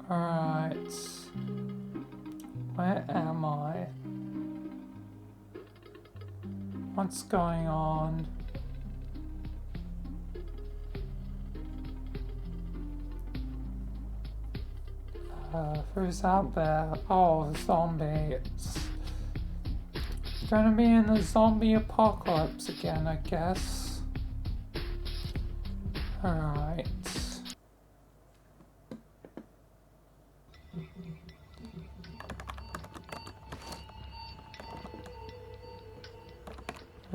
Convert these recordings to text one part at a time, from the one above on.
Alright. Where am I? What's going on? Who's out there? Oh, zombies. Gonna be in the zombie apocalypse again, I guess. Alright.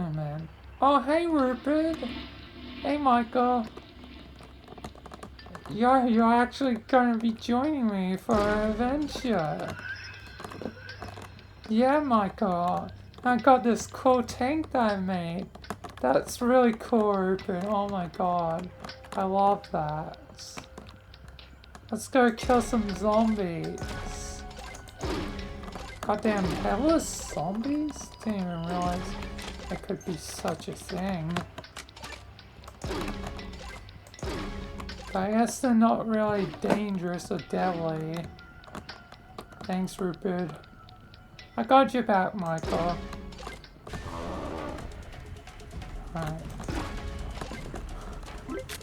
Oh man. Oh, hey Rupert! Hey Michael! You're actually gonna be joining me for an adventure. Yeah, Michael. I got this cool tank that I made. That's really cool, Rupert. Oh my god. I love that. Let's go kill some zombies. Goddamn headless zombies? Didn't even realize there could be such a thing. But I guess they're not really dangerous or deadly. Thanks, Rupert. I got your back, Michael. Alright.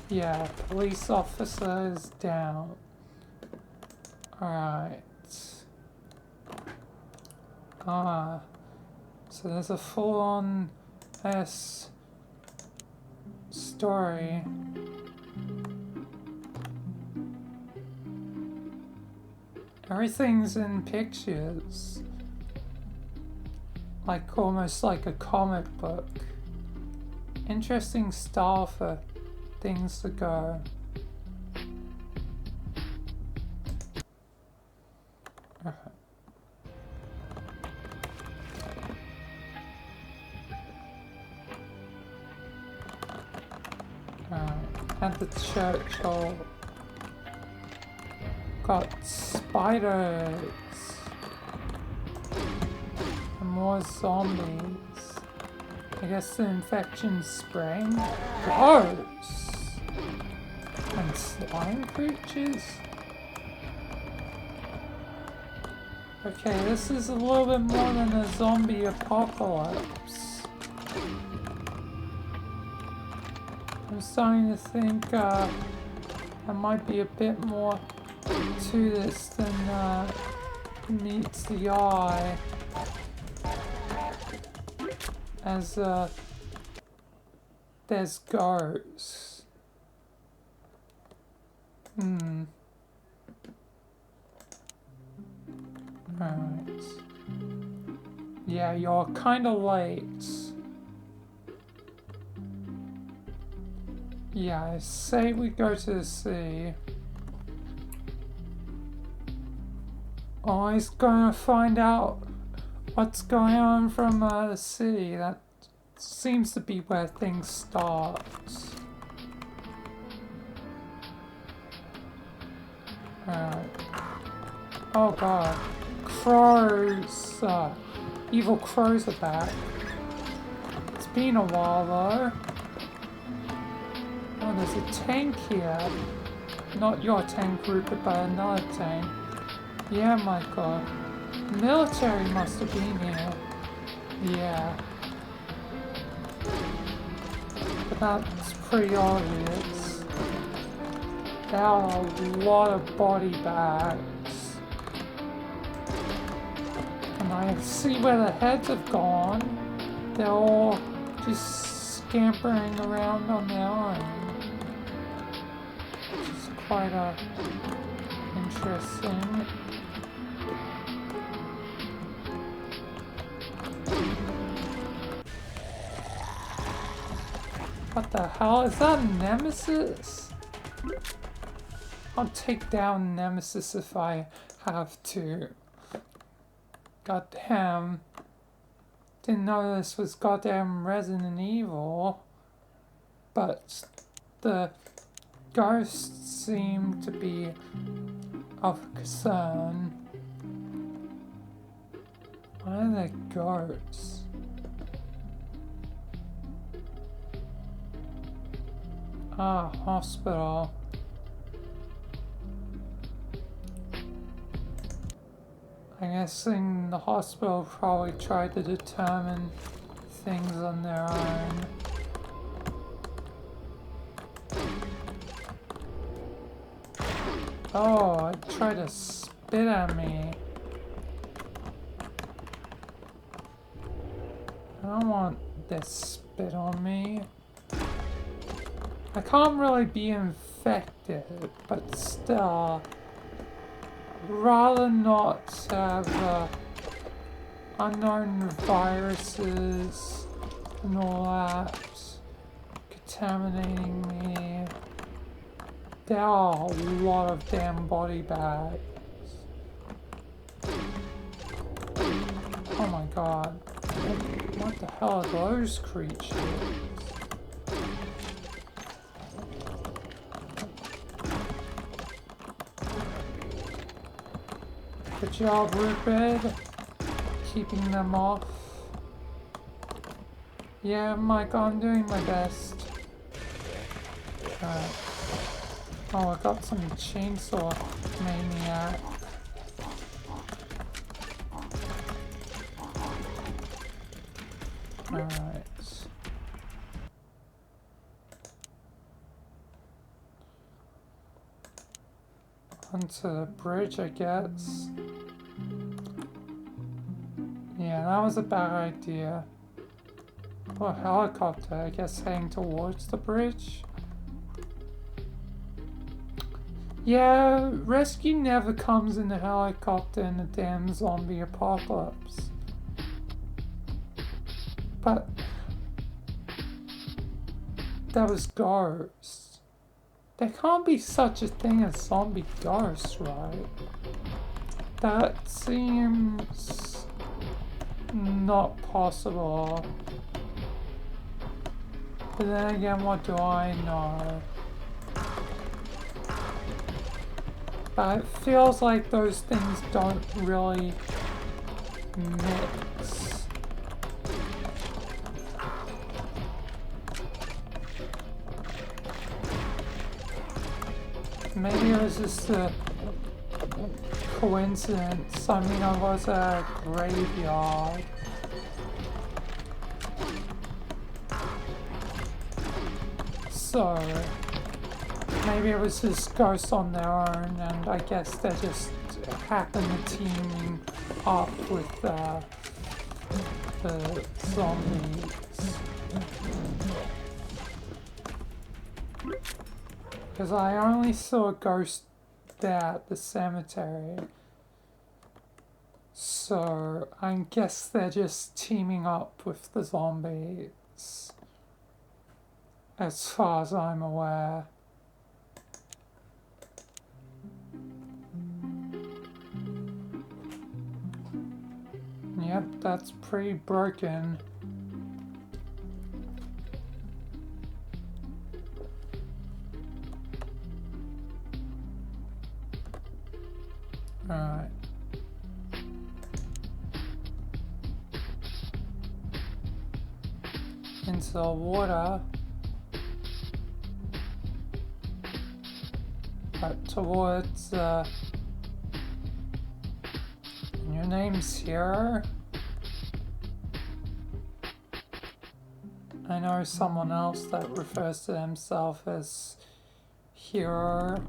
Yeah, police officer is down. Alright. So there's a full-on story. Everything's in pictures. Like almost like a comic book. Interesting style for things to go. At the church hall. Got spiders. And more zombies. I guess the infection's spreading. Gross! And slime creatures? Okay, this is a little bit more than a zombie apocalypse. I'm starting to think there might be a bit more to this than meets the eye. As there's ghosts. Alright. Yeah, you're kinda late. Yeah, I say we go to the sea. Always gonna find out what's going on from the city. That seems to be where things start. Oh god. Crows! Evil crows are back. It's been a while though. Oh, there's a tank here. Not your tank, Rupert, but another tank. Yeah, Michael. Military must have been here. Yeah. But that's pretty obvious. There are a lot of body bags. And I see where the heads have gone. They're all just scampering around on their own. Which is quite interesting. What the hell? Is that Nemesis? I'll take down Nemesis if I have to. Goddamn. Didn't know this was goddamn Resident Evil. But the ghosts seem to be of concern. What are the ghosts? Ah, hospital. I'm guessing the hospital probably tried to determine things on their own. Oh, it tried to spit at me. I don't want this spit on me. I can't really be infected, but still, I'd rather not have unknown viruses and all that contaminating me. There are a lot of damn body bags. Oh my god. What the hell are those creatures? Good job, Rupert. Keeping them off. Yeah, Mike, I'm doing my best. Oh, I got some chainsaw maniac. Alright. Onto the bridge, I guess. Yeah, that was a bad idea. Oh, helicopter, I guess heading towards the bridge. Yeah, rescue never comes in a helicopter in a damn zombie apocalypse. But that was ghosts. There can't be such a thing as zombie ghosts, right? That seems not possible. But then again, what do I know? But it feels like those things don't really mix. Maybe it was just a coincidence. I mean, I was at a graveyard. So maybe it was just ghosts on their own, and I guess they just happened to team up with the zombies. Because I only saw a ghost there at the cemetery. So I guess they're just teaming up with the zombies. As far as I'm aware. Yep, that's pretty broken. Alright. Into the water. But towards, your name's here. I know someone else that refers to himself as Hero.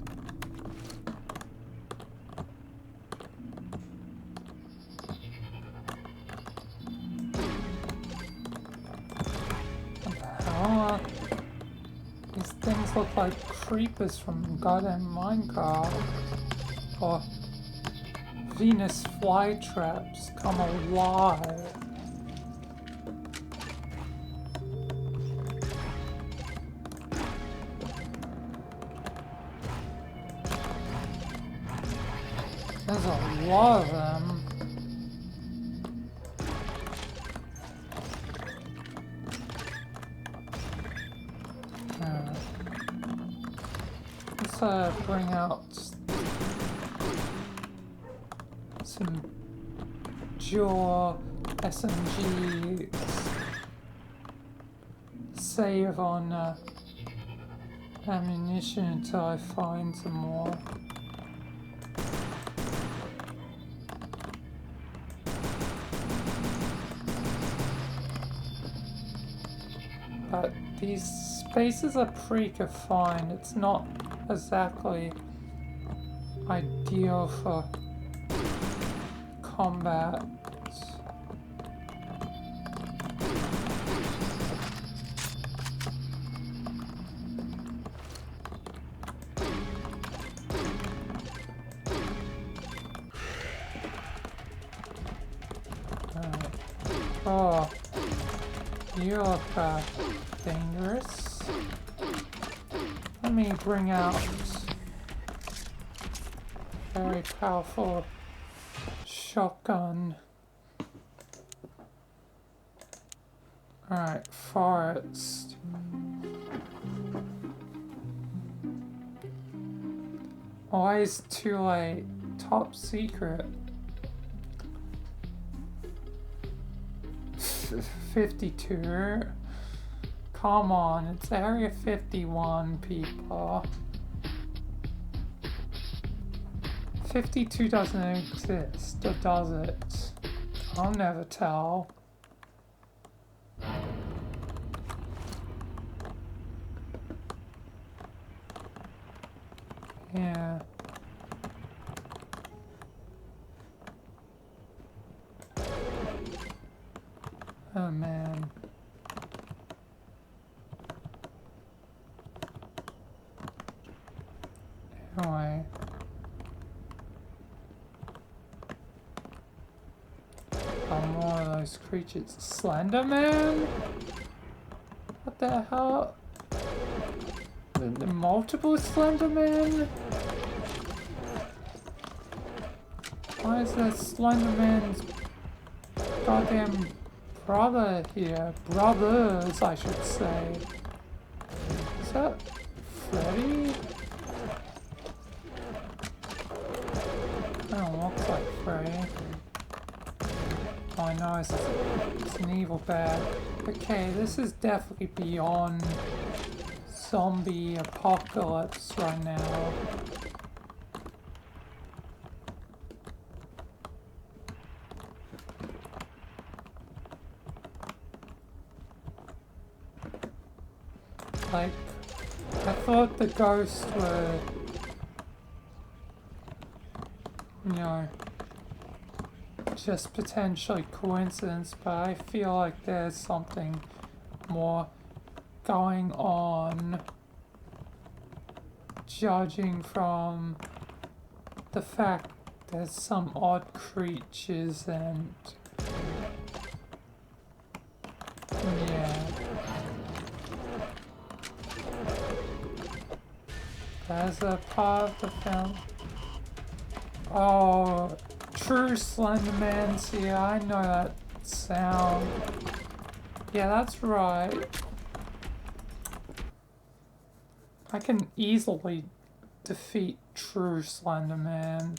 What the hell? These things look like creepers from goddamn Minecraft. Or Venus flytraps come alive. There's a lot of them. Let's bring out some Jaw SMGs. Save on ammunition until I find some more. but these spaces are pretty confined. It's not exactly ideal for combat. Oh, you look dangerous. Let me bring out very powerful shotgun. Alright, forest. Always too late. Top secret. 52. Come on, it's Area 51, people. 52 doesn't exist, or does it? I'll never tell. Yeah. Oh man. Anyway. More of those creatures. Slender Man? What the hell? The multiple Slender Man? Why is there Slender Man's goddamn brother here? Brothers, I should say. Is that Freddy? That don't look like Freddy. Oh, I know it's an evil bad. Okay, this is definitely beyond zombie apocalypse right now. Like, I thought the ghosts were, you know, just potentially coincidence, but I feel like there's something more going on, judging from the fact there's some odd creatures and yeah. There's a part of the film. Oh, true Slenderman's here. I know that sound. Yeah, that's right. I can easily defeat true Slenderman.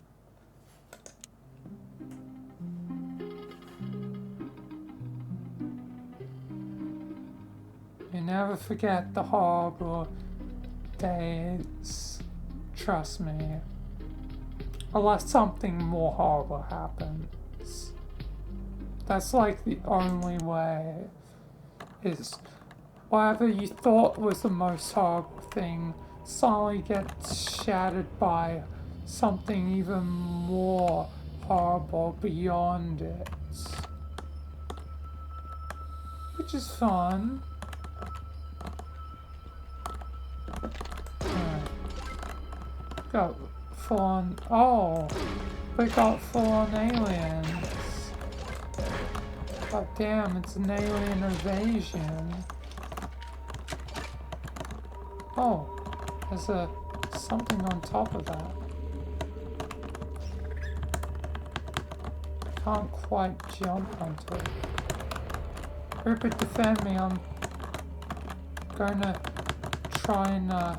You never forget the horrible days. Trust me. Unless something more horrible happens. That's like the only way. Is whatever you thought was the most horrible thing suddenly gets shattered by something even more horrible beyond it. Which is fun. Got full on. Oh, we got full on aliens. God damn, it's an alien invasion. Oh, there's something on top of that. Can't quite jump onto it. Rupert, defend me. I'm gonna try and I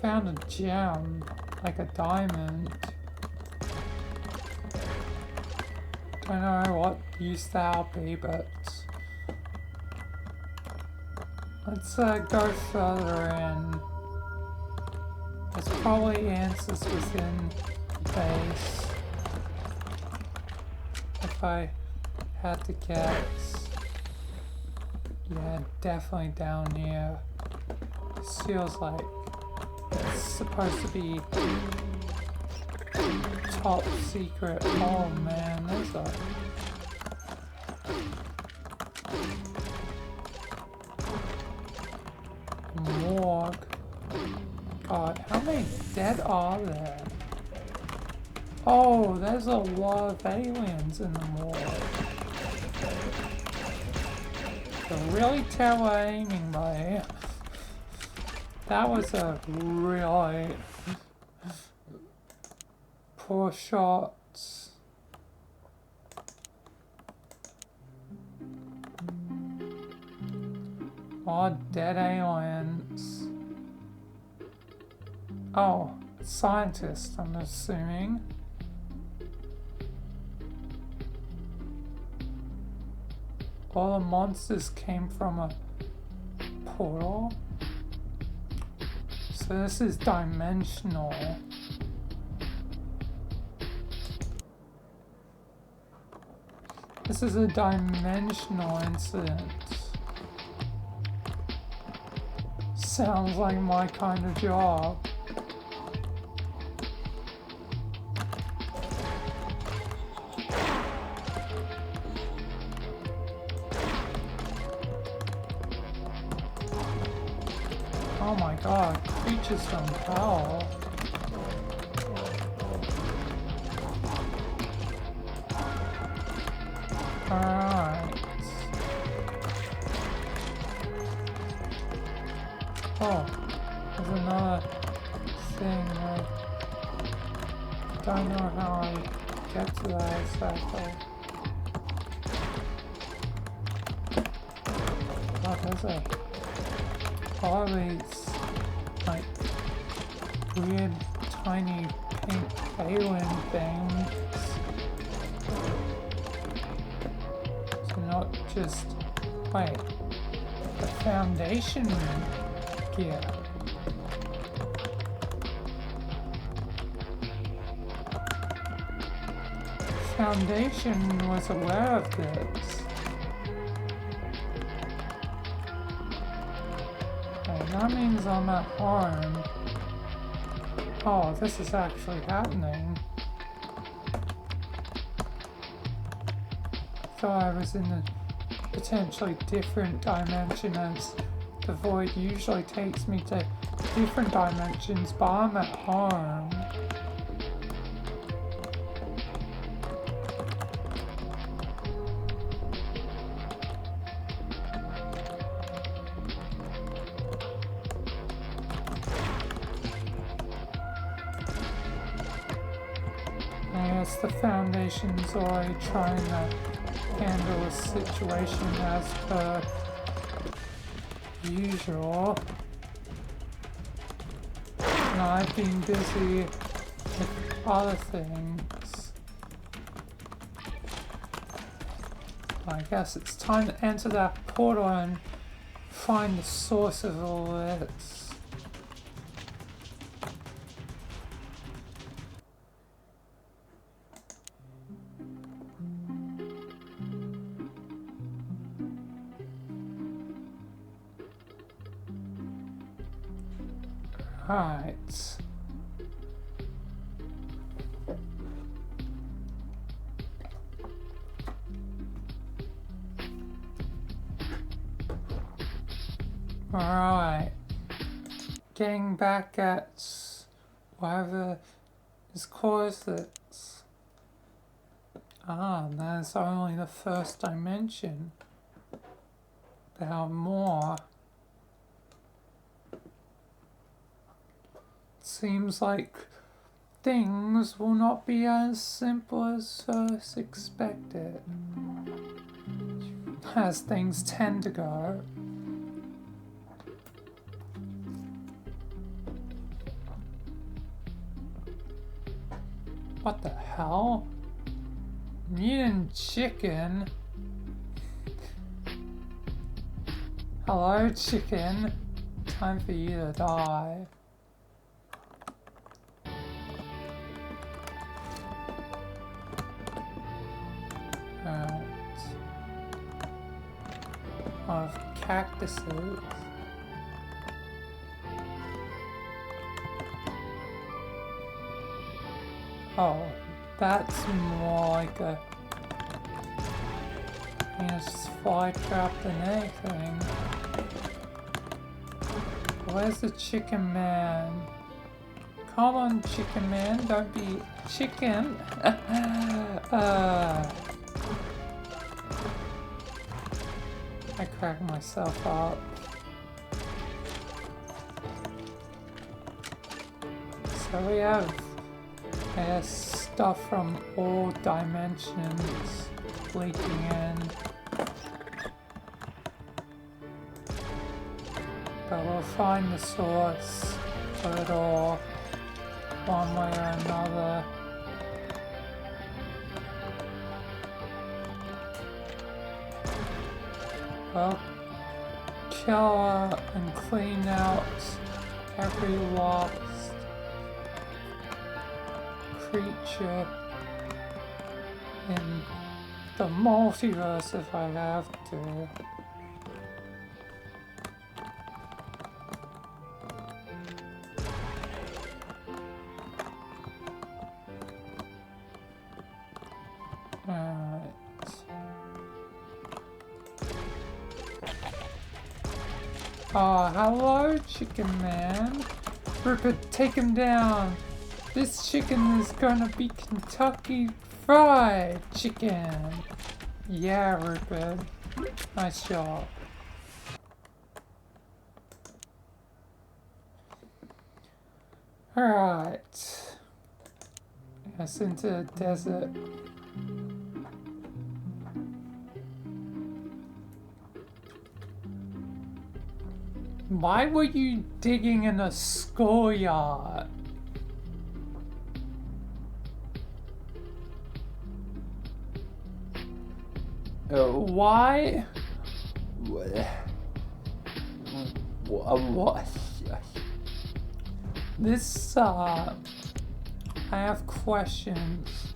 found a gem, like a diamond. Don't know what use that'll be, but let's go further in. There's probably answers within the base. If I had to guess. Yeah, definitely down here. This feels like it's supposed to be top secret. Oh man, there's a morgue. God, how many dead are there? Oh, there's a lot of aliens in the morgue. They're really terrible aiming by here. That was a really poor shot. Oh, dead aliens. Oh, scientist, I'm assuming. All the monsters came from a portal. So this is dimensional. This is a dimensional incident. Sounds like my kind of job. Oh my god, creatures from hell. Alright. Oh, there's another thing. I don't know how I get to that exactly. Oh, there's all these like weird tiny pink alien things. So not just wait, the Foundation gear. Foundation was aware of this. Okay, that means I'm at home. Oh, this is actually happening. I thought I was in a potentially different dimension, as the void usually takes me to different dimensions, but I'm at home. I guess the Foundation's already trying to handle the situation as per usual. And I've been busy with other things. I guess it's time to enter that portal and find the source of all this. Right. Alright. Getting back at whatever has caused this. Ah, that's only the first dimension. There are more. Seems like things will not be as simple as first expected, as things tend to go. What the hell? Mutant chicken? Hello, chicken. Time for you to die. Alright. cactuses. Oh, that's more like a fly trap than anything. Where's the chicken man? Come on, chicken man, don't be chicken. I cracked myself up. So we have stuff from all dimensions leaking in. But we'll find the source of it all, one way or another. Well, kill and clean out every lost creature in the multiverse if I have to. Oh, hello, chicken man. Rupert, take him down. This chicken is gonna be Kentucky Fried Chicken. Yeah, Rupert. Nice job. Alright. Yes, into the desert. Why were you digging in a schoolyard? Why? What? This, I have questions.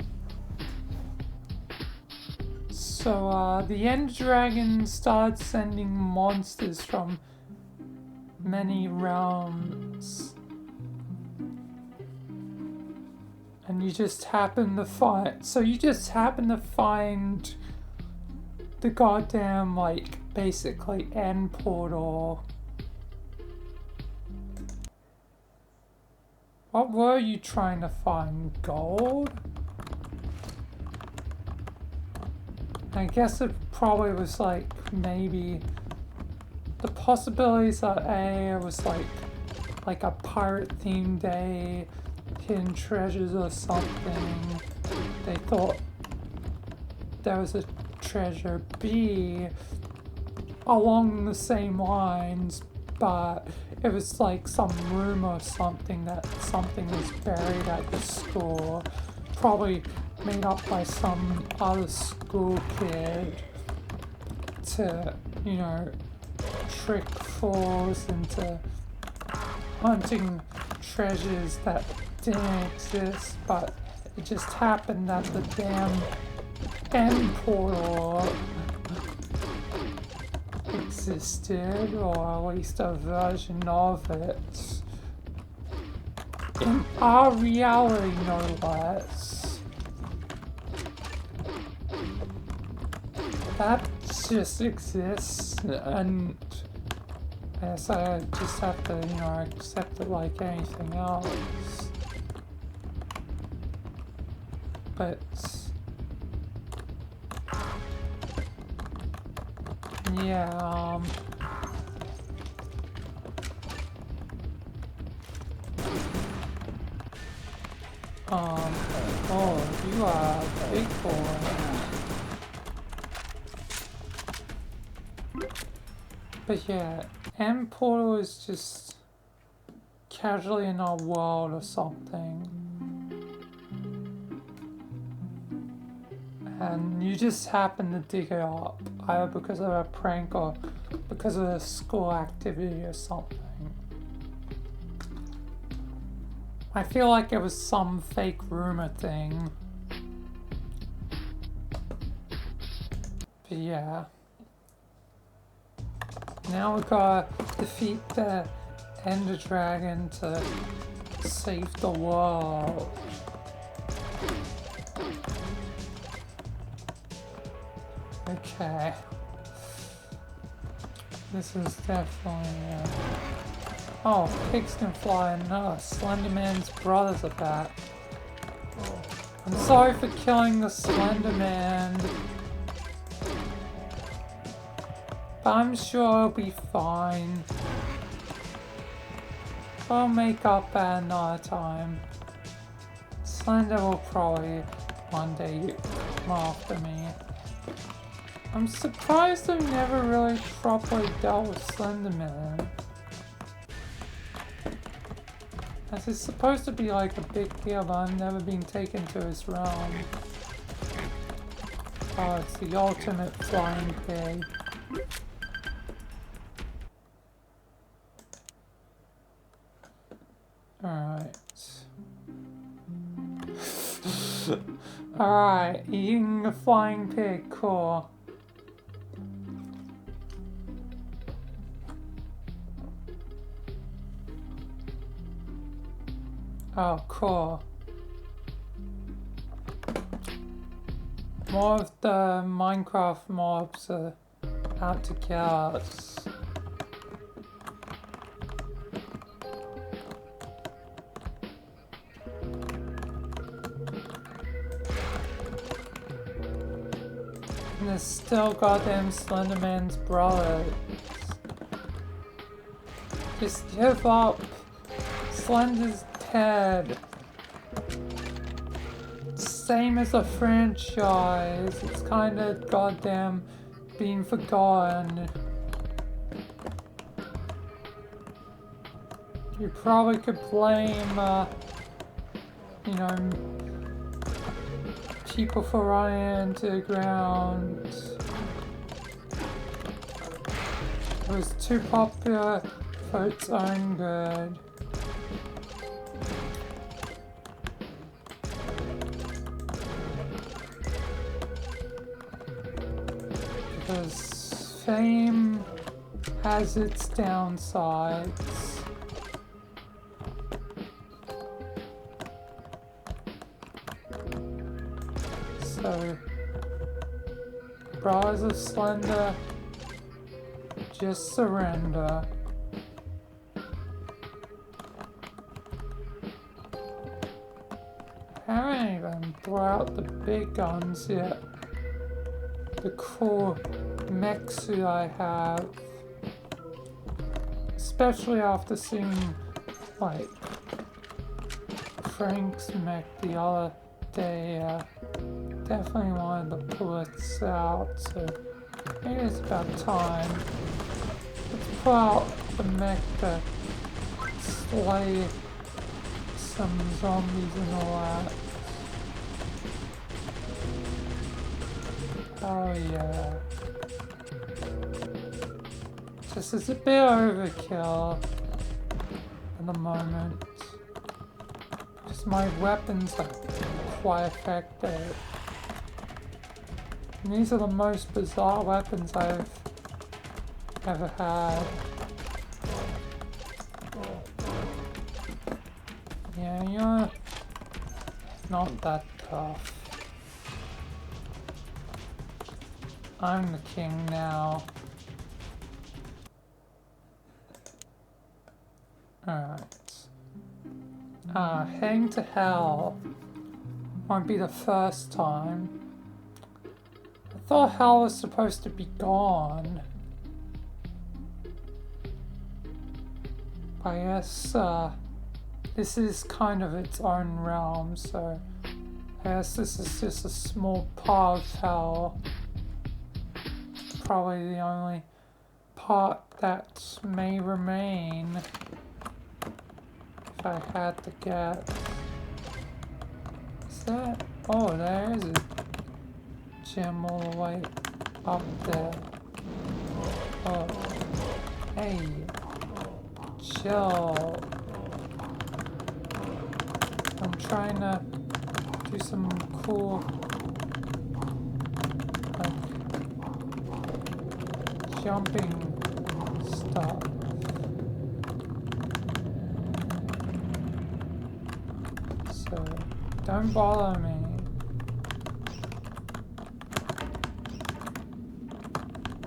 So, the End Dragon started sending monsters from many realms. And you just happen to find... So you just happen to find the goddamn, like, basically end portal. What were you trying to find? Gold? I guess it probably was like, maybe... The possibilities are it was like a pirate-themed day, hidden treasures or something. They thought there was a treasure. B, along the same lines, but it was like some rumor or something that something was buried at the school, probably made up by some other school kid to, you know, trick fools into hunting treasures that didn't exist, but it just happened that the damn end portal existed, or at least a version of it. In our reality, no less. That just exists, and I guess I just have to, you know, accept it like anything else. But yeah, oh, you are a big boy. But yeah, end portal is just casually in our world or something. And you just happen to dig it up, either because of a prank or because of a school activity or something. I feel like it was some fake rumor thing. But yeah. Now we gotta defeat the Ender Dragon to save the world. Okay. This is definitely... Oh, pigs can fly, and Slenderman's brothers are back. I'm sorry for killing the Slenderman, but I'm sure it'll be fine. I'll make up at another time. Slender will probably one day come after me. I'm surprised I've never really properly dealt with Slenderman. As it's supposed to be like a big deal, but I've never been taken to his realm. Oh, it's the ultimate flying pig. Alright. Alright, eating a flying pig, cool. Oh, cool. More of the Minecraft mobs are out to get us. And there's still goddamn Slenderman's brothers. Just give up. Slender's dead. Same as a franchise. It's kind of goddamn being forgotten. You probably could blame, you know, people for running into the ground. It was too popular for its own good. Because fame has its downsides. So, Brothers of Slender, just surrender. I haven't even brought out the big guns yet. The cool mech suit I have. Especially after seeing, like, Frank's mech the other day. Definitely wanted to pull it out, so maybe it's about time. Let's pull out the mech to slay some zombies and all that. Oh yeah. This is a bit overkill at the moment. Because my weapons are quite effective. And these are the most bizarre weapons I've ever had. Yeah, you're not that tough. I'm the king now. Alright. Heading to hell won't be the first time. I thought hell was supposed to be gone. I guess, this is kind of its own realm, so I guess this is just a small part of hell. Probably the only part that may remain, if I had to guess. Is that? Oh, there is a gem all the way up there. Oh, hey, chill. I'm trying to do some cool, like, jumping up. So, don't bother me.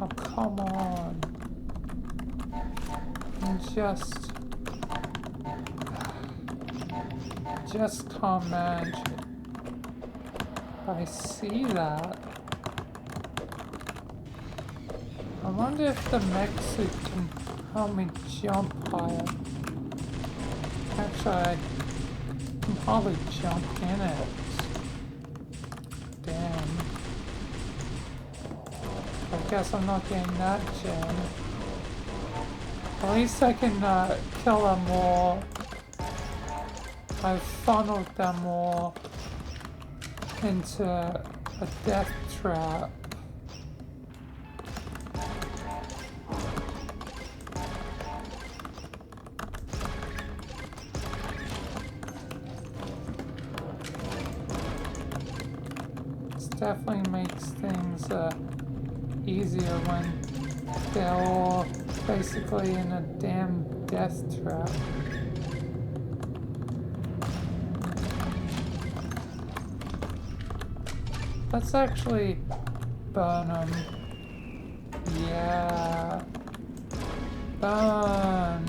Oh, come on. You just can't manage it. I see that. I wonder if the mech suit can help me jump higher. Actually, I can hardly jump in it. Damn. I guess I'm not getting that gem. At least I can kill them all. I've funneled them all into a death trap. This definitely makes things easier when they're all basically in a damn death trap. Let's actually burn them. Yeah. Burn.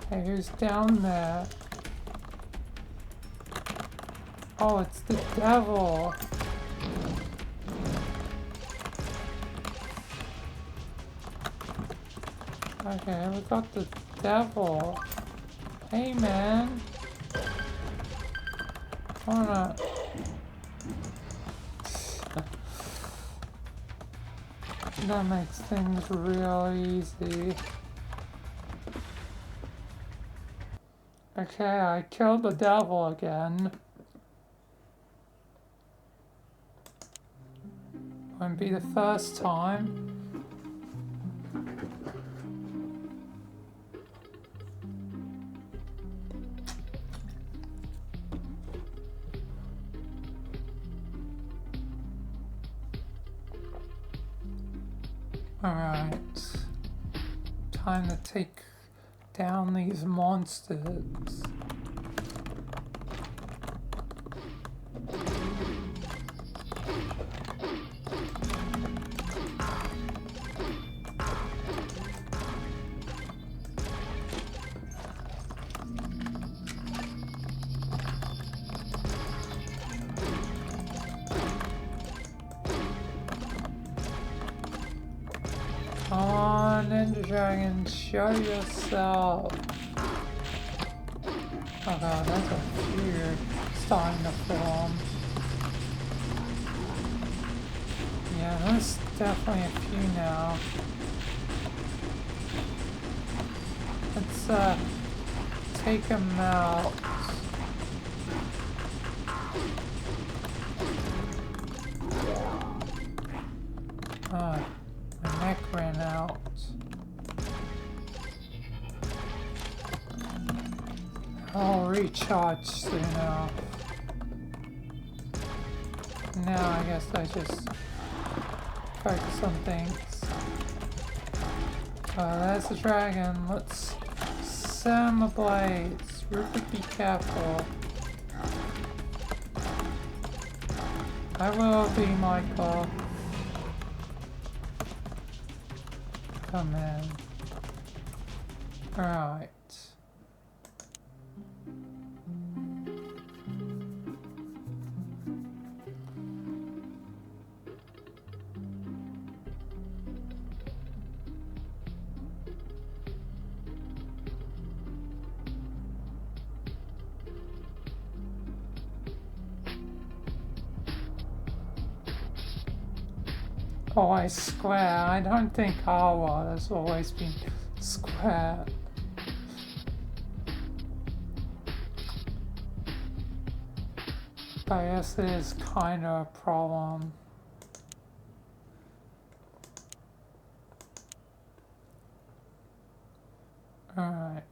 Hey, who's down there? Oh, it's the devil. Okay, we got the devil. Hey, man. Wanna... That makes things real easy. Okay, I killed the devil again. Won't be the first time. Alright. Time to take down these monsters. Come on, Ninja Dragon, show yourself. Oh god, there's a fear starting to form. Yeah, there's definitely a few now. Let's take them out. Ah, my neck ran out. I'll recharge soon enough. Now I guess I just focus on things. There's the dragon. Let's send the blades. Rupert, be careful. I will be, Michael. Come in. Alright. Always square. I don't think Awa has always been square. I guess it is kind of a problem. Alright.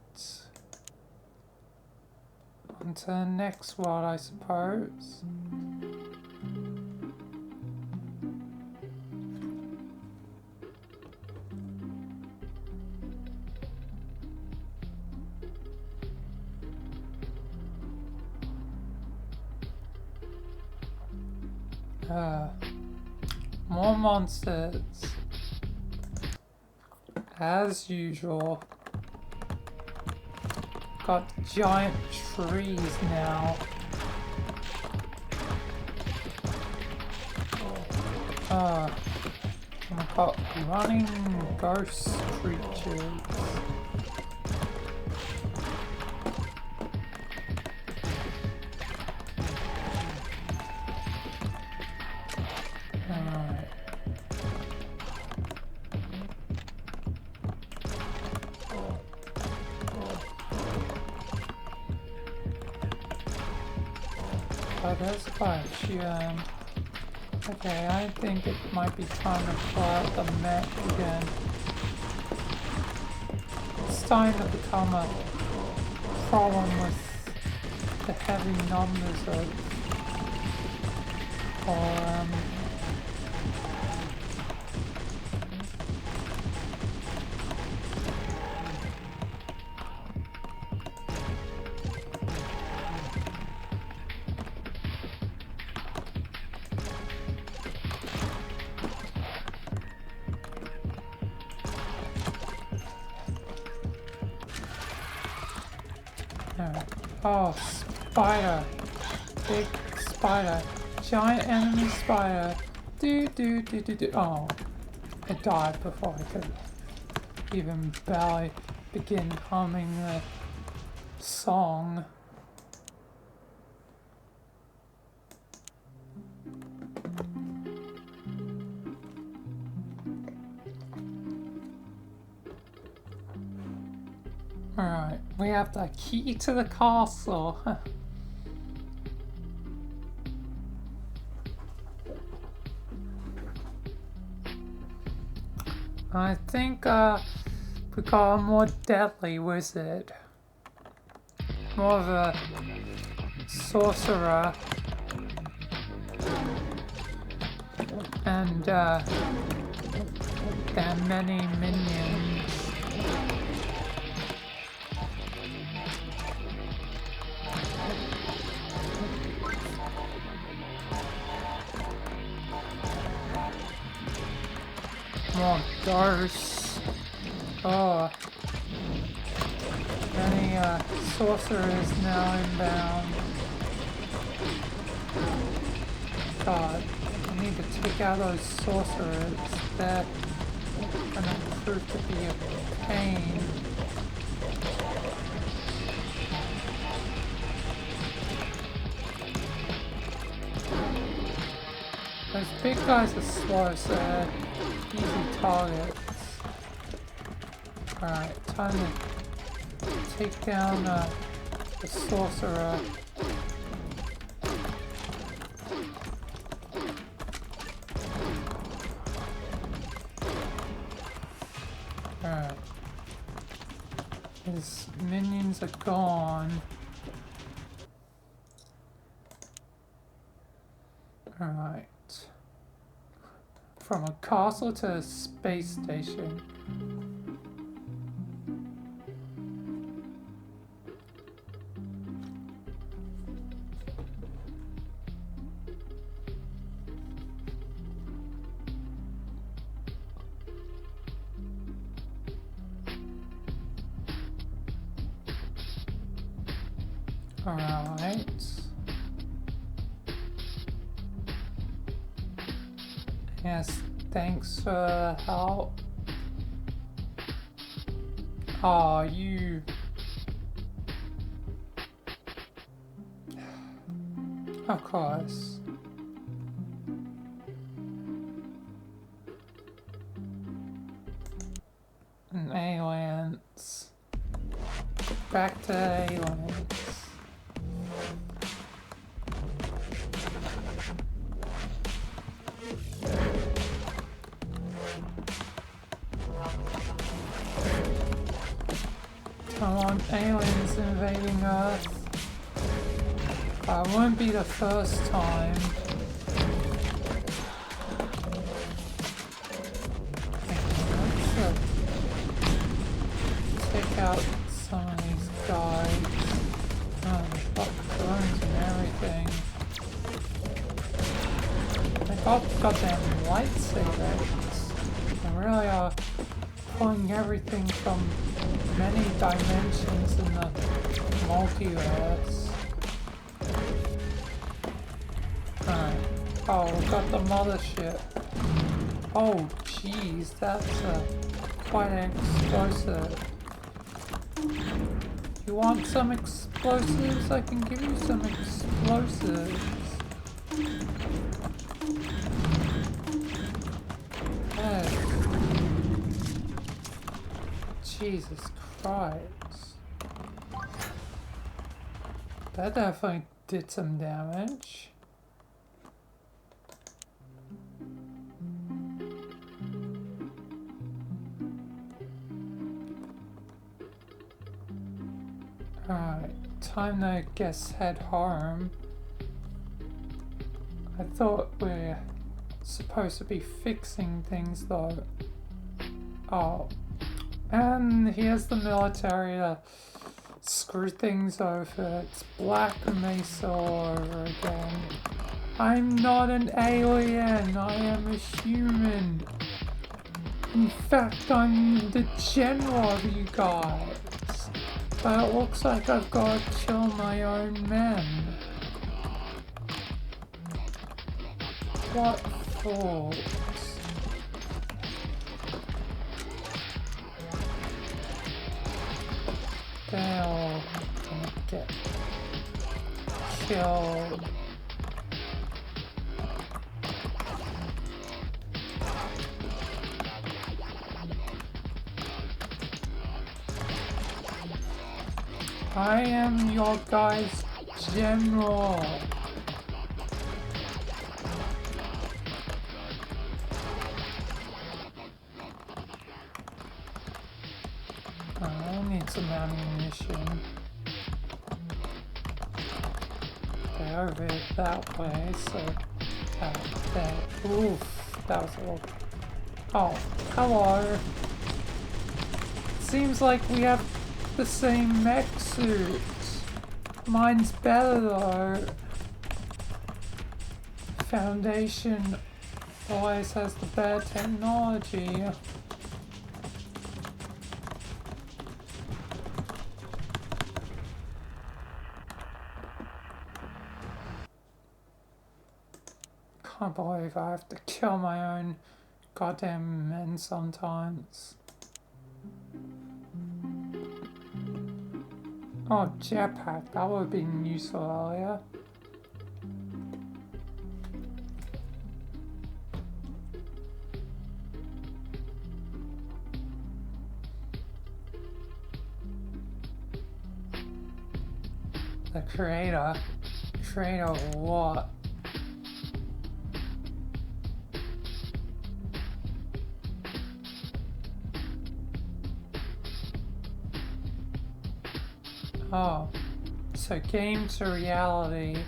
Into the next world, I suppose. More monsters. As usual. Got giant trees now. And I've got running ghost creatures. Oh, there's quite a few. Okay, I think it might be time to pull out the mech again. It's starting to become a problem with the heavy numbers of oh, spider. Big spider. Giant enemy spider. Do. Oh, I died before I could even barely begin humming the song. Alright, we have the key to the castle. I think we got a more deadly wizard. More of a sorcerer. And there are many minions. More ghosts. Oh. Many sorcerers now inbound. God, I need to take out those sorcerers. That gonna prove to be a pain. Those big guys are slow, so they're easy targets. Alright, time to take down the sorcerer. Alright. His minions are gone. Alright. From a castle to a space station. Alright. Yes, thanks for the help. Aw, you. Of course. Aliens. Back to aliens. Come on, aliens invading Earth. But it won't be the first time. Let's take out some of these guys. Oh, they've got drones and everything. They've got goddamn lightsabers. They really are pulling everything from many dimensions in the multiverse. Alright. Oh, we got the mothership. Oh, jeez, that's quite an explosive. You want some explosives? I can give you some explosives. Hey. Jesus Christ. That definitely did some damage. Alright, time to guess head home. I thought we're supposed to be fixing things though. Oh, and here's the military to screw things over. It's Black Mesa all over again. I'm not an alien, I am a human. In fact, I'm the general of you guys. But it looks like I've got to kill my own men. What fools? They're all gonna get killed. I am your guys' general. I need some ammunition. They're over that way, so there. Oof, that was a little. Oh, hello. Seems like we have the same mech suit. Mine's better though. Foundation always has the better technology. Can't believe I have to kill my own goddamn men sometimes. Oh, jetpack, that would have been useful earlier. The creator? Creator of what? Oh, so game to reality.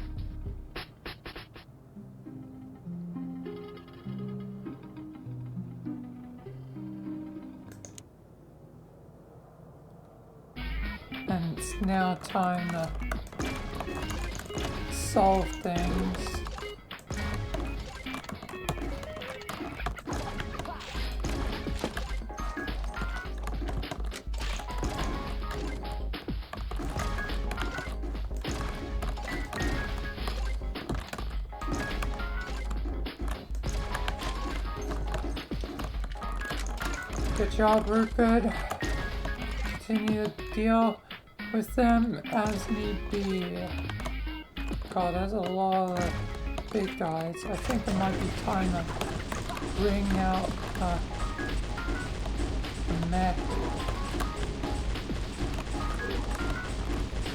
And it's now time to solve things. Good job, Rupert. Continue to deal with them as need be. God, there's a lot of big guys. I think it might be time to bring out the mech.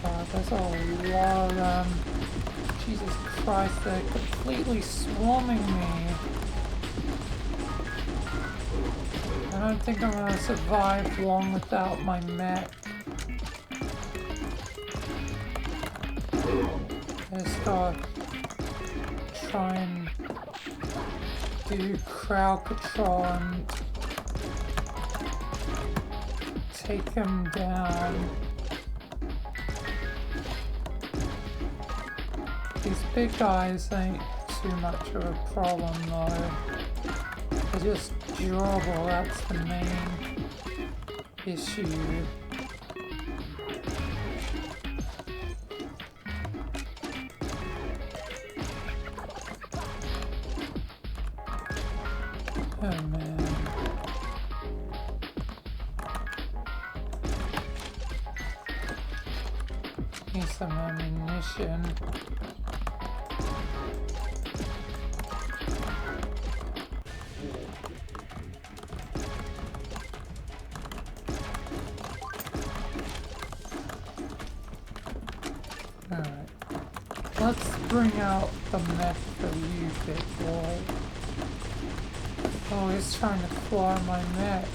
God, there's a lot of them. Jesus Christ, they're completely swarming me. I don't think I'm gonna survive long without my mech. just gotta try and do crowd control and take him down. These big guys ain't too much of a problem though. They're just durable, that's the main issue. Oh man. Need some ammunition. Alright. Let's bring out the mech for you, big boy. Oh, he's trying to fly my mech.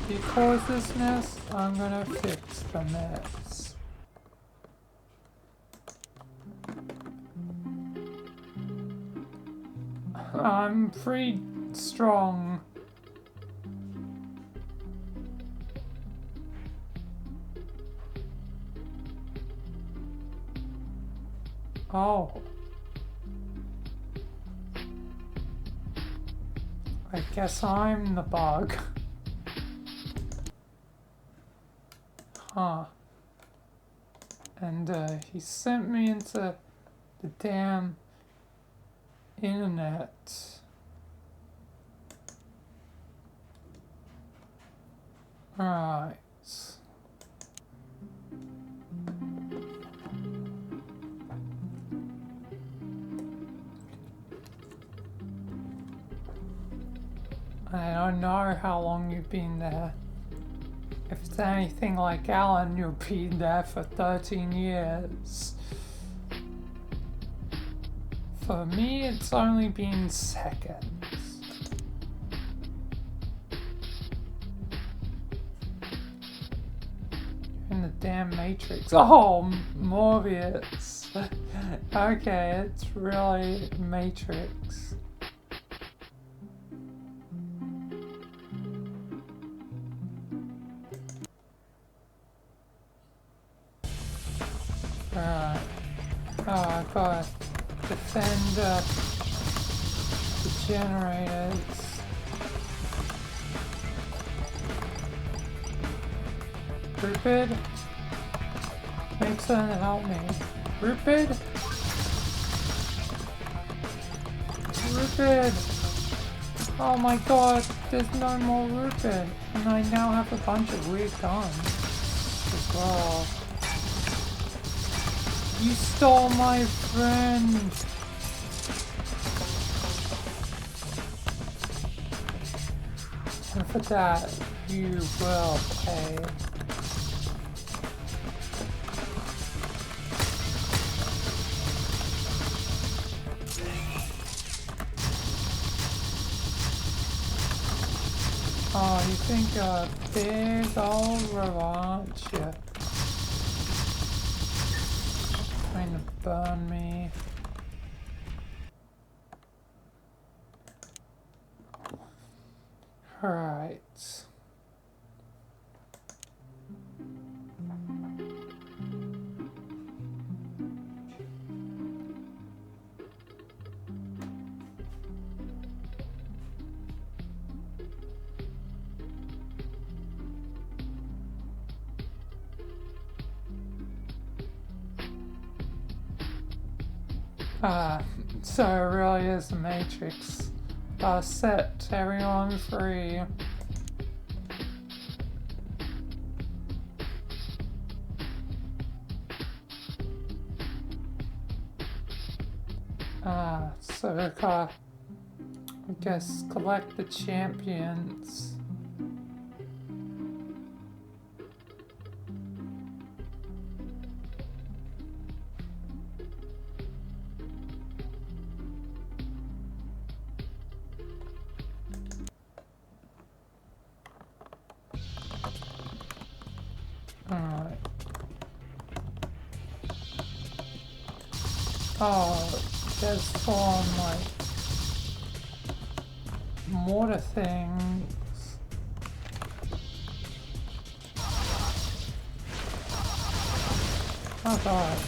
You cause this mess, I'm gonna fix the mess. I'm pretty strong. Oh. I guess I'm the bug. Huh. And he sent me into the damn internet. Right. I don't know how long you've been there. If it's anything like Alan, you'll be there for 13 years. For me, it's only been seconds. In the damn Matrix. Oh, Morbius. Okay, it's really Matrix. Right. Oh, I gotta defend the generators. Rupid? Make something to help me. Rupid? Rupid! Oh my god, there's no more Rupid. And I now have a bunch of weird guns as well. You stole my friend! And for that, you will pay. Oh, you think a big old revanche? Trying to burn me. Alright. So it really is the Matrix. Set everyone free. So I guess collect the champions. Alright. Oh, there's full-on, like, mortar things. Oh gosh.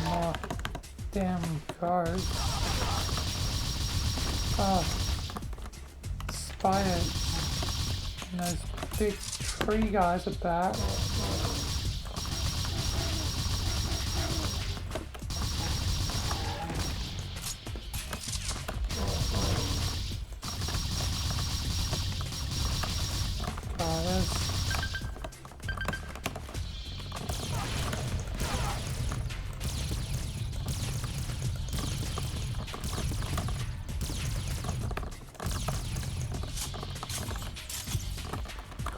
More damn guards. Oh, spiders. And those big tree guys are back.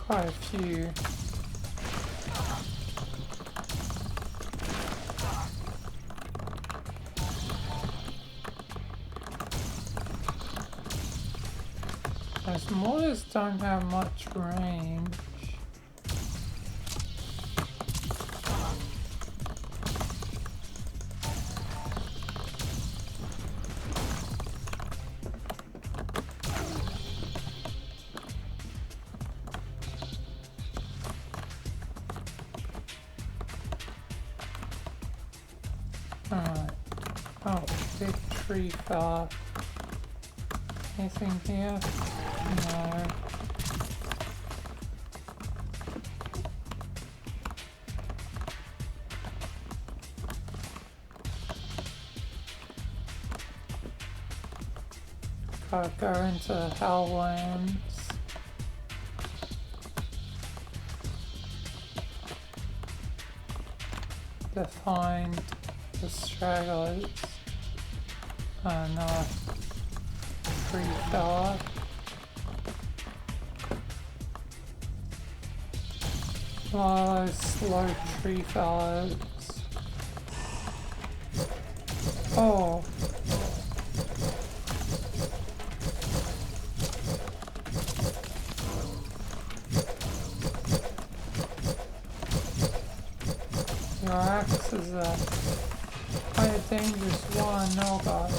Quite a few. Those mortars don't have much range. Alright. Oh, big tree fella. Anything here? No. Gotta go into Helllands. To find the stragglers. No. Tree fella. A lot of those slow tree fellas. Oh. Your axe is quite a dangerous one. Oh god.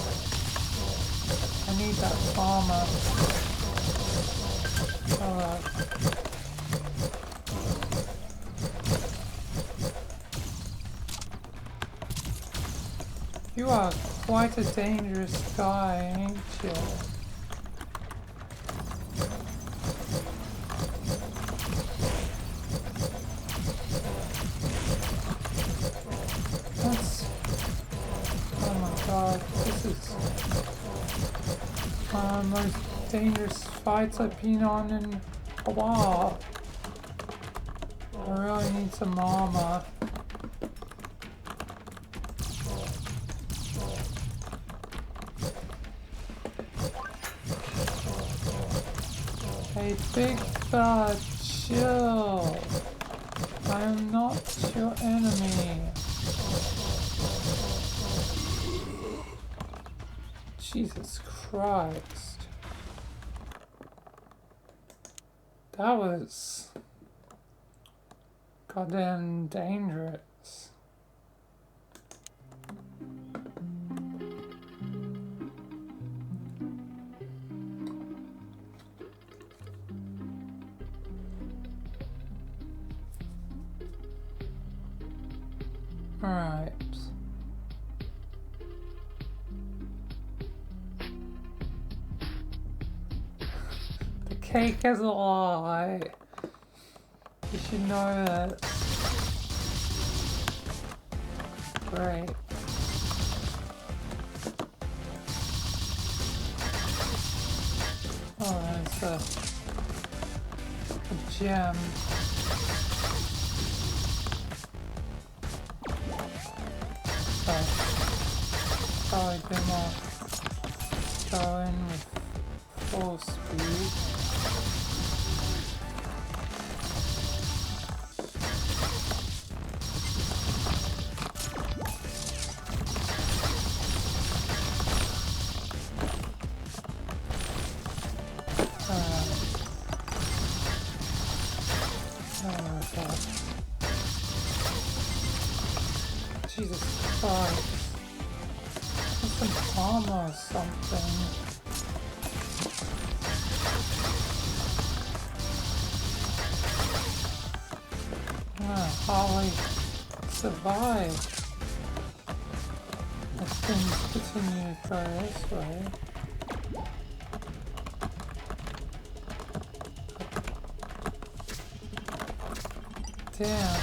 I need that armor. Alright. You are quite a dangerous guy, ain't you? Oh my god, this is one of the most dangerous fights I've been on in a while. I really need some armor. Hey, big fella, chill. I am not your enemy. Jesus Christ. That was goddamn dangerous. Alright. The cake is a lie. You should know that. Great. Oh, there's a gem. Probably do more. Go in with full speed. Oh god. Jesus Christ. Get some armor or something. How we survive if things continue to go this way. Damn.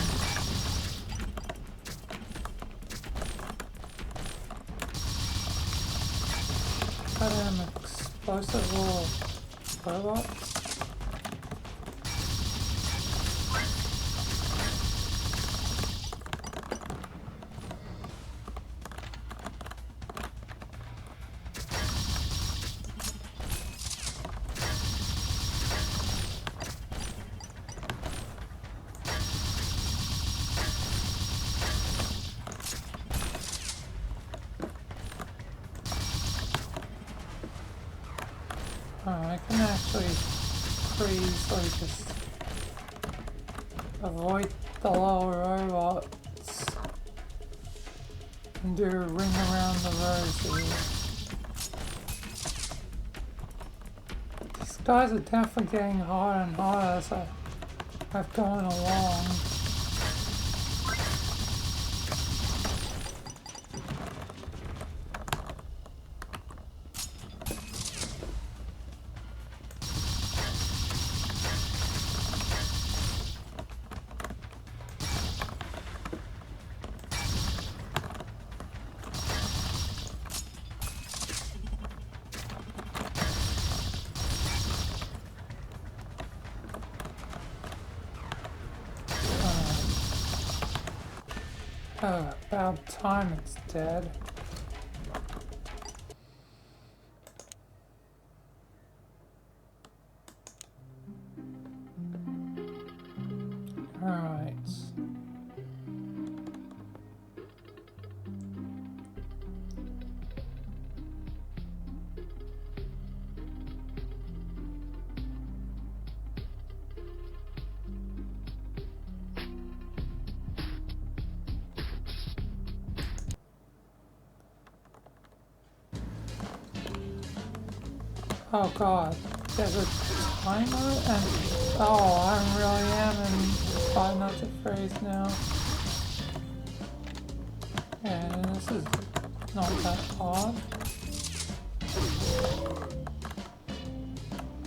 Goddamn explosive little robots. I can actually pretty easily just avoid the little robots and do a ring around the rosy. These guys are definitely getting harder and harder as I've gone along. Oh, about time it's dead. Alright. Oh god, there's a timer and oh, I really am in Five Nights at Freddy's now. And this is not that hard.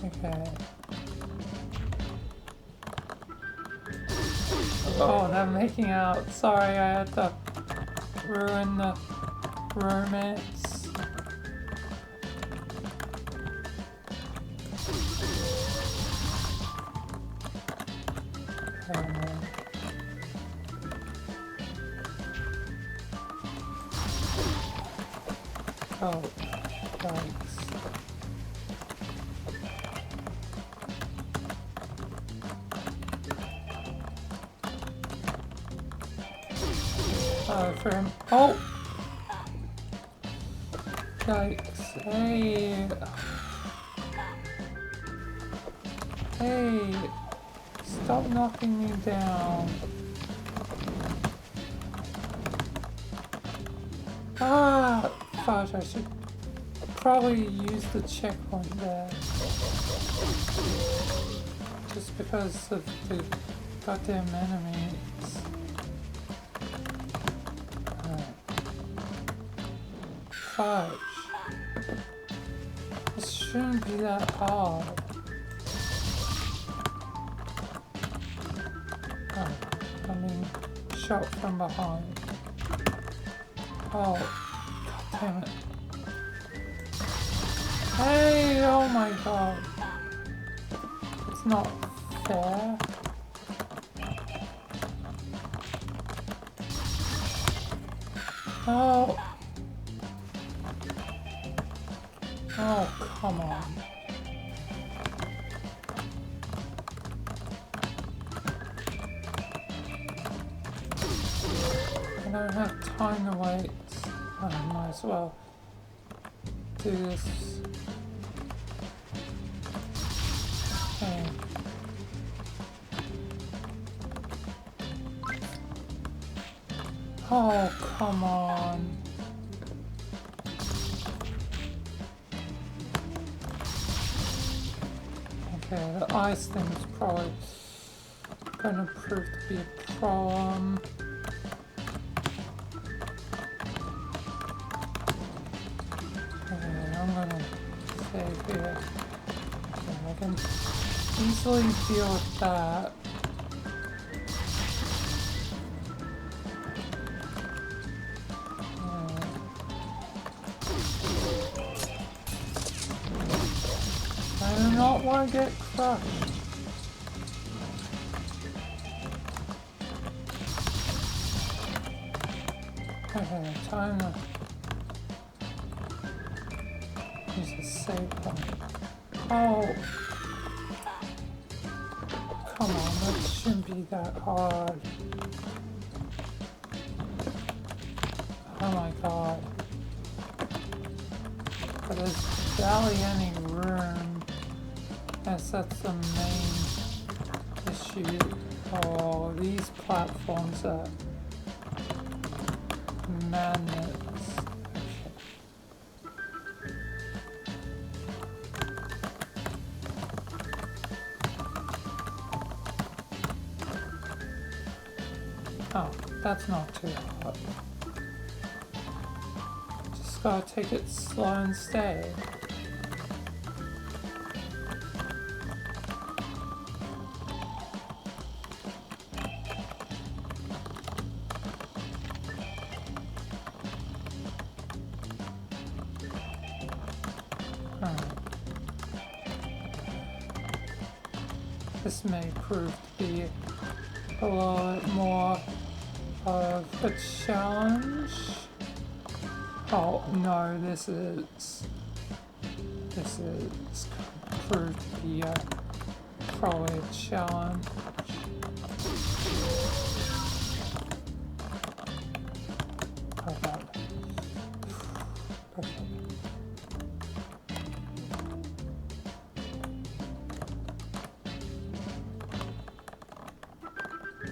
Okay. Oh, they're making out. Sorry, I had to ruin the romance. Oh, thanks. Oh, for him. Oh! Yikes. Hey! Hey! Stop knocking me down. Ah! Gosh, I should probably use the checkpoint there. Just because of the goddamn enemies. Fudge. This shouldn't be that hard. Oh, I mean, shot from behind. Oh. Damn it. Hey, oh my god. It's not fair. Oh. Oh, come on. don't have time to wait. I might as well do this. Okay. Oh, come on. Okay, the ice thing is probably gonna prove to be a problem. Okay, I'm gonna save here. Okay, I can easily deal with that. I do not want to get crushed. Okay, time to use a save point. Oh! Come on, that shouldn't be that hard. Oh my god. But there's barely any room. Yes, that's the main issue. Oh, these platforms are madness. Oh, that's not too hard. Just gotta take it slow and steady. This may prove to be a little bit more of a challenge. Oh no, this is proved to be probably a challenge. Oh god. Perfect.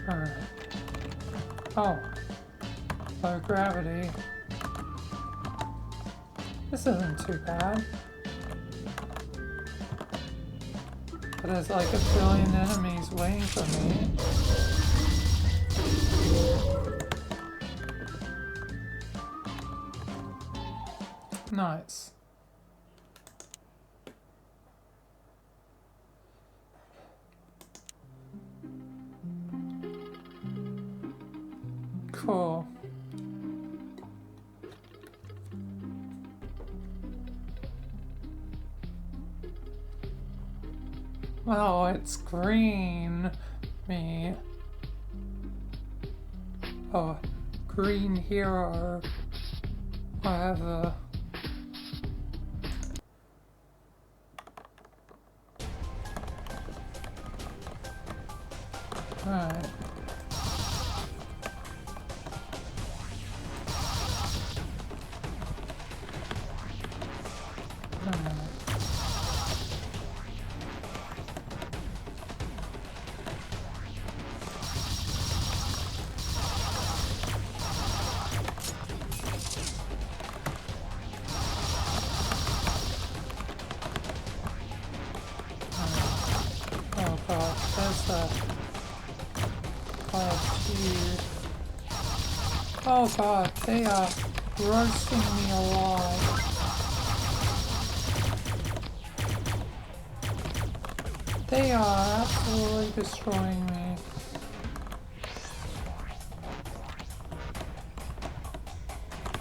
Alright. Oh. Low gravity. This isn't too bad. But there's like a billion enemies waiting for me. Nice. Cool. Well, it's green. Me. Oh, green hero. I have a... Alright. Oh god, there's a here. Oh god, they are roasting me alive. They are absolutely destroying me.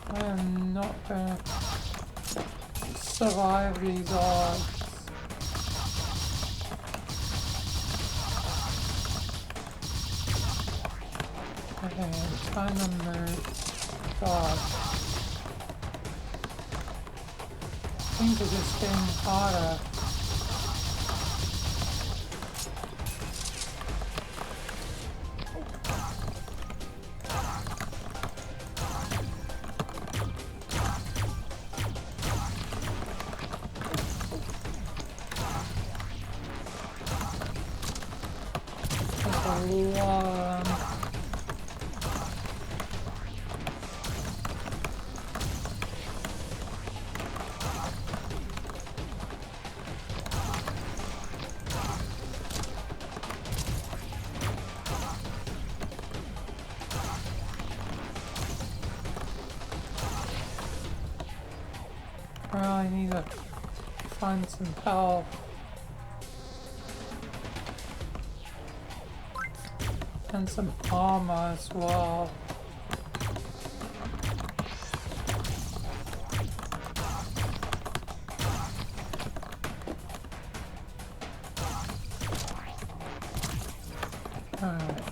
I am not gonna survive these odds. Okay, time to move. God. Things are just getting harder. one. I really need to find some health. And some armor as well. Alright.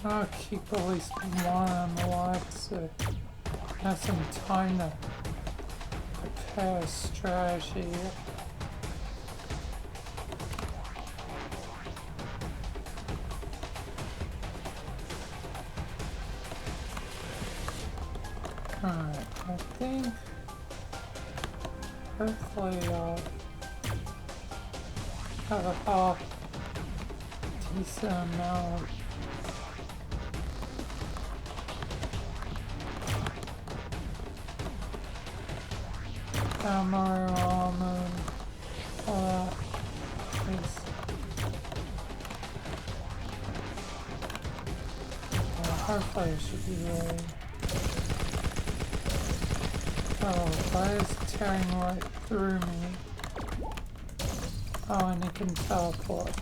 I'll keep at least one alive so I have some time to prepare a strategy. Alright, I think hopefully I'll have a half decent amount. Ammo, armor, all that is. Hopefully it should be ready. Oh, that is tearing right through me. Oh, and it can teleport.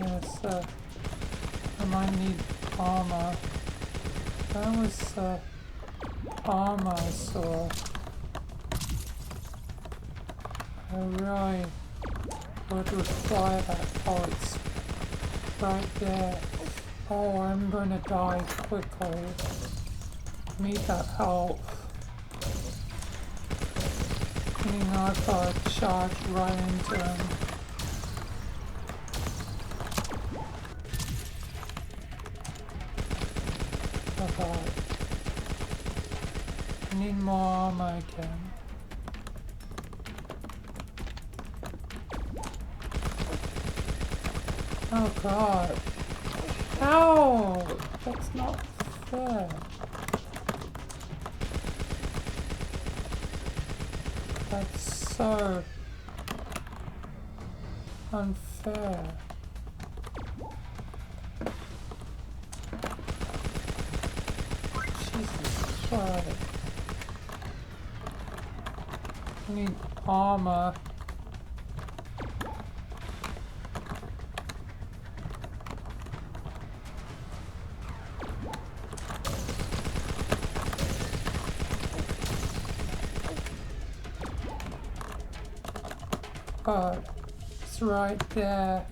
Yes, I might need armor. That was armor I saw. I really would require that. Oh, it's right there. Oh, I'm gonna die quickly. Need that help. Meaning I've got to charge right into him. Okay. I need more armor again. Oh god. Ow! That's not fair. That's so unfair. Jesus Christ. I need armor. God, it's right there.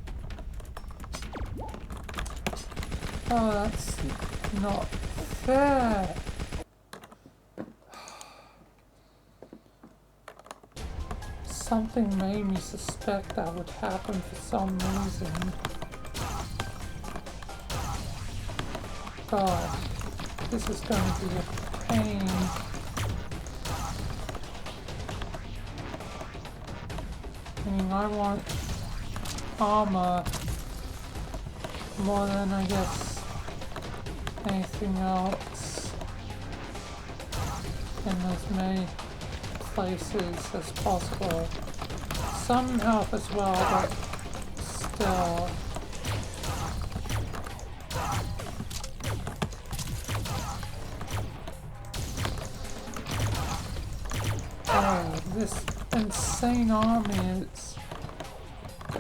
Oh, that's not fair. Something made me suspect that would happen for some reason. God, this is going to be a pain. Meaning I want armor more than I guess anything else in as many places as possible. Some health as well, but still. Oh, this insane army is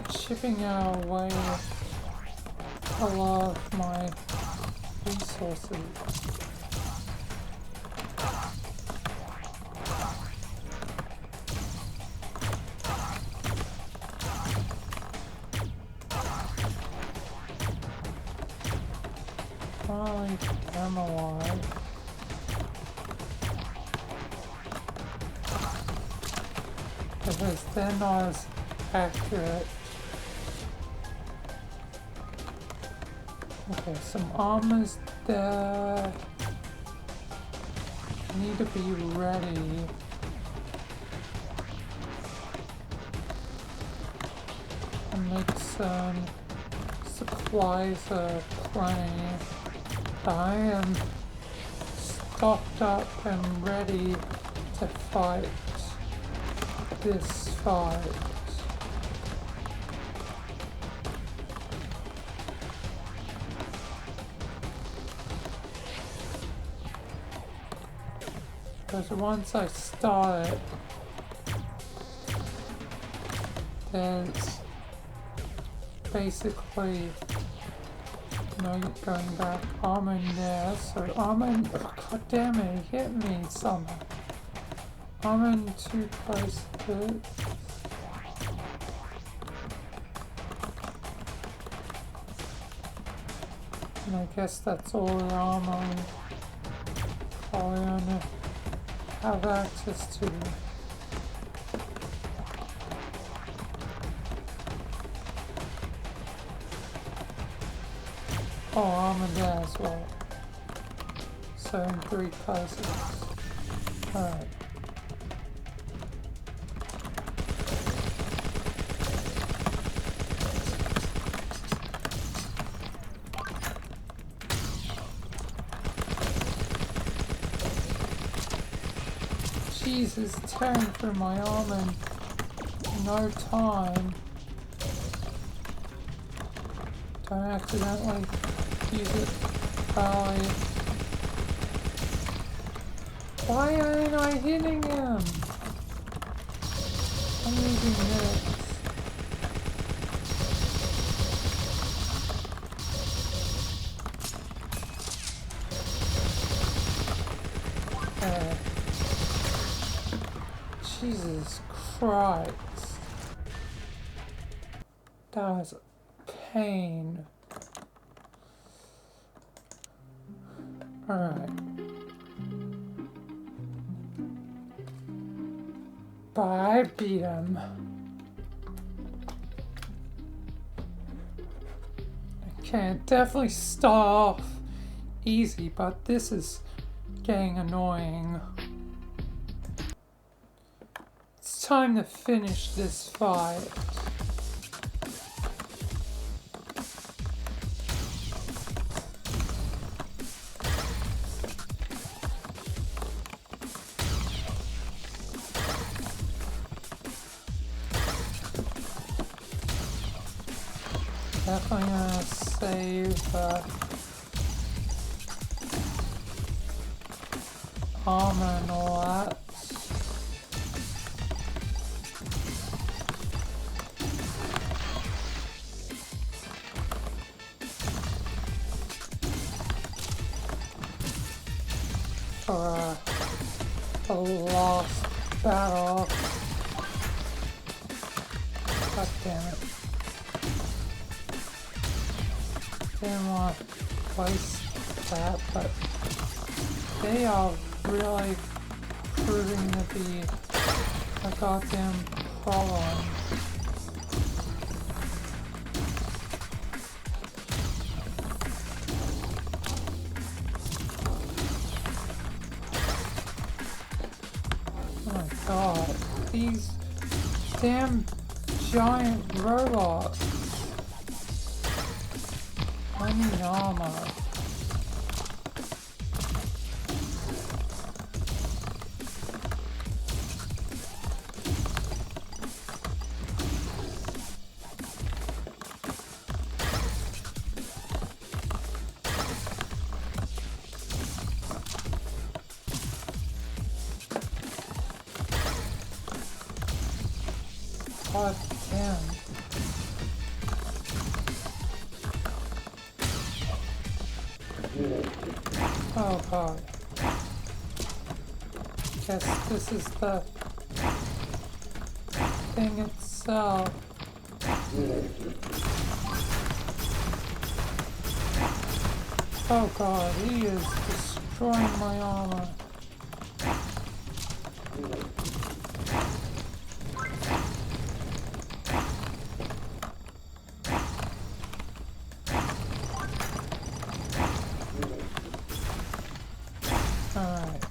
chipping away a lot of my resources. Finally, I'm alive. Because they're not as accurate. Okay, some armor's there. Need to be ready. And Nixon supplies are plenty. I am stocked up and ready to fight this fight. Because once I start it, there's basically no going back. I'm in there, so I'm in. Oh, God damn it, he hit me somehow. I'm in two places. And I guess that's all the armor I'm probably gonna have access to. Oh, armor there as well. So in three places. Alright. Jesus, tearing through my arm in no time. Don't accidentally use it early. Why ain't I hitting him? I'm using this. Okay. Jesus Christ. That was pain. Alright. But I beat him. Okay, it definitely start off easy, but this is getting annoying. It's time to finish this fight. Definitely gonna save armor and all that. For a lost battle. God damn it. Didn't want to waste that, but they are really proving to be a goddamn problem. Oh my god, these damn giant robots. I need armor. God damn. Oh god. Guess this is the thing itself. Oh god, he is destroying my armor. Alright.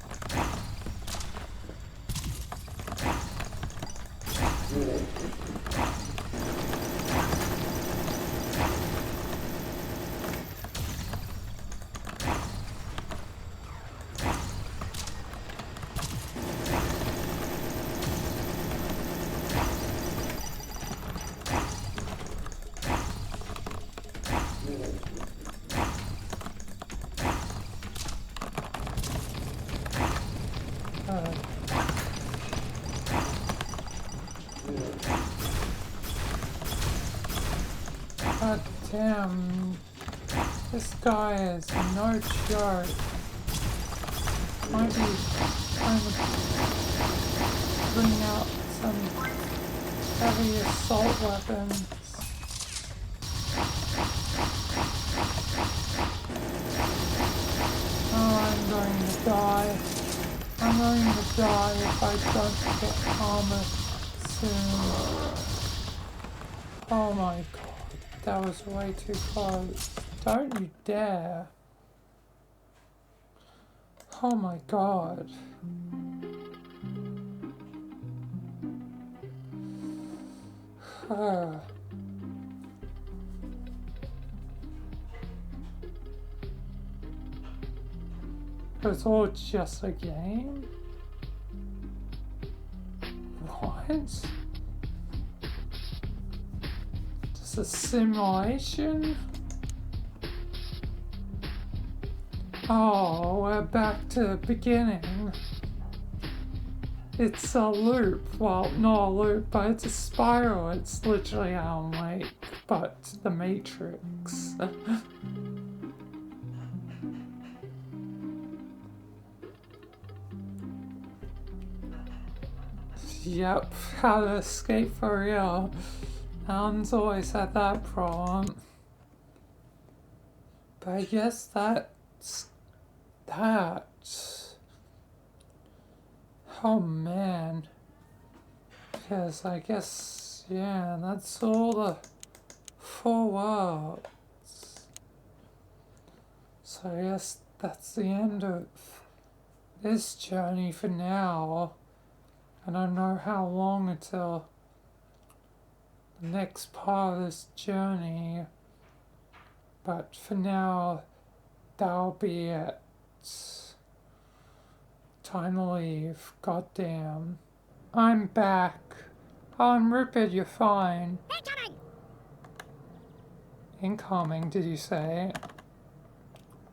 God damn. This guy is no joke. Might be trying to bring out some heavy assault weapons. Oh, I'm going to die. I'm going to die if I don't get armor soon. Oh my god, that was way too close. Don't you dare. Oh my god. It was all just a game? What? Just a simulation? Oh, we're back to the beginning. It's a loop. Well, not a loop, but it's a spiral. It's literally Alan Wake, but the Matrix. Yep, how to escape for real. Alan's always had that problem. But I guess that's that. Oh man. Because I guess, yeah, that's all the 4 worlds. So I guess that's the end of this journey for now. I don't know how long until the next part of this journey, but for now, that'll be it. Time to leave. Goddamn. I'm back. Oh, I'm Rupert, you're fine. Incoming! Incoming, did you say?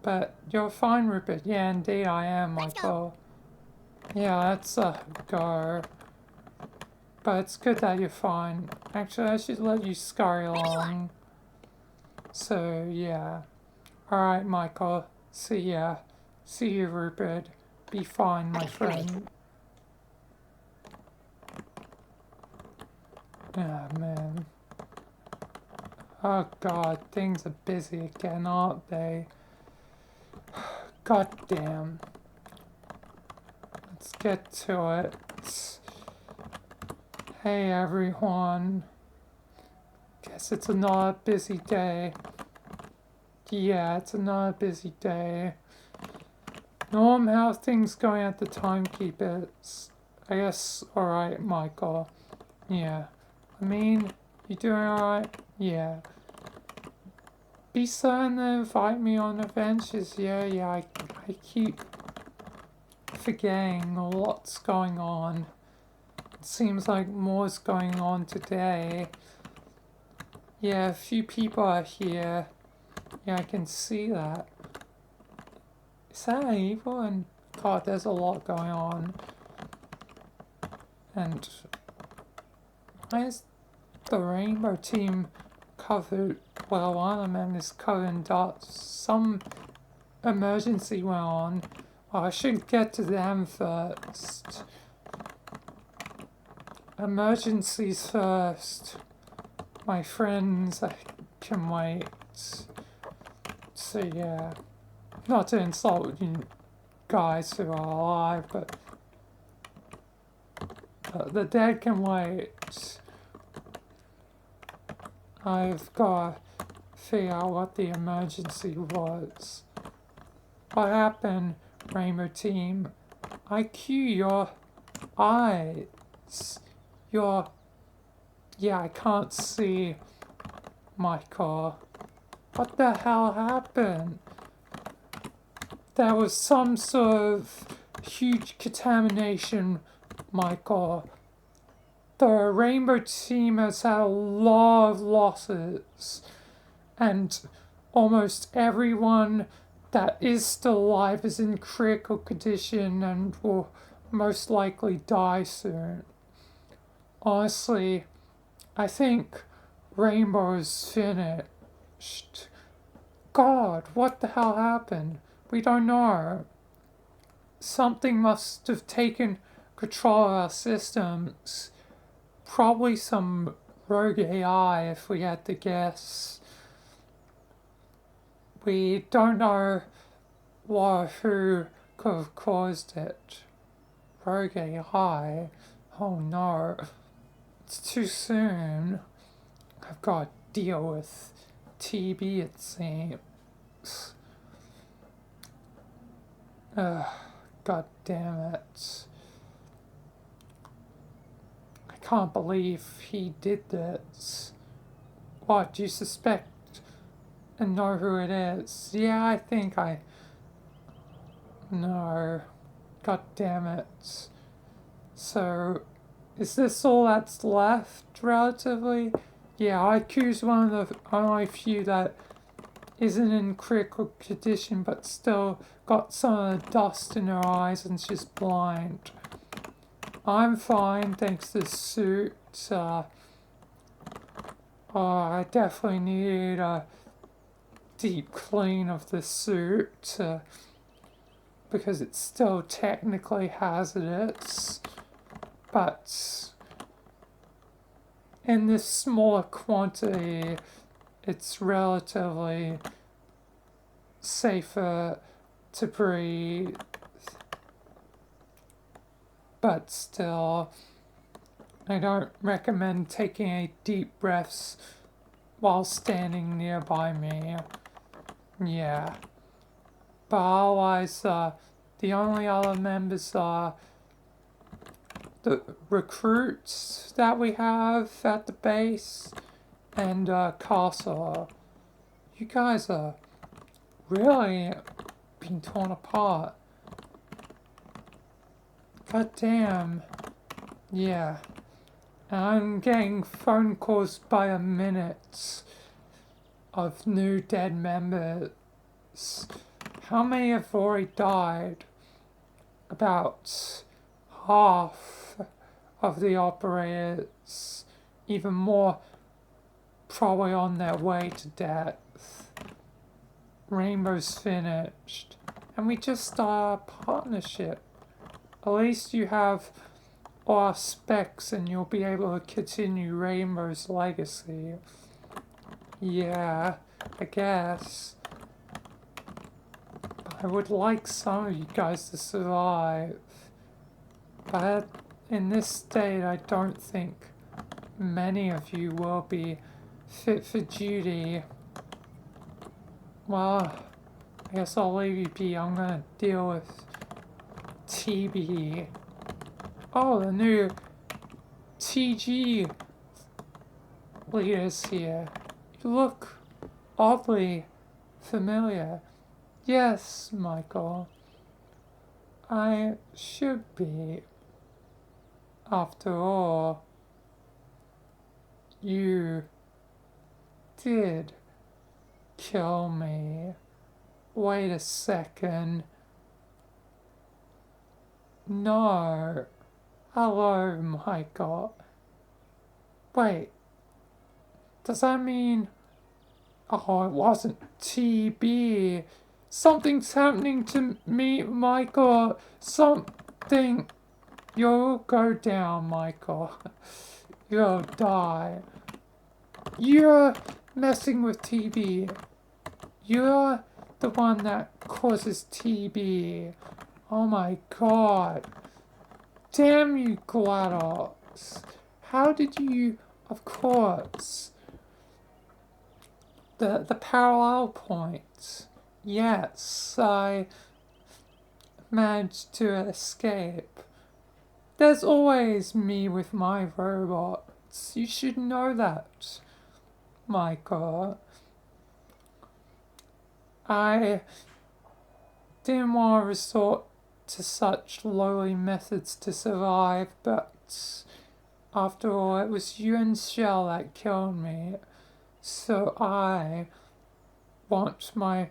But you're fine, Rupert. Yeah, indeed I am, Michael. Yeah, that's a go. But it's good that you're fine. Actually, I should let you scurry along. So, yeah. Alright, Michael. See ya. See you, Rupert. Be fine, my friend. Ah, man. Oh, God. Things are busy again, aren't they? God damn. Let's get to it. Hey everyone. Guess it's another busy day. Yeah, it's another busy day. Norm, how's things going at the timekeepers? I guess alright, Michael. Yeah. I mean, you doing alright? Yeah. Be certain to invite me on adventures. Yeah, I keep forgetting a lot's going on. It seems like more's going on today. Yeah, a few people are here. Yeah, I can see that. Is that evil? And God, there's a lot going on. And why is the Rainbow Team covered? Well, one of them is covered in dots. Some emergency went on. Well, I should get to them first. Emergencies first. My friends, I can wait. So yeah. Not to insult you guys who are alive, but the dead can wait. I've got to figure out what the emergency was. What happened, Rainbow Team? IQ, your eyes. Yeah, I can't see, Michael. What the hell happened? There was some sort of huge contamination, Michael. The Rainbow Team has had a lot of losses, and almost everyone that is still alive is in critical condition and will most likely die soon. Honestly, I think Rainbow's finished. God, what the hell happened? We don't know. Something must have taken control of our systems. Probably some rogue AI, if we had to guess. We don't know what, who could have caused it. Rogue AI? Oh no. It's too soon. I've got to deal with TB, it seems. God damn it. I can't believe he did this. What, do you suspect and know who it is? Yeah, I think I know. God damn it. So, is this all that's left, relatively? Yeah, IQ's one of the only few that isn't in critical condition but still got some of the dust in her eyes and she's blind. I'm fine, thanks to the suit. I definitely need a deep clean of the suit because it's still technically hazardous. But in this smaller quantity, it's relatively safer to breathe. But still, I don't recommend taking any deep breaths while standing nearby me. Yeah. But otherwise, the only other members are the recruits that we have at the base and Castle. You guys are really being torn apart. God damn. Yeah. And I'm getting phone calls by the minute of new dead members. How many have already died? About half of the operators, even more probably on their way to death. Rainbow's finished. And we just started a partnership. At least you have all our specs and you'll be able to continue Rainbow's legacy. Yeah, I guess. But I would like some of you guys to survive. But in this state, I don't think many of you will be fit for duty. Well, I guess I'll leave you be. I'm gonna deal with TB. Oh, the new TG leaders here. You look oddly familiar. Yes, Michael. I should be. After all, you did kill me. Wait a second. No. Hello, Michael. Wait. Does that mean... Oh, it wasn't TB. Something's happening to me, Michael. Something... You'll go down, Michael. You'll die. You're messing with TB. You're the one that causes TB. Oh my god. Damn you, GLaDOS. How did you... Of course. The parallel point. Yes, I managed to escape. There's always me with my robots. You should know that, Michael. I didn't want to resort to such lowly methods to survive, but after all, it was you and Shell that killed me. So I want my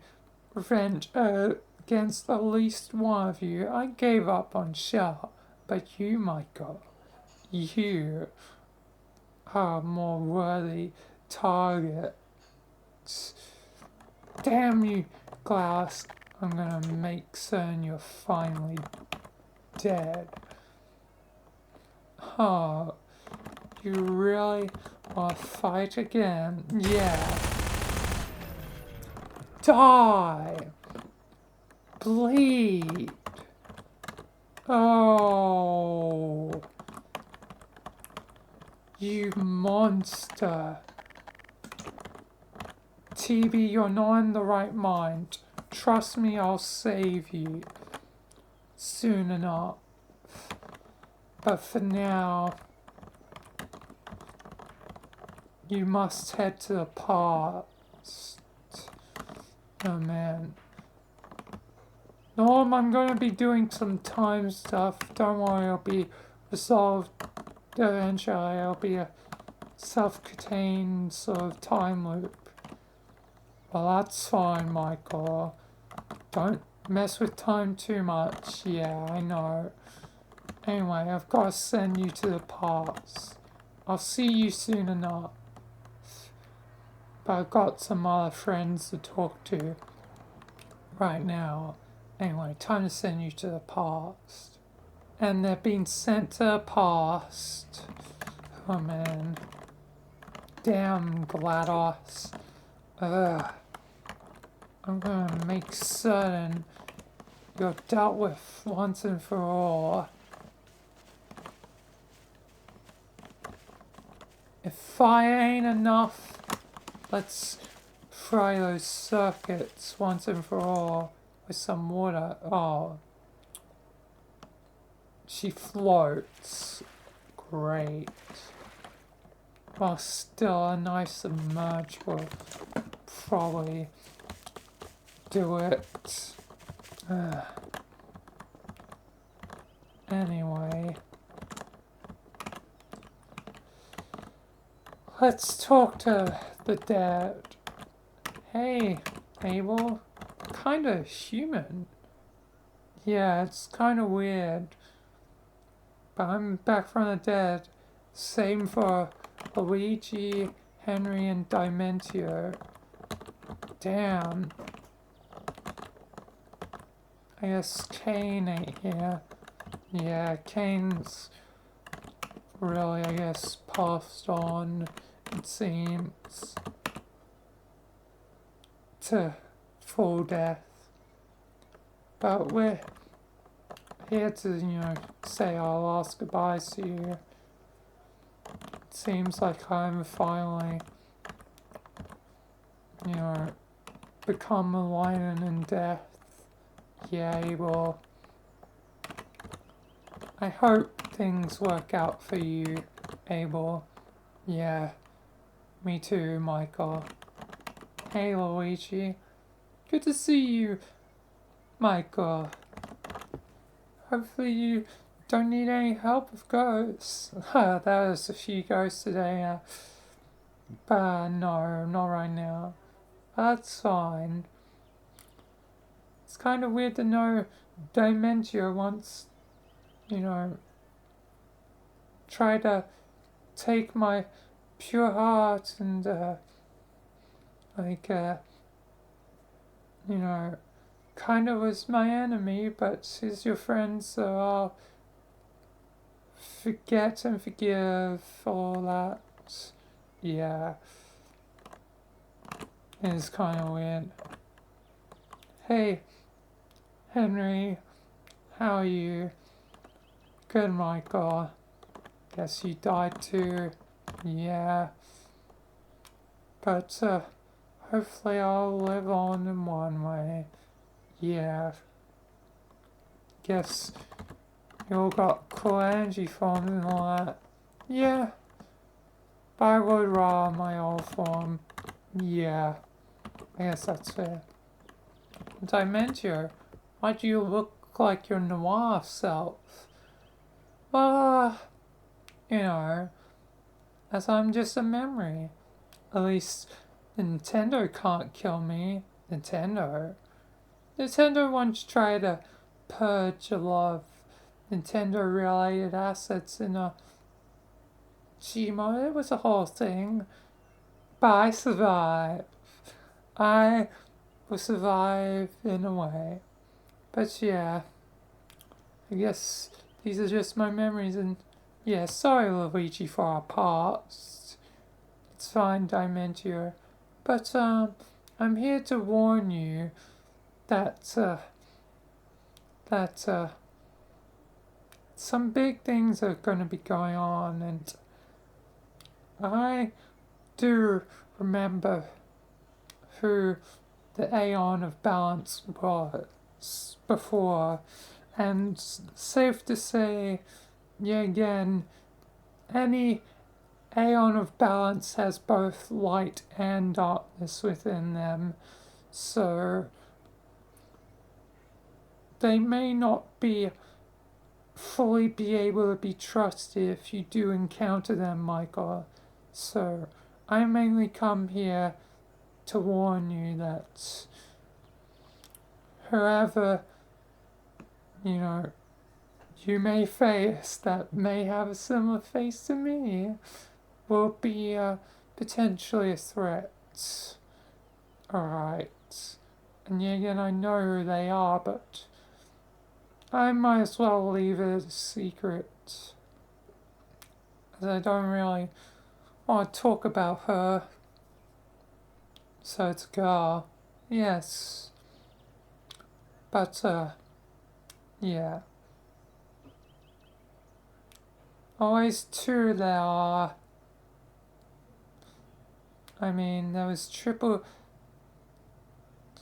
revenge against at least one of you. I gave up on Shell. But you, Michael, you are a more worthy target. Damn you, Glass. I'm gonna make certain you're finally dead. Oh, you really want to fight again? Yeah. Die! Bleed! Oh, you monster. TB, you're not in the right mind. Trust me, I'll save you soon enough. But for now, you must head to the past. Oh man. Norm, I'm gonna be doing some time stuff. Don't worry, I'll be resolved eventually. I'll be a self-contained sort of time loop. Well, that's fine, Michael. Don't mess with time too much. Yeah, I know. Anyway, I've got to send you to the past. I'll see you soon enough. But I've got some other friends to talk to right now. Anyway, time to send you to the past. And they're being sent to the past. Oh man. Damn GLaDOS. Ugh. I'm gonna make certain you're dealt with once and for all. If fire ain't enough, let's fry those circuits once and for all with some water. Oh. She floats. Great. Well, still a nice submerge will probably do it. Anyway. Let's talk to the dad. Hey, Abel. Kinda human. Yeah, it's kinda weird. But I'm back from the dead. Same for Luigi, Henry, and Dimentio. Damn. I guess Kane ain't here. Yeah, Kane's really, I guess, passed on, it seems, to full death. But we're here to, say our last goodbyes to you. It seems like I'm finally, become enlightened in death. Yeah, well, I hope things work out for you, Abel. Yeah, me too, Michael. Hey, Luigi. Good to see you, Michael. Hopefully you don't need any help with ghosts. There was a few ghosts today, but no, not right now. That's fine. It's kind of weird to know Dementia once, try to take my pure heart and, kind of was my enemy, but he's your friend, so I'll forget and forgive all that. Yeah. It's kind of weird. Hey, Henry, how are you? Good, Michael. Guess you died too. Yeah. But, hopefully I'll live on in one way. Yeah. Guess you all got cool energy forms and all that. Yeah. But I would rather my old form. Yeah. I guess that's fair. Dimentio, why do you look like your noir self? Well, as I'm just a memory. At least Nintendo can't kill me. Nintendo once tried to purge a lot of Nintendo-related assets in a Gmod. It was a whole thing. But I survived. I will survive in a way. But yeah, I guess these are just my memories, and yeah, sorry Luigi for our past. It's fine, Dimentia. But I'm here to warn you that some big things are going to be going on, and I do remember who the Aeon of Balance was before, and safe to say, yeah, again, any Aeon of Balance has both light and darkness within them, so they may not fully be able to be trusted if you do encounter them, Michael. So I mainly come here to warn you that whoever, you may face that may have a similar face to me will be potentially a threat. Alright. And yeah, again, I know who they are, but I might as well leave it as a secret, as I don't really want to talk about her. So it's a girl. Yes. But, yeah. Always two there are. I mean, there was Triple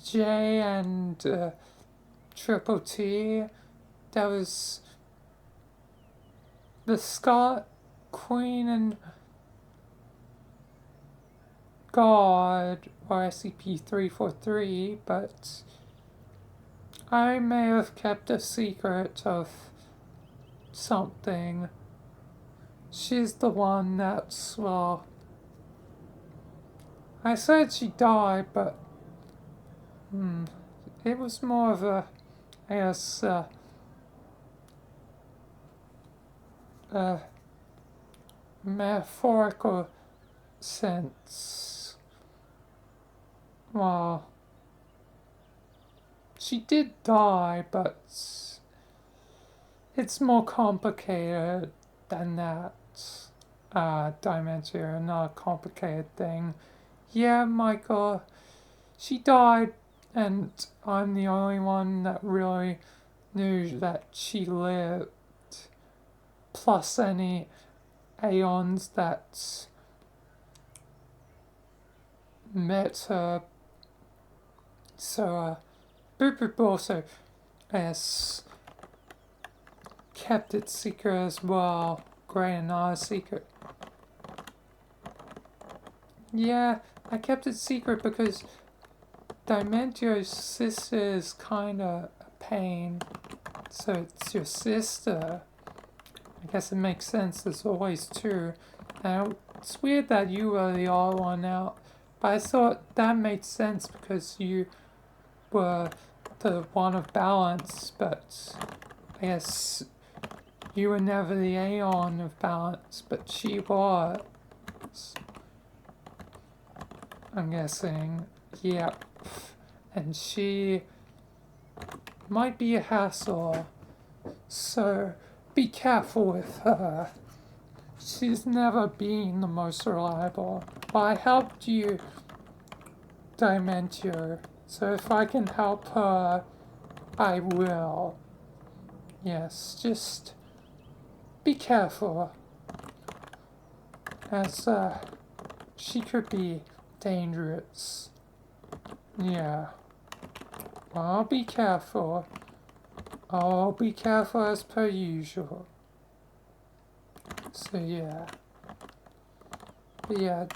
J and Triple T. There was the Scott Queen and God, or SCP-343, but I may have kept a secret of something. She's the one that's, well, I said she died, but it was more of a, I guess, metaphorical sense. Well, she did die, but it's more complicated than that. Dementia, not a complicated thing. Yeah, Michael, she died, and I'm the only one that really knew that she lived. Plus any Aeons that met her. So, Boop Boop also has kept it secret as well. Great, another secret. Yeah, I kept it secret because Dimentio's sister is kinda a pain. So it's your sister. I guess it makes sense, there's always two. Now, it's weird that you were the odd one out, but I thought that made sense because you were the one of balance, but I guess you were never the Aeon of Balance, but she was. I'm guessing. Yep. And she might be a hassle. So be careful with her. She's never been the most reliable. But I helped you, Dimentia. So if I can help her, I will. Yes, just be careful. As, she could be dangerous. Yeah. I'll be careful. I'll be careful as per usual. So yeah. But yeah,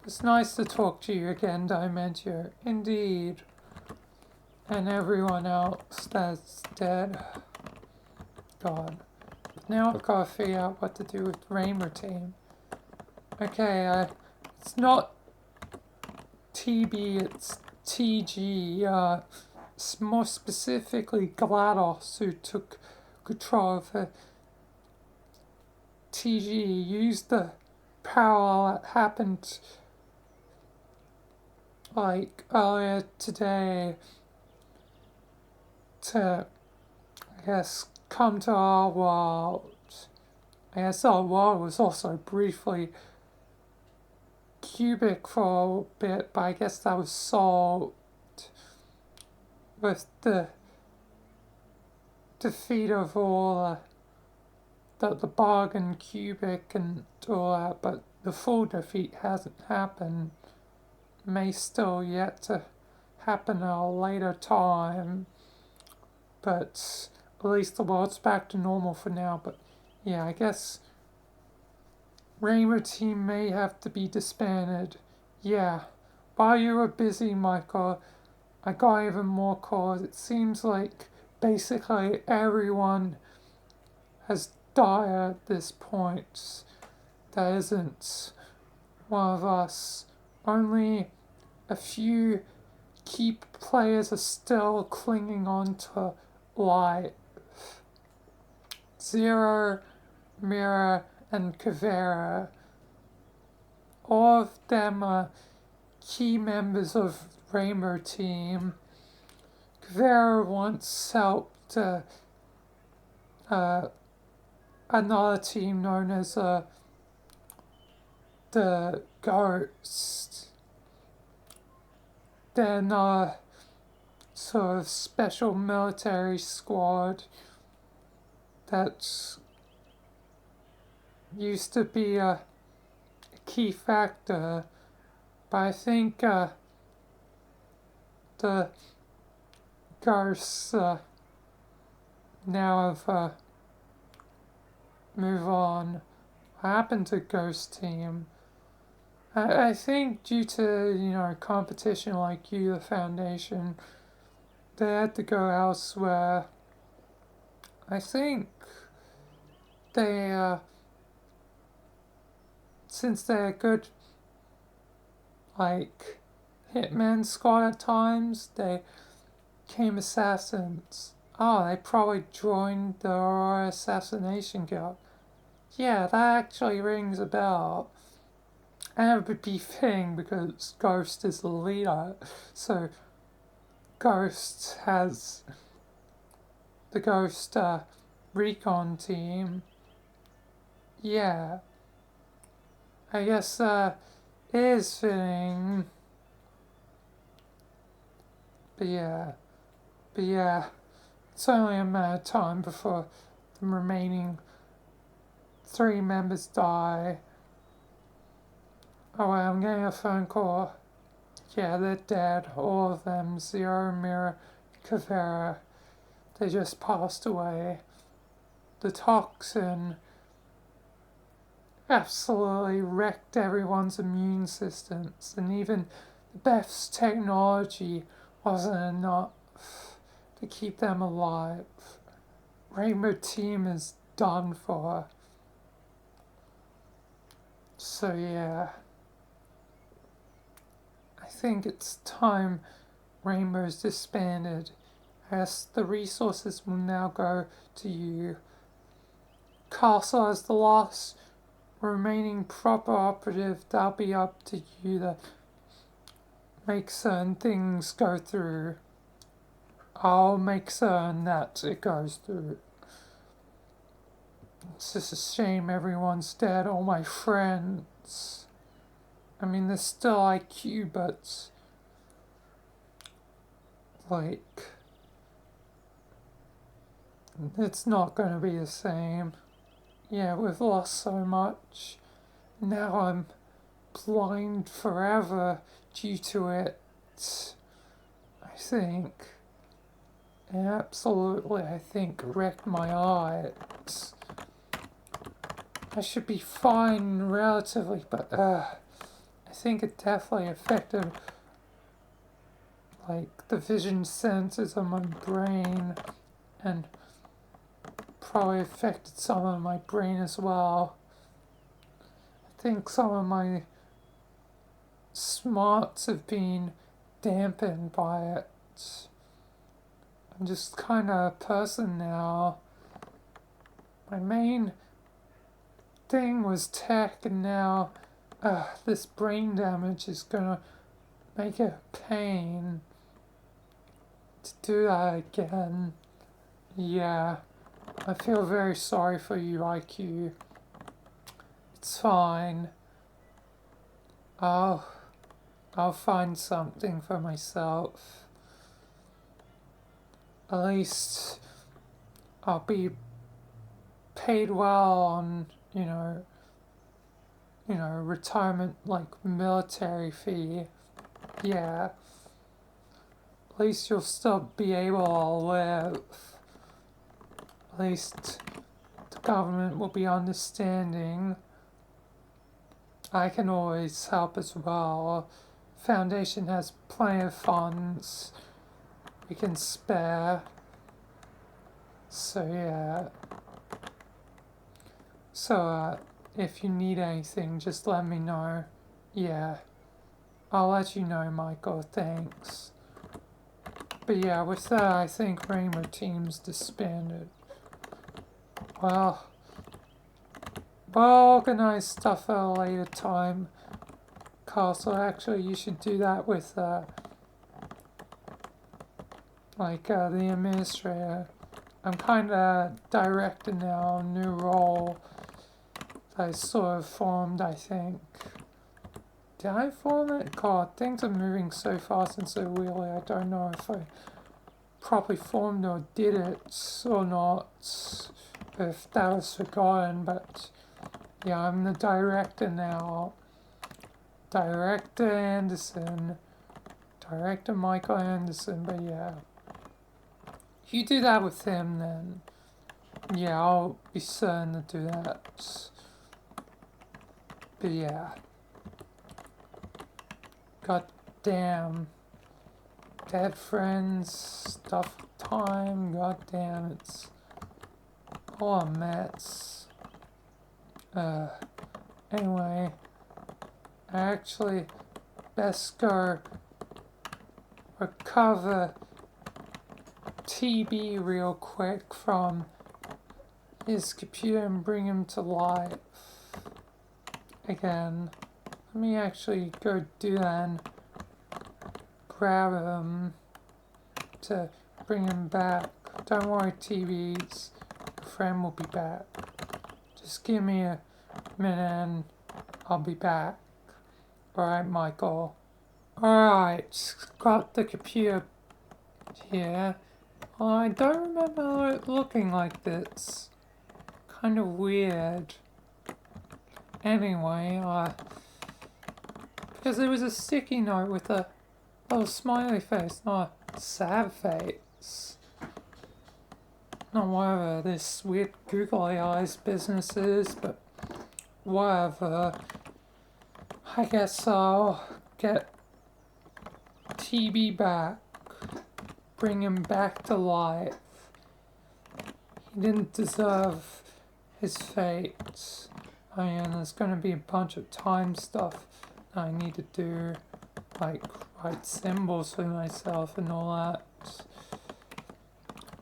it's nice to talk to you again, Dimentia. Indeed. And everyone else that's dead. God. Now I've got to figure out what to do with Rainbow Team. Okay, it's not TB, it's TG, more specifically GLaDOS, who took control of the TG used the parallel that happened like earlier today to, I guess, come to our world. I guess our world was also briefly cubic for a bit, but I guess that was solved with the defeat of all the bargain cubic and all that, but the full defeat hasn't happened. May still yet to happen at a later time, but at least the world's back to normal for now. But yeah, I guess Rainbow Team may have to be disbanded. Yeah, while you were busy, Michael, I got even more calls. It seems like basically everyone has died at this point. That isn't one of us. Only a few key players are still clinging on to life. Zero, Mira, and Kavera. All of them are key members of Rainbow Team. Kavera once helped another team known as the Ghost. They're another sort of special military squad that used to be a key factor, but I think the Ghosts now have moved on. What happened to Ghost Team? I think due to, competition like you, the Foundation, they had to go elsewhere. I think they, since they're good, like, hitman squad at times, they became assassins. Oh, they probably joined the Aurora Assassination Guild. Yeah, that actually rings a bell. And it would be fitting because Ghost is the leader, so Ghost has the Ghost recon team. Yeah, I guess it is fitting. But yeah, it's only a matter of time before the remaining 3 members die. Oh, wait, I'm getting a phone call. Yeah, they're dead. All of them. Zero, Mira, Kavera. They just passed away. The toxin absolutely wrecked everyone's immune systems, and even the Beth's technology wasn't enough to keep them alive. Rainbow Team is done for. So yeah, I think it's time Rainbow's disbanded, as the resources will now go to you. Castle as the last remaining proper operative, that'll be up to you to make certain things go through. I'll make certain that it goes through. It's just a shame everyone's dead, all my friends. I mean, there's still IQ, but like, it's not gonna be the same. Yeah, we've lost so much. Now I'm blind forever due to it. I think. It absolutely, I think, wrecked my eyes. I should be fine relatively, but I think it definitely affected like the vision sensors on my brain, and probably affected some of my brain as well. I think some of my smarts have been dampened by it. I'm just kind of a person now my main thing was tech, and now this brain damage is gonna make it a pain to do that again. Yeah, I feel very sorry for you, IQ. It's fine. I'll find something for myself. At least I'll be paid well on, retirement, like military fee. Yeah. At least you'll still be able to live. At least the government will be understanding. I can always help as well. Foundation has plenty of funds we can spare. So yeah. So if you need anything, just let me know. Yeah. I'll let you know, Michael. Thanks. But yeah, with that, I think Rainbow Team's disbanded. Well, we'll organize stuff at a later time. Castle, actually, you should do that with, the administrator. I'm kinda directing now, a new role that I sort of formed, I think. Did I form it? God, things are moving so fast and so weirdly, I don't know if I properly formed or did it or not, if that was forgotten, but yeah, I'm the director now. Director Anderson. Director Michael Anderson, but yeah. If you do that with him, then yeah, I'll be certain to do that. But yeah. God damn. Dead friends, stuff time, god damn, it's all a mess. Anyway, I actually best go recover TB real quick from his computer and bring him to life again. Let me actually go do that and grab him to bring him back. Don't worry, TVs, your friend will be back. Just give me a minute and I'll be back. Alright, Michael. Alright, got the computer here. I don't remember it looking like this. Kind of weird. Anyway, because it was a sticky note with a little smiley face, not a sad face. Not whatever this weird googly eyes business is, but whatever. I guess I'll get TB back. Bring him back to life. He didn't deserve his fate. I mean, there's gonna be a bunch of time stuff I need to do, like write symbols for myself and all that.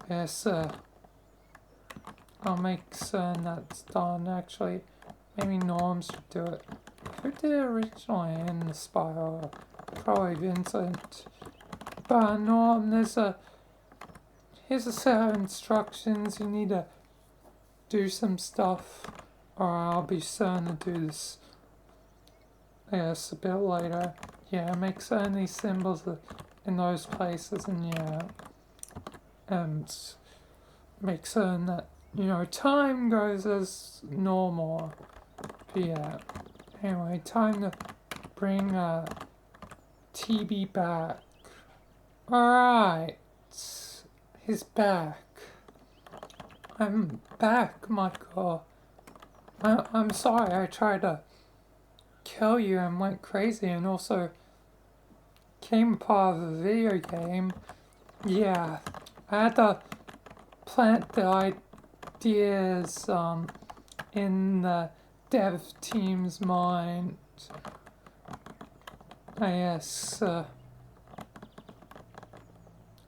Yes, I'll make certain that's done. Actually, maybe Norm should do it. Who did it originally in the spiral? Probably Vincent. But Norm, here's a set of instructions. You need to do some stuff, or I'll be certain to do this. Yes, a bit later. Yeah, make certain these symbols are in those places, and yeah, and make certain that time goes as normal. But yeah. Anyway, time to bring TB back. Alright. He's back. I'm back, Michael. I'm sorry I tried to kill you and went crazy and also came part of a video game. Yeah, I had to plant the ideas in the dev team's mind. Yes, oh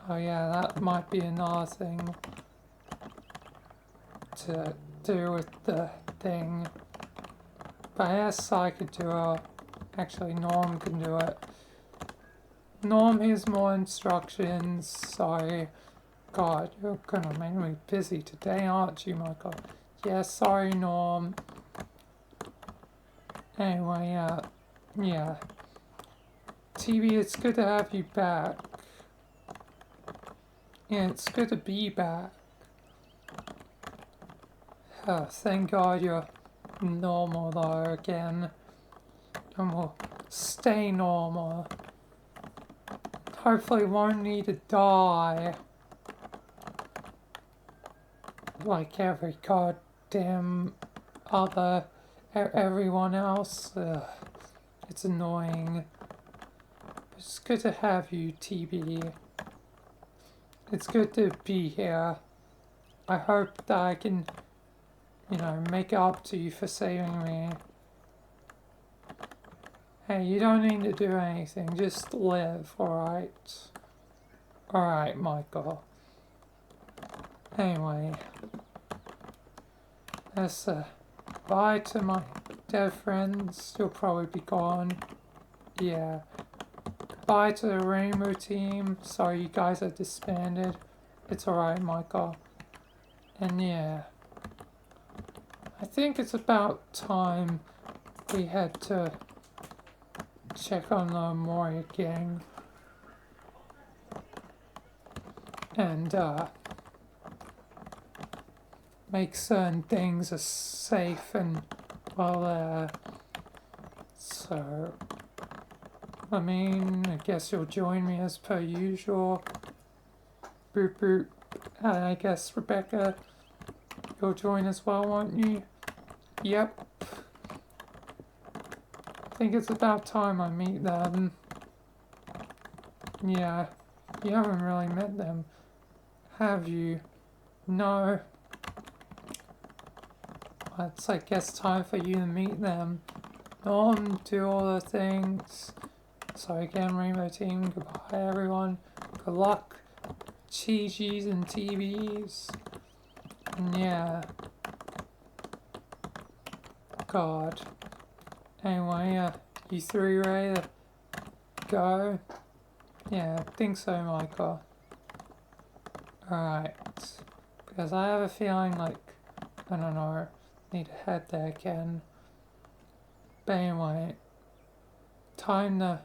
yeah, that might be another thing to do with the thing. But yes, I could do it. Actually, Norm can do it. Norm, here's more instructions. Sorry. God, you're gonna make me busy today, aren't you, Michael? Yeah, sorry, Norm. Anyway, yeah. TV, it's good to have you back. Yeah, it's good to be back. Thank God you're normal though again. And we'll stay normal. Hopefully won't need to die. Like every goddamn other, everyone else. Ugh, it's annoying. It's good to have you, TB. It's good to be here. I hope that I can, make up to you for saving me. Hey, you don't need to do anything, just live, alright? Alright, Michael. Anyway, that's bye to my dead friends. You'll probably be gone. Yeah. Bye to the Rainbow team. Sorry you guys are disbanded. It's alright, Michael. And yeah, I think it's about time we head to check on the Moria gang. And make certain things are safe and well there. So, I mean, I guess you'll join me as per usual. Boop boop. And I guess Rebecca, you'll join as well, won't you? Yep. I think it's about time I meet them. Yeah, you haven't really met them, have you? No. It's I guess time for you to meet them. Norm, do all the things. So again, Rainbow Team, goodbye everyone. Good luck. GGs and TVs. And yeah. God. Anyway, you three ready to go? Yeah, I think so, Michael. Alright. Because I have a feeling like, I don't know, need to head there again. But anyway, time to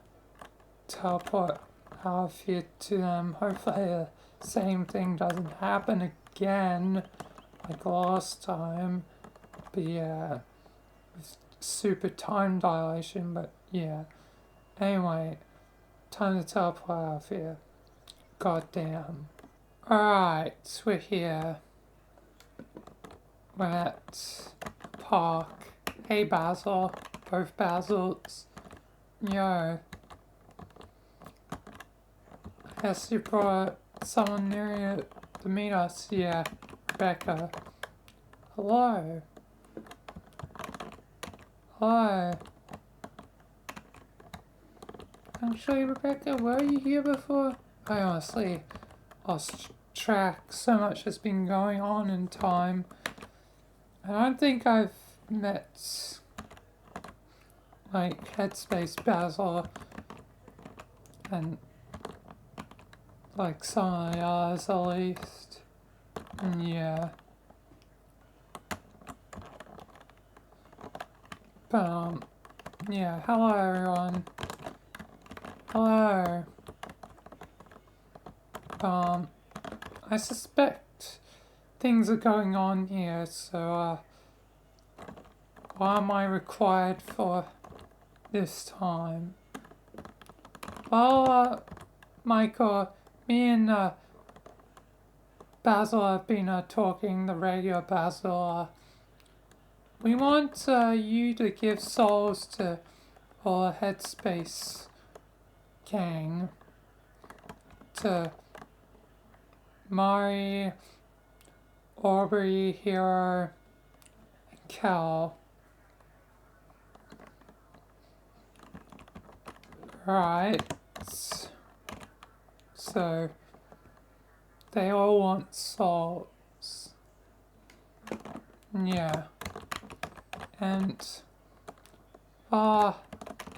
teleport out of here to them. Hopefully the same thing doesn't happen again like last time. But yeah, with super time dilation, but yeah. Anyway, time to teleport out of here. Goddamn. Alright, we're here. We're at Park. Hey Basil. Both Basils. Yo. I guess you brought someone near you to meet us. Yeah, Rebecca. Hello. Hi. Actually, Rebecca, were you here before? I honestly lost track. So much has been going on in time. I don't think I've met, like, Headspace Basil and, like, some of the others at least. And yeah. But, yeah, hello everyone. Hello. I suspect things are going on here, so, what am I required for this time? Well, Michael, me and, Basil have been, talking, the regular Basil, we want, you to give souls to all the Headspace gang. To Mari, Aubrey, Hero, and Cal. Right. So, they all want souls. Yeah. And, I'll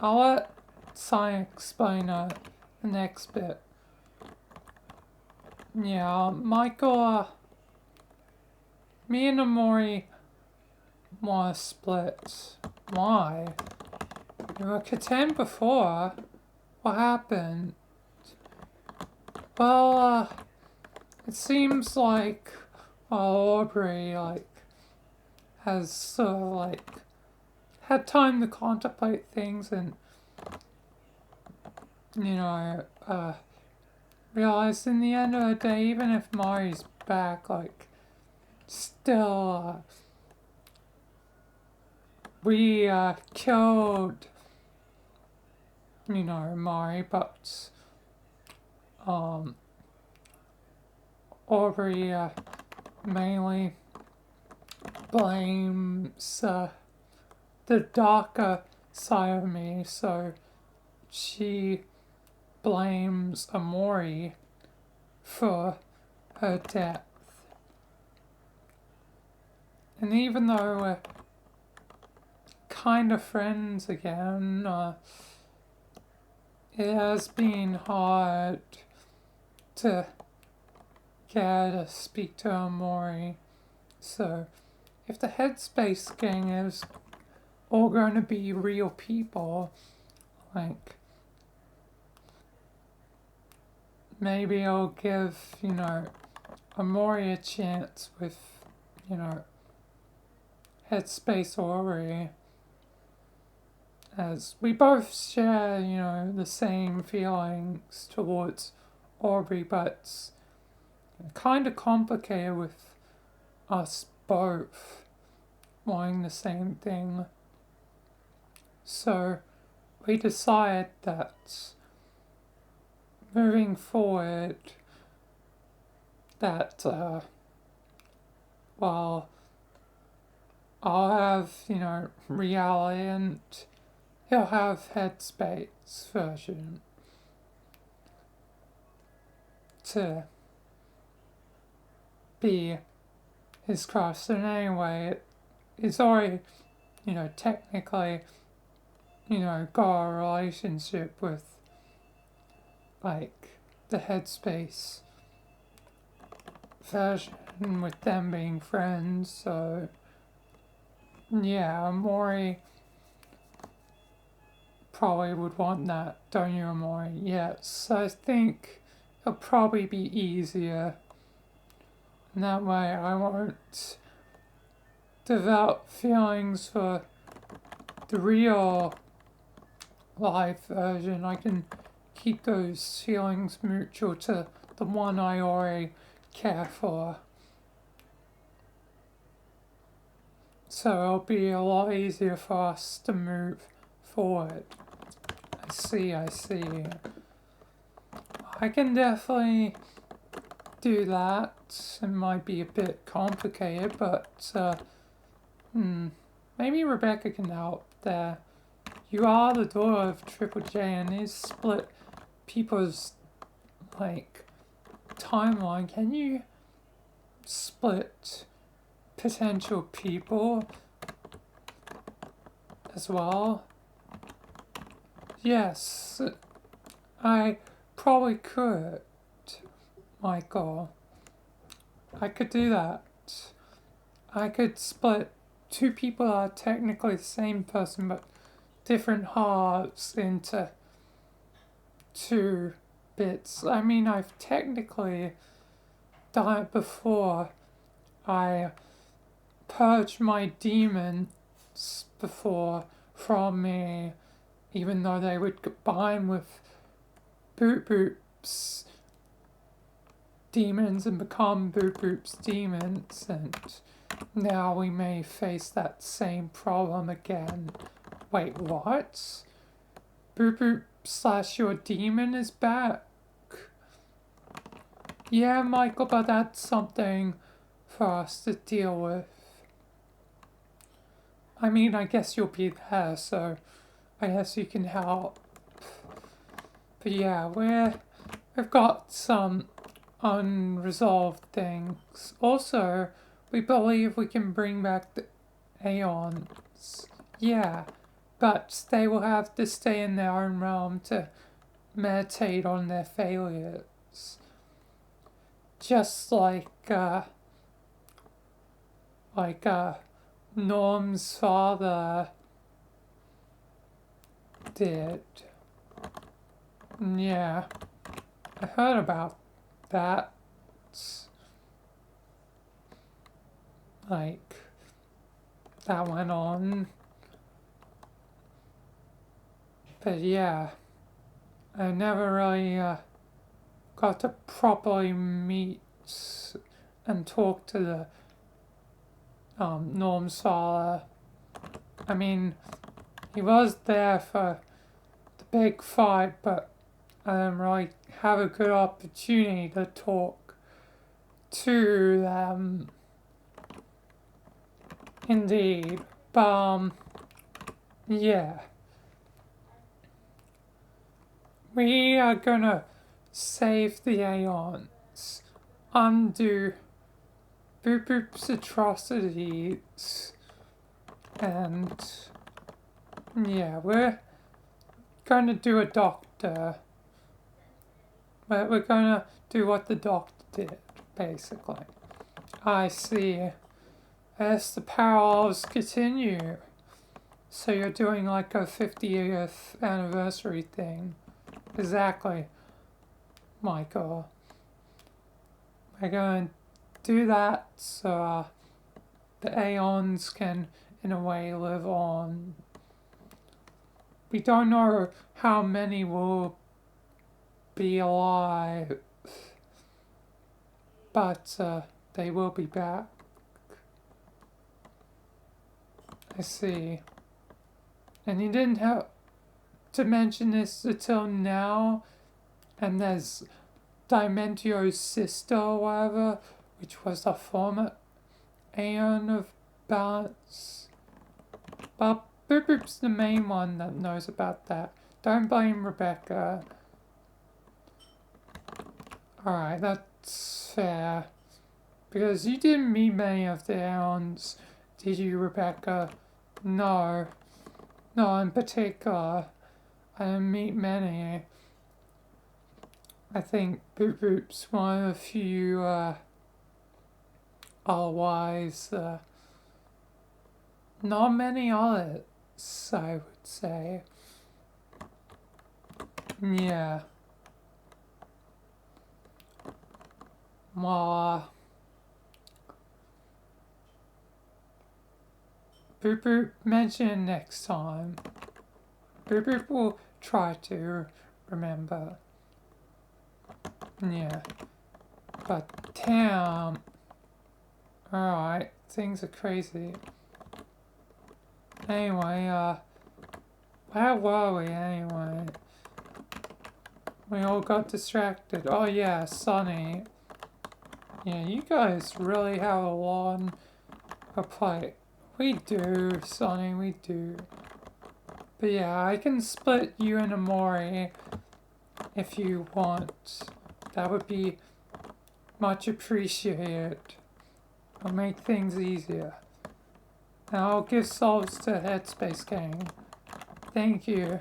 let Sai explain the next bit. Yeah, Michael, me and Amori want to split. Why? We were content before. What happened? Well, it seems like Aubrey, has sort of, had time to contemplate things and, realized in the end of the day, even if Mari's back, still, we, killed, Mari, but, Aubrey, mainly blames, the darker side of me, so she blames Amori for her death. And even though we're kind of friends again, it has been hard to get her to speak to Amori. So, if the Headspace gang is all going to be real people, maybe I'll give, Amori a chance with, Headspace Ori. As we both share, the same feelings towards Aubrey, but it's kind of complicated with us both wanting the same thing. So we decided that moving forward, that, well, I'll have, reality and he'll have Headspace version to be his crush. And anyway, it's already, technically, got a relationship with, the Headspace version with them being friends, so yeah, Mori probably would want that, don't you, Mori? Yes, I think it'll probably be easier. And that way I won't develop feelings for the real life version. I can keep those feelings mutual to the one I already care for. So it'll be a lot easier for us to move forward. I see. I can definitely do that. It might be a bit complicated, but maybe Rebecca can help there. You are the daughter of Triple J, and these split people's timeline. Can you split potential people as well? Yes, I probably could, Michael. I could do that. I could split two people that are technically the same person but different halves into two bits. I mean, I've technically done it before. I purged my demons before from me, even though they would combine with Boop Boop's demons and become Boop Boop's demons, and now we may face that same problem again. Wait, what? Boop Boop / your demon is back. Yeah, Michael, but that's something for us to deal with. I mean, I guess you'll be there, so I guess you can help. But yeah, we've got some unresolved things. Also, we believe we can bring back the Aeons. Yeah, but they will have to stay in their own realm to meditate on their failures. Just like Norm's father did. Yeah, I heard about that. Like, that went on. But yeah, I never really got to properly meet and talk to the Norm's father. I mean, he was there for the big fight, but I didn't really have a good opportunity to talk to them. Indeed. But, yeah. We are gonna save the Aeons, undo Boop Boop's atrocities, and yeah, we're gonna do a doctor. We're gonna do what the doctor did, basically. I see. As the parallels continue. So you're doing like a 50th anniversary thing. Exactly, Michael. We're going to do that so the Aeons can, in a way, live on. We don't know how many will be alive, but they will be back. I see. And you didn't have to mention this until now, and there's Dimentio's sister or whatever, which was a former Aeon of Balance. But Boop Boop's the main one that knows about that. Don't blame Rebecca. Alright, that's fair. Because you didn't meet many of the Aeons, did you, Rebecca? No. No, in particular. I didn't meet many. I think Boop Boop's one of the few, otherwise, not many others, I would say. Yeah. Well, Boop Boop mention next time. Boop Boop will try to remember. Yeah. But damn. Alright, things are crazy. Anyway, where were we anyway? We all got distracted. Oh yeah, Sunny. Yeah, you guys really have a lot on a plate. We do, Sonny, we do. But yeah, I can split you and Amori if you want. That would be much appreciated. It'll make things easier. And I'll give solves to Headspace Gang. Thank you.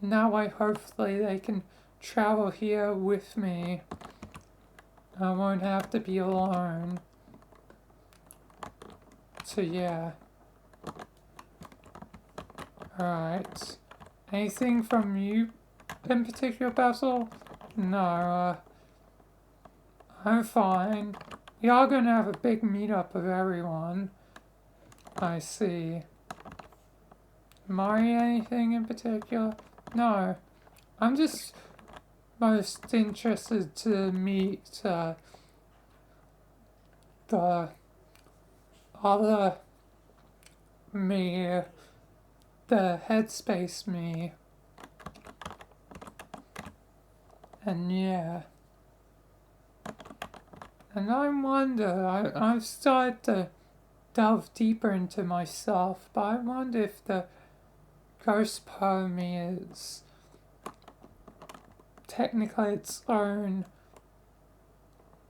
Now hopefully they can travel here with me. I won't have to be alone. So yeah. Alright. Anything from you in particular, Basil? No, I'm fine. We are going to have a big meetup of everyone. I see. Mari, anything in particular? No. I'm just most interested to meet the other me, the Headspace me. And yeah. And I wonder, I've started to delve deeper into myself, but I wonder if the ghost part of me is technically its own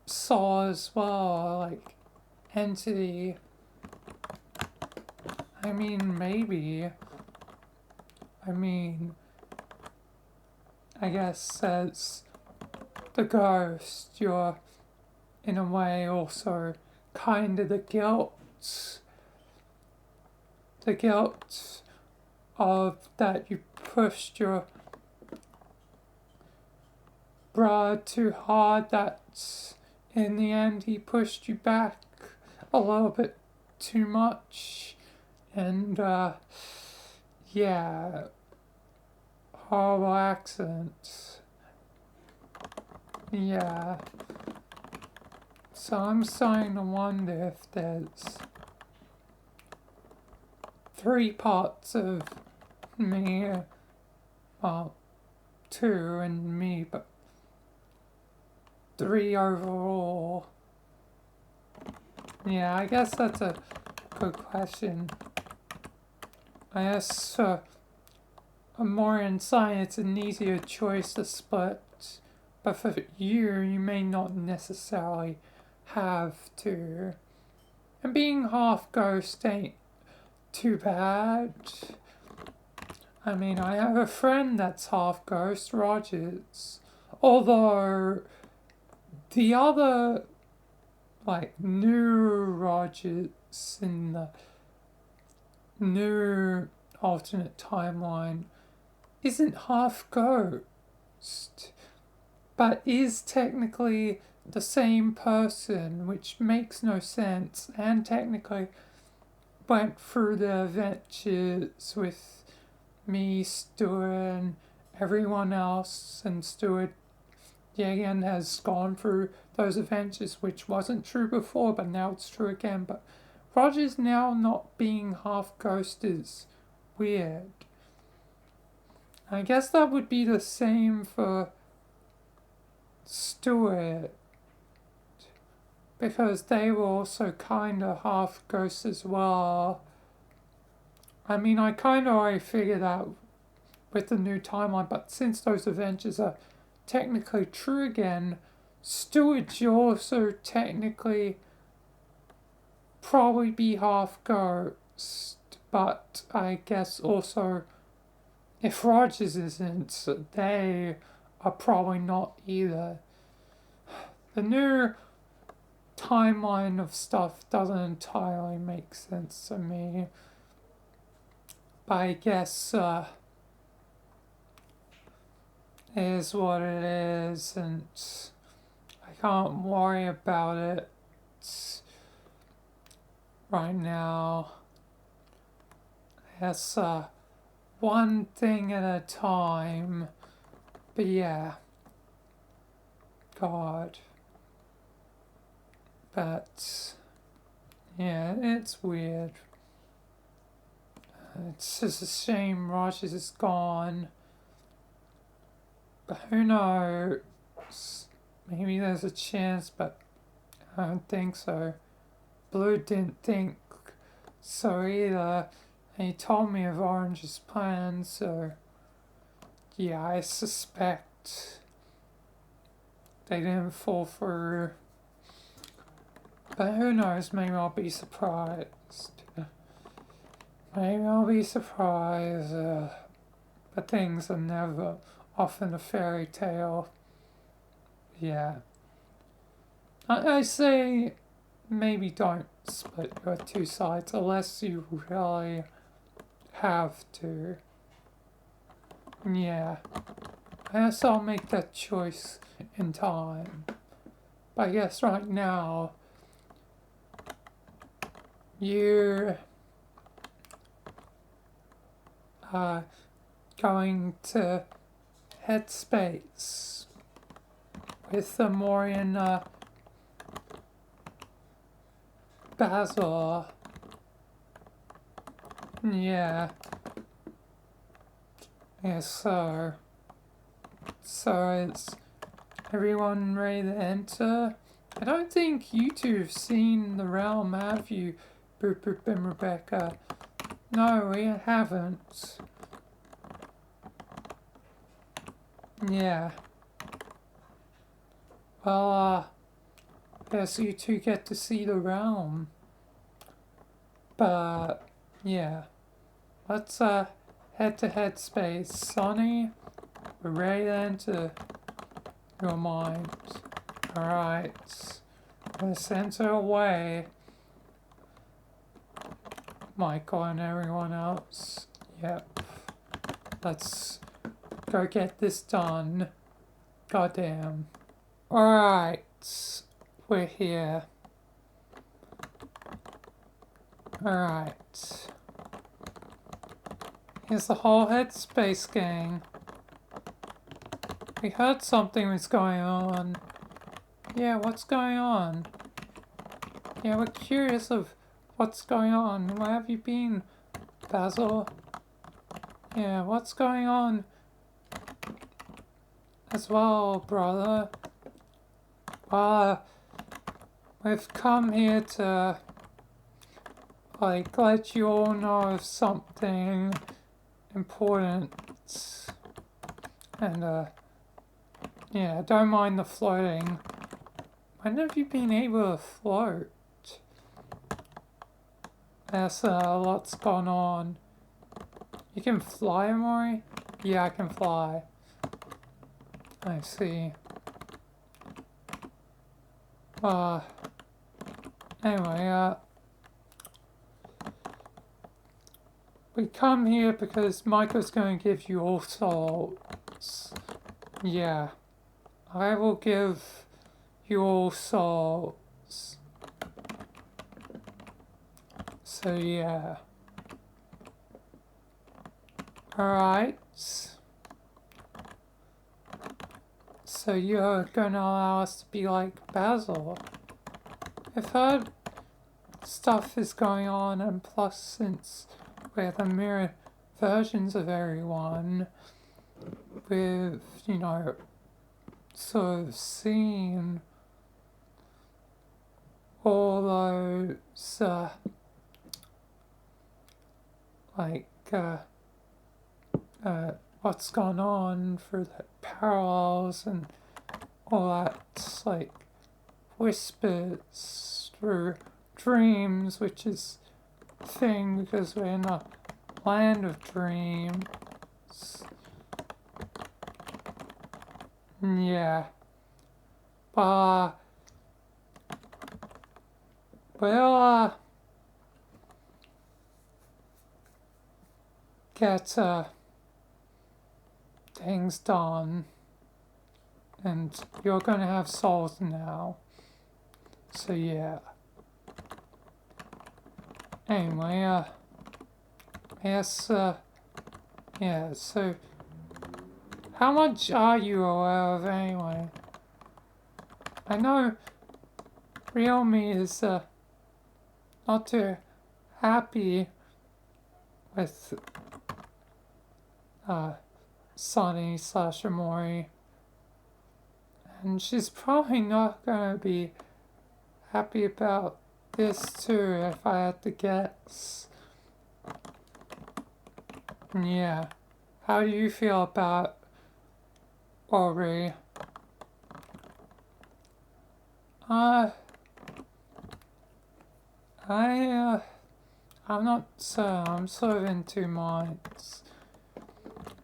soul as well, like entity. I mean, maybe. I mean, I guess as the ghost, you're in a way also kind of the guilt of that you pushed your brother too hard, that in the end he pushed you back a little bit too much, and yeah, horrible accident. Yeah. So I'm starting to wonder if there's 3 parts of me, well, 2 in me, but 3 overall. Yeah, I guess that's a good question. I guess a more in science, an easier choice to split, but for you may not necessarily have to. And being half ghost ain't too bad. I mean, I have a friend that's half ghost, Rogers. Although the other, like, new Rogers in the new alternate timeline isn't half ghost, but is technically the same person, which makes no sense, and technically went through the adventures with me, Stuart, and everyone else, and Stuart again has gone through those adventures, which wasn't true before, but now it's true again. But Roger's now not being half ghost is weird. I guess that would be the same for Stuart, because they were also kinda half ghosts as well. I mean, I kinda already figured out with the new timeline, but since those adventures are technically true again, Stuart should also technically probably be half ghost, but I guess also if Rogers isn't, they are probably not either. The new timeline of stuff doesn't entirely make sense to me, but I guess it is what it is, and I can't worry about it right now. I guess one thing at a time, but yeah, God. But yeah, it's weird. It's just a shame Rogers is gone. But who knows? Maybe there's a chance, but I don't think so. Blue didn't think so either. And he told me of Orange's plans, so yeah, I suspect they didn't fall through. But who knows, maybe I'll be surprised. Maybe I'll be surprised, but things are never often a fairy tale. Yeah. I say maybe don't split your 2 sides unless you really have to. Yeah. I guess I'll make that choice in time. But I guess right now, you're going to Headspace with the Morian Basil. Yeah. Yes, so. So it's everyone ready to enter? I don't think you two have seen the realm, have you, Boop Boop and Rebecca? No, we haven't. Yeah. Well, guess you two get to see the realm. But, yeah. Let's, head to Headspace. Sonny, we're ready to enter your mind. Alright. We're sent away. Michael and everyone else. Yep. Let's go get this done. Goddamn. Alright. We're here. Alright. Here's the whole Headspace gang. We heard something was going on. Yeah, what's going on? Yeah, we're curious of what's going on. Where have you been, Basil? Yeah, what's going on as well, brother? We've come here to, like, let you all know of something important. And, yeah, don't mind the floating. When have you been able to float? Yes, a lot's gone on. You can fly, Amori? Yeah, I can fly. I see. Anyway, we come here because Michael's going to give you all souls. Yeah. I will give you all souls. So, yeah. Alright. So you're gonna allow us to be like Basil. I've heard stuff is going on, and plus since we're the mirror versions of everyone, we've, you know, sort of seen all those, what's gone on for the parallels and all that, like, whispers through dreams, which is a thing because we're in a land of dreams. Yeah. We'll, get, things done. And you're gonna have souls now. So yeah. Anyway, yes, yeah, so how much are you aware of anyway? I know real me is, not too happy with, Sonny / Amori. And she's probably not gonna be happy about this too, if I had to guess. Yeah. How do you feel about Aubrey? I'm not sure. I'm sort of in two minds.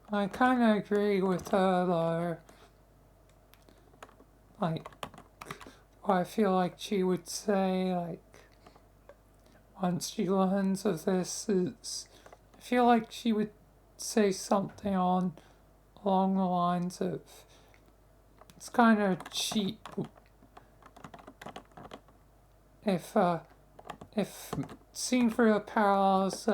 I kind of agree with her though. Like, I feel like she would say, like, once she learns of this, I feel like she would say something along the lines of, it's kind of cheap if seen through the parallels,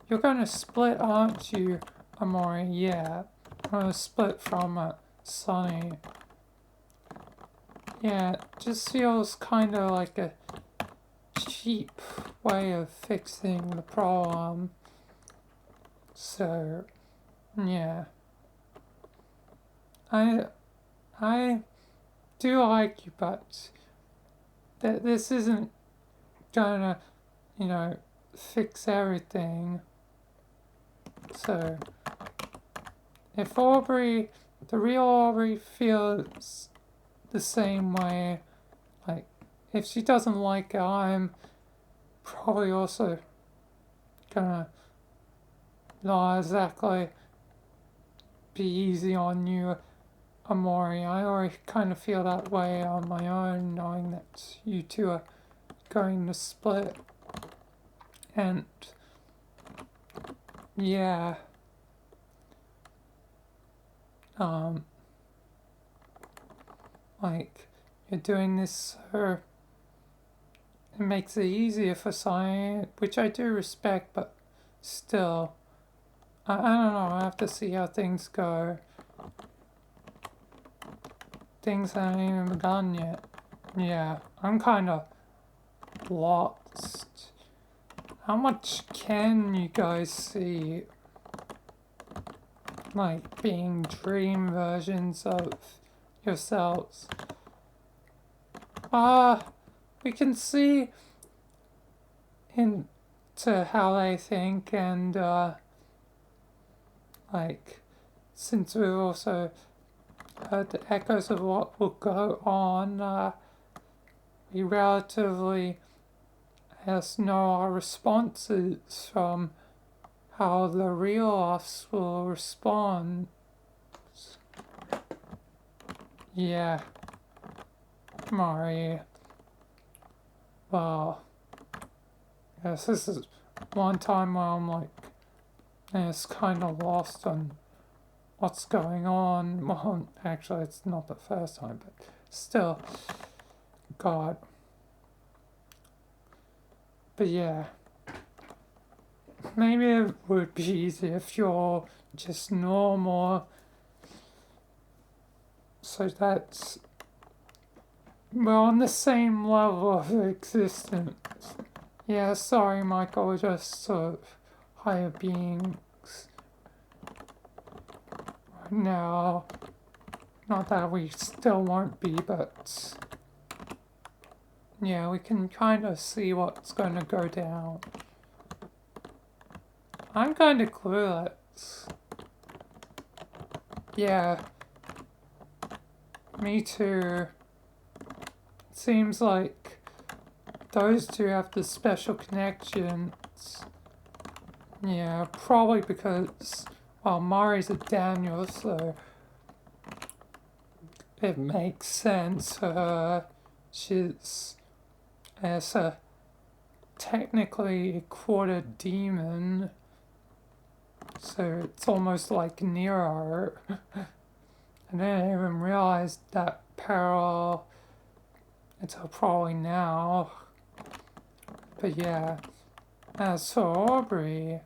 you're gonna split, aren't you, Amori? Yeah, I'm gonna split from Sonny. Yeah, it just feels kind of like a cheap way of fixing the problem. So, yeah. I do like you, but this isn't gonna, you know, fix everything. So, if Aubrey, the real Aubrey feels the same way, like, if she doesn't like it, I'm probably also gonna not exactly be easy on you, Amori. I already kind of feel that way on my own, knowing that you two are going to split. And yeah, like you're doing this so it makes it easier for Cyan, which I do respect, but still, I don't know. I have to see how things go. Things haven't even begun yet. Yeah, I'm kind of lost. How much can you guys see? Like being dream versions of yourselves. We can see into how they think, and like, since we've also heard the echoes of what will go on, we relatively, I guess, know our responses from how the real us will respond. Yeah, Mari. Well, yes, this is one time where I'm like, it's kind of lost on what's going on. Well, actually, it's not the first time, but still, God. But yeah, maybe it would be easier if you're just normal. So that's, we're on the same level of existence. Yeah, sorry, Michael, we're just sort of higher beings right now. Not that we still won't be, but yeah, we can kind of see what's going to go down. I'm kind of clueless. Yeah, me too. It seems like those two have the special connections. Yeah, probably because, well, Mari's a Daniel, so it makes sense. She's as a technically a quarter demon, so it's almost like Nero. I didn't even realize that parallel until probably now. But yeah, as for Aubrey,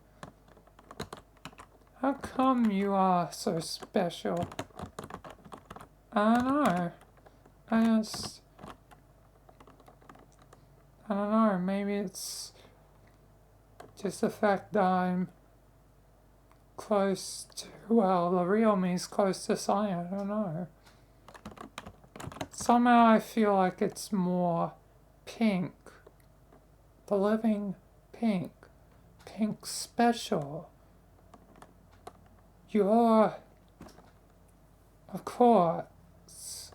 how come you are so special? I don't know. I don't know, maybe it's just the fact that I'm close to, well, the real me's close to Cyan, I don't know. Somehow I feel like it's more pink. The living pink. Pink special. You're, of course,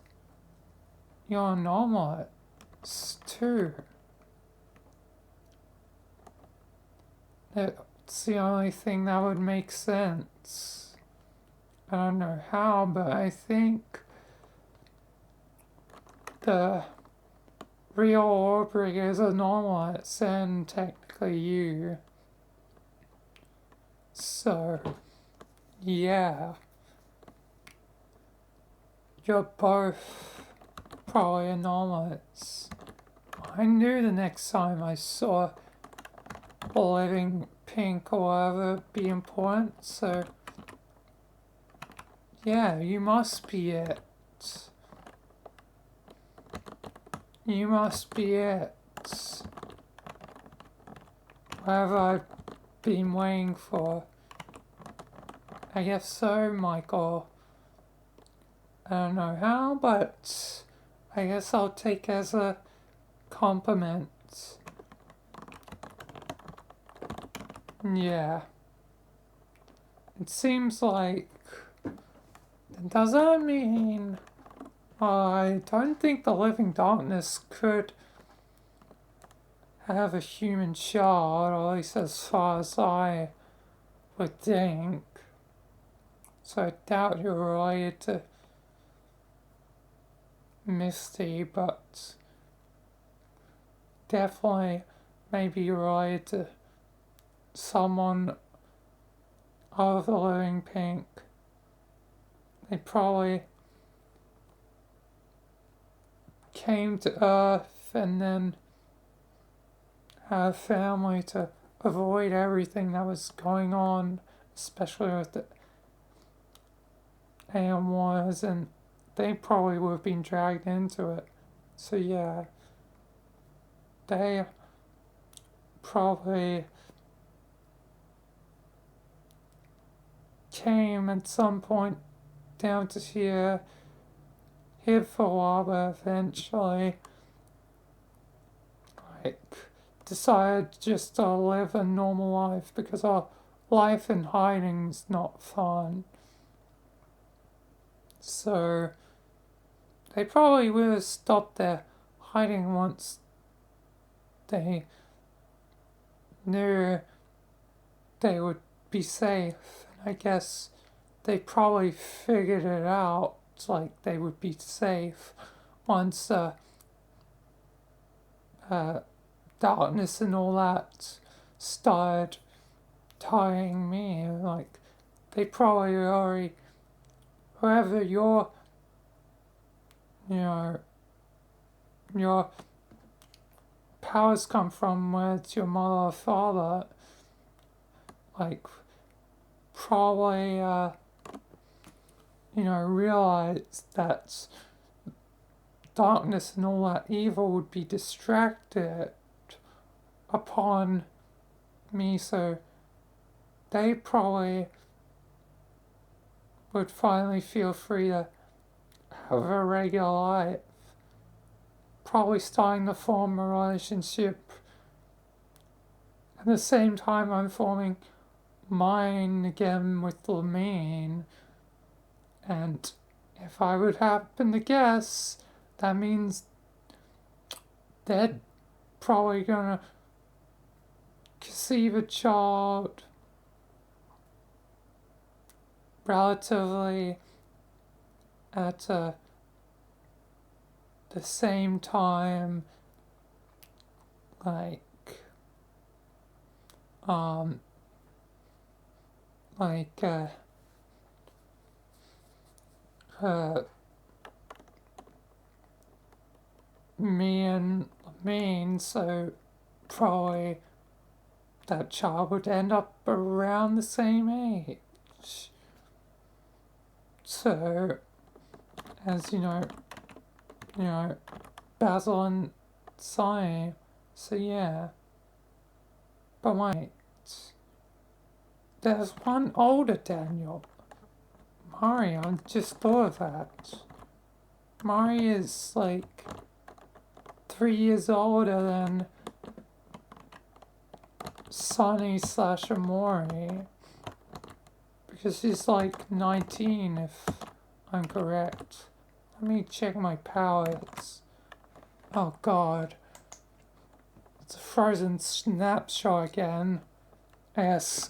you're normal too. It's the only thing that would make sense. I don't know how, but I think the real Aubrey is a normalist and technically you. So, yeah. You're both probably a normalist. I knew the next time I saw a living pink or whatever be important, so yeah, you must be it. You must be it. Whatever I've been waiting for. I guess so, Michael. I don't know how, but I guess I'll take as a compliment. Yeah. It seems like... Does that mean... I don't think the living darkness could have a human child, or at least as far as I would think. So I doubt you're related to Misty, but definitely maybe you're related to someone of the living pink. They probably came to Earth and then had a family to avoid everything that was going on, especially with the AM wars, and they probably would have been dragged into it. So yeah, they probably came at some point down to here, hid for a while, but eventually, like, decided just to live a normal life because our life in hiding's not fun. So they probably would have stopped their hiding once they knew they would be safe. And I guess they probably figured it out, like they would be safe once darkness and all that started tying me. Like they probably already, whoever your powers come from, whether it's your mother or father, like probably realize that darkness and all that evil would be distracted upon me, so they probably would finally feel free to have a regular life. Probably starting to form a relationship. At the same time, I'm forming mine again with Lamine. And if I would happen to guess, that means they're probably gonna conceive a child relatively at the same time, like me and Lamine, so probably that child would end up around the same age. So, as you know, Basil and Sai, so yeah. But wait, there's one older Daniel. Mari, I just thought of that. Mari is like 3 years older than Sunny / Amori. Because she's like 19 if I'm correct. Let me check my powers. Oh god. It's a frozen snapshot again. Yes.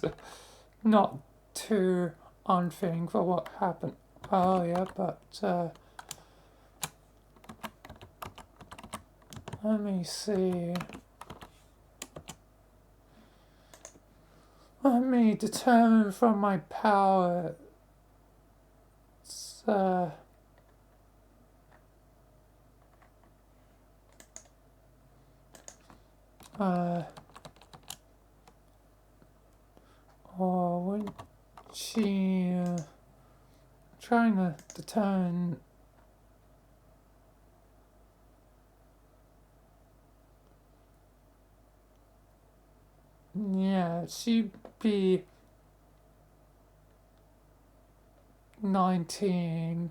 Not too unfitting for what happened. Oh yeah, but let me see. Let me determine from my power. Or when she trying to determine. Yeah, she'd be 19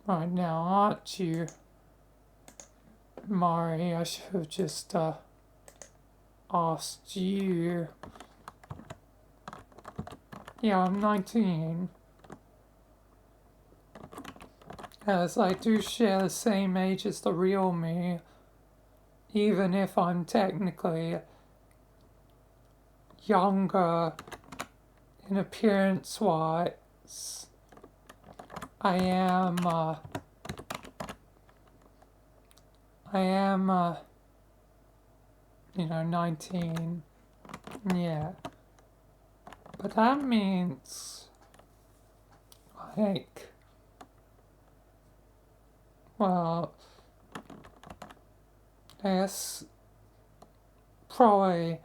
right now, aren't you, Mari? I should have just asked you. Yeah, I'm 19. as I do share the same age as the real me, even if I'm technically younger in appearance wise. I am, you know, 19. Yeah. But that means, like, well, I guess probably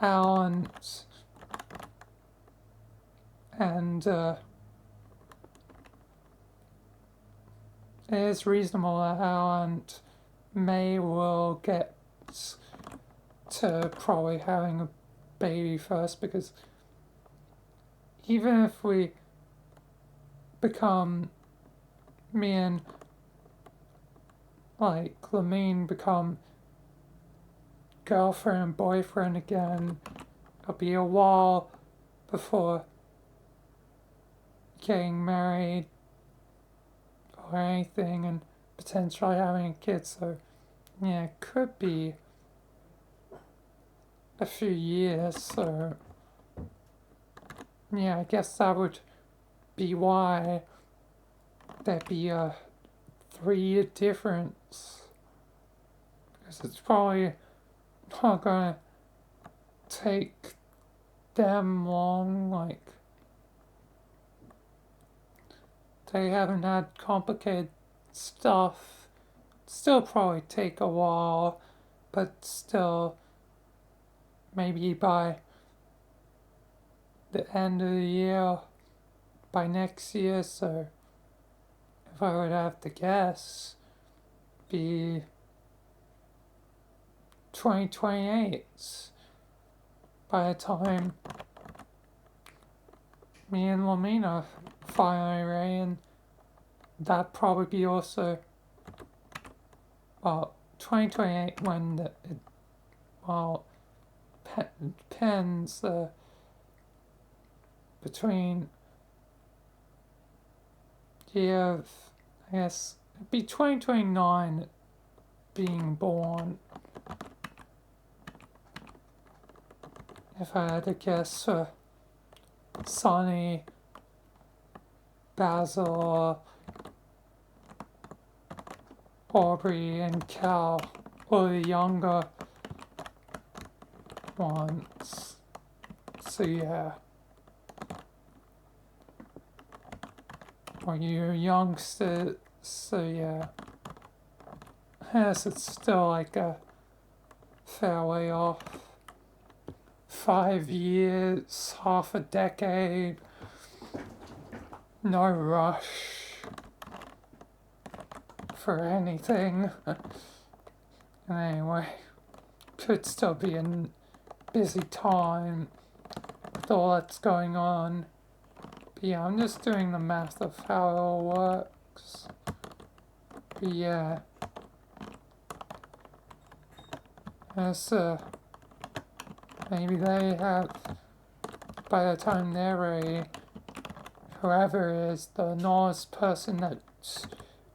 Alan's and it is reasonable that Alan May will get to probably having a baby first, because even if we become, me and like Lamine become girlfriend and boyfriend again, it'll be a while before getting married or anything and potentially having a kid. So yeah, it could be a few years. So yeah, I guess that would be why there'd be a 3-year difference, because it's probably not gonna take them long. Like, they haven't had complicated stuff. Still probably take a while, but still maybe by the end of the year, by next year. So if I would have to guess, be 2028 by the time me and Lamina finally ready, and that'd probably be also, well, 2028 when well, depends between year, I guess, it'd be 2029 being born, if I had to guess for Sonny, Basil, Aubrey, and Cal, or the younger ones. So yeah. Or you youngsters, so yeah. Yes, it's still like a fair way off. 5 years, half a decade, no rush for anything. And anyway, could still be a busy time with all that's going on. But yeah, I'm just doing the math of how it all works. But yeah, as maybe they have, by the time they're ready, whoever is the enormous person that's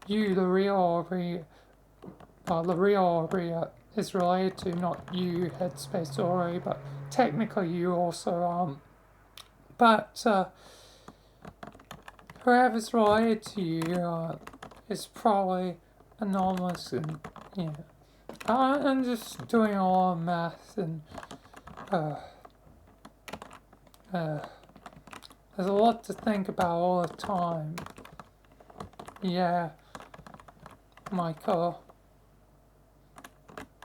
you, the real Aubrey, the real Aubrey is related to, not you, Headspace Aubrey, but technically you also, but whoever's related to you is probably enormous, and yeah. I'm just doing a lot of math, and there's a lot to think about all the time. Yeah, Michael.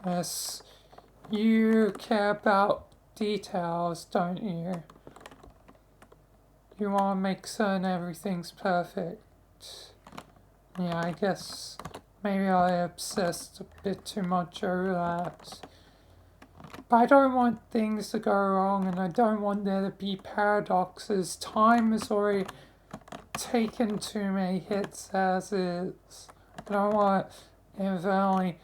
Yes, you care about details, don't you? You want to make certain everything's perfect. Yeah, I guess maybe I obsessed a bit too much over that. But I don't want things to go wrong, and I don't want there to be paradoxes. Time has already taken too many hits as is. I don't want to inadvertently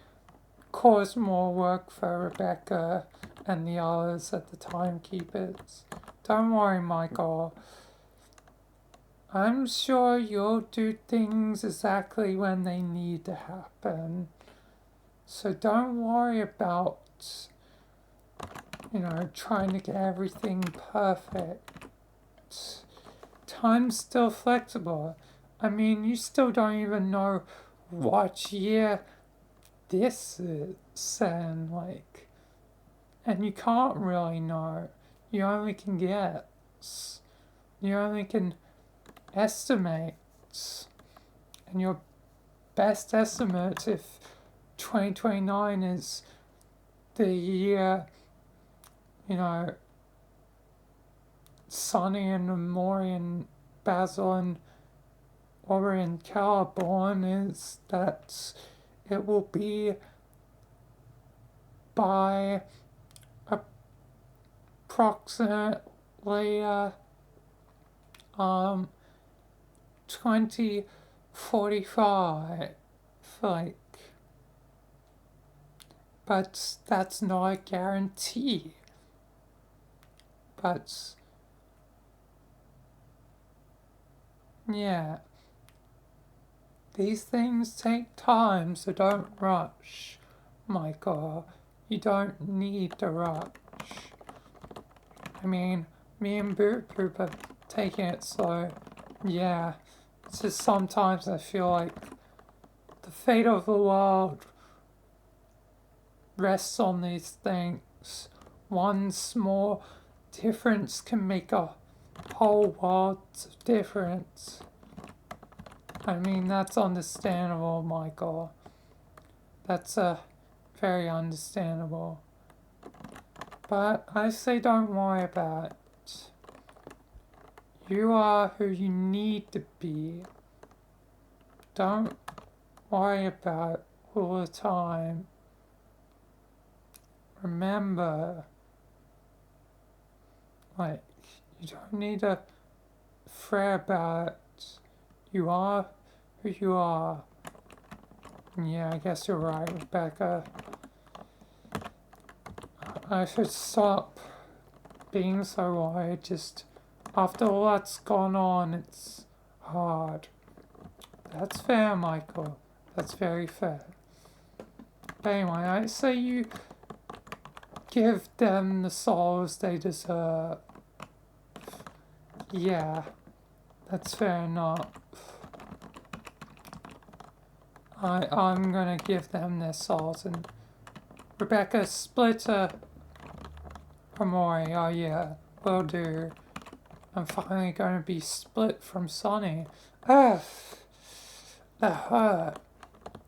cause more work for Rebecca and the others at the timekeepers. Don't worry, Michael. I'm sure you'll do things exactly when they need to happen. So don't worry about, trying to get everything perfect. Time's still flexible. I mean, you still don't even know what year this is, and you can't really know. You only can guess. You only can estimate. And your best estimate, if 2029 is the year, Sonny and Maury and Basil and Aubrey and Cal are born, is that it will be by approximately 2045, but that's not a guarantee. But yeah, these things take time, so don't rush, Michael. You don't need to rush. I mean, me and Boop Boop are taking it slow. Yeah, it's just sometimes I feel like the fate of the world rests on these things. One small difference can make a whole world of difference. I mean, that's understandable, Michael. That's very understandable. But I say don't worry about it. You are who you need to be. Don't worry about it all the time. Remember, you don't need to fret about it. You are who you are. Yeah, I guess you're right, Rebecca. I should stop being so worried. Just after all that's gone on, it's hard. That's fair, Michael. That's very fair. But anyway, I say you give them the souls they deserve. Yeah, that's fair enough. I'm gonna give them their souls, and Rebecca, split Amori. Oh yeah, will do. I'm finally gonna be split from Sonny. Ugh, that hurt.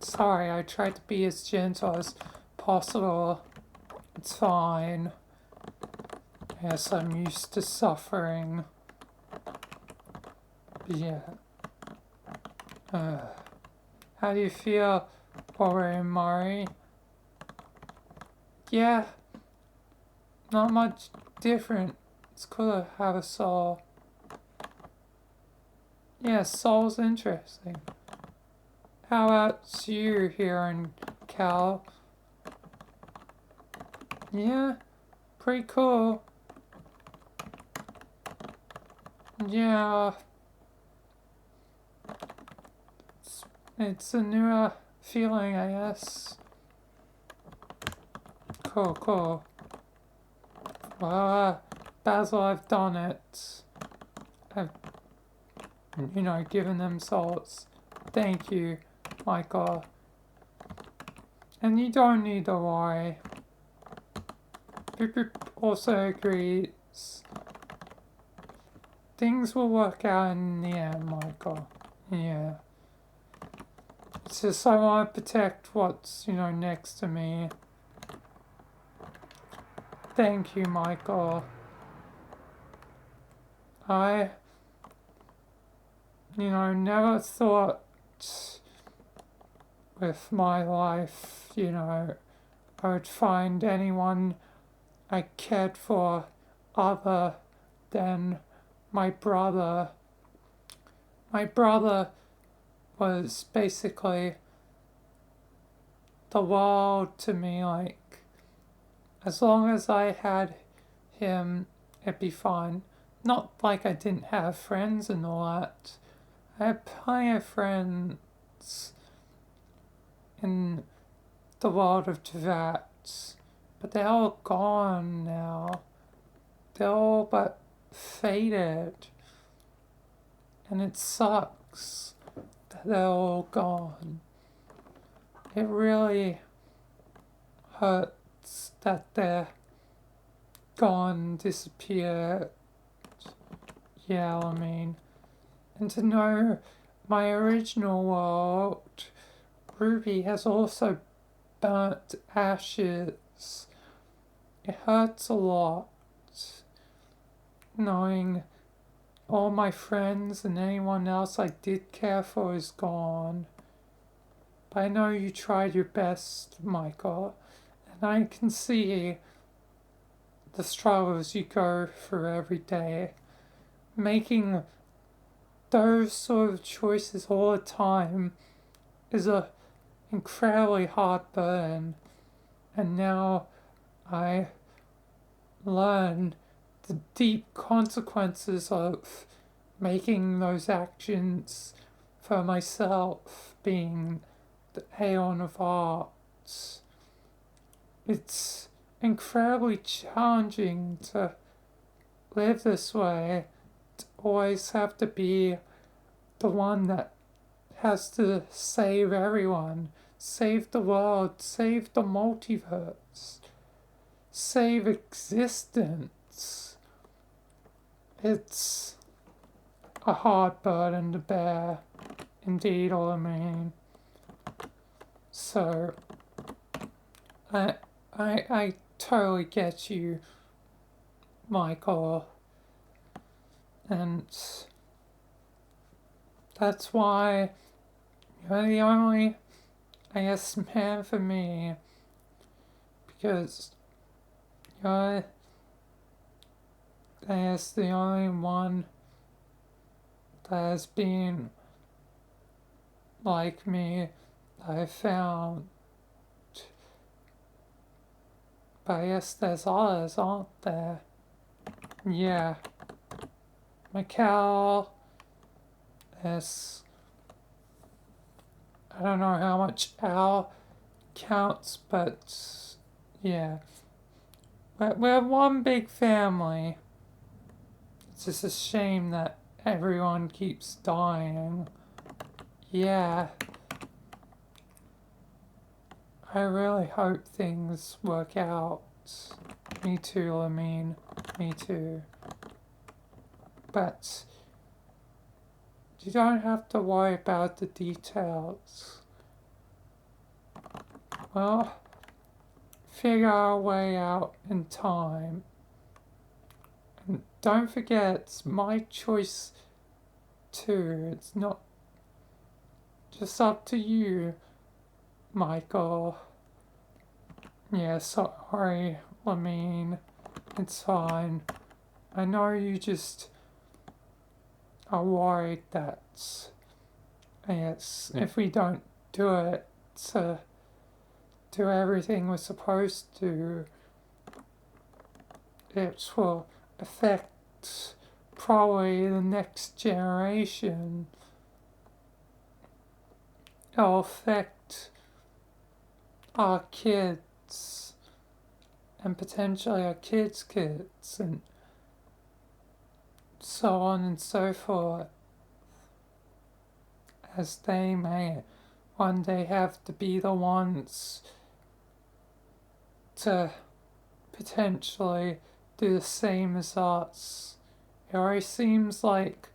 Sorry, I tried to be as gentle as possible. It's fine. Yes, I'm used to suffering. Yeah. How do you feel, Ori and Mari? Yeah, not much different. It's cool to have a soul. Yeah, soul's interesting. How about you here in Cal? Yeah, pretty cool. Yeah, it's a new feeling, I guess. Cool. Well, Basil, I've done it. I've, given them salts. Thank you, Michael. And you don't need to worry. Boop also agrees. Things will work out in the end, Michael. Yeah. It's just I want to protect what's, next to me. Thank you, Michael. I, never thought with my life, I would find anyone I cared for other than my brother. My brother was basically the world to me. As long as I had him, it'd be fine. not like I didn't have friends and all that. I had plenty of friends in the world of Teyvat, but they're all gone now. They're all but faded, and it sucks that they're all gone. It really hurts that they're gone, disappeared. Yeah, I mean, and to know my original world, Ruby, has also burnt to ashes. It hurts a lot knowing all my friends and anyone else I did care for is gone. But I know you tried your best, Michael, and I can see the struggles you go through every day. Making those sort of choices all the time is a incredibly hard burden, and now I learn the deep consequences of making those actions for myself, being the Aeon of Arts. It's incredibly challenging to live this way, to always have to be the one that has to save everyone, save the world, save the multiverse, save existence. It's a hard burden to bear, indeed, all I mean. So, I totally get you, Michael, and that's why you're the only, I guess, man for me, because you're, I guess, the only one that has been like me that I found. But yes, there's others, aren't there? Yeah. Mikal, there's, I don't know how much Al counts, but yeah. We're one big family. It's just a shame that everyone keeps dying. Yeah. I really hope things work out. Me too, Lamine. Me too. But you don't have to worry about the details. Well, figure our way out in time. And don't forget, it's my choice too. It's not just up to you, Michael. Yeah, sorry, Lamine. It's fine. I know you just are worried that, yes, if we don't do it to do everything we're supposed to, it will affect probably the next generation. It'll affect our kids and potentially our kids' kids and so on and so forth, as they may one day have to be the ones to potentially do the same as us. It already seems like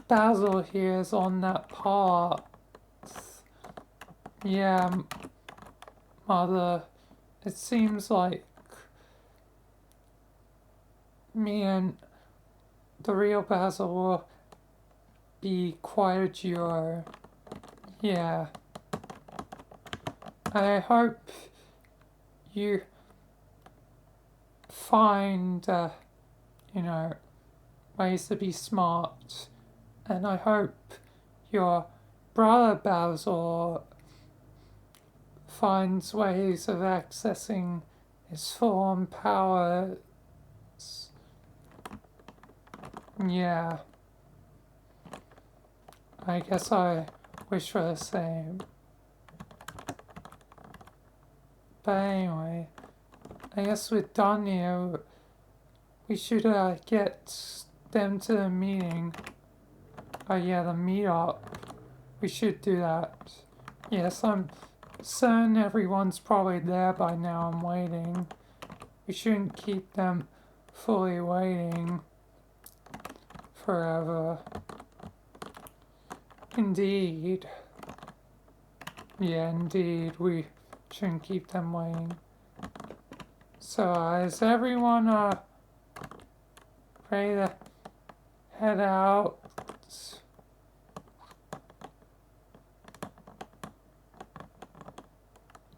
Basil here is on that path. Yeah, Mother, it seems like me and the real Basil will be quite a duo. Yeah. I hope you find, ways to be smart. And I hope your brother Basil finds ways of accessing his full-on powers. Yeah. I guess I wish for the same. But anyway, I guess we're done here. We should get them to the meeting. Oh yeah, the meetup. We should do that. Yes, I'm certain everyone's probably there by now. I'm waiting. We shouldn't keep them fully waiting forever. Indeed. Yeah, indeed. We shouldn't keep them waiting. So, is everyone ready to head out?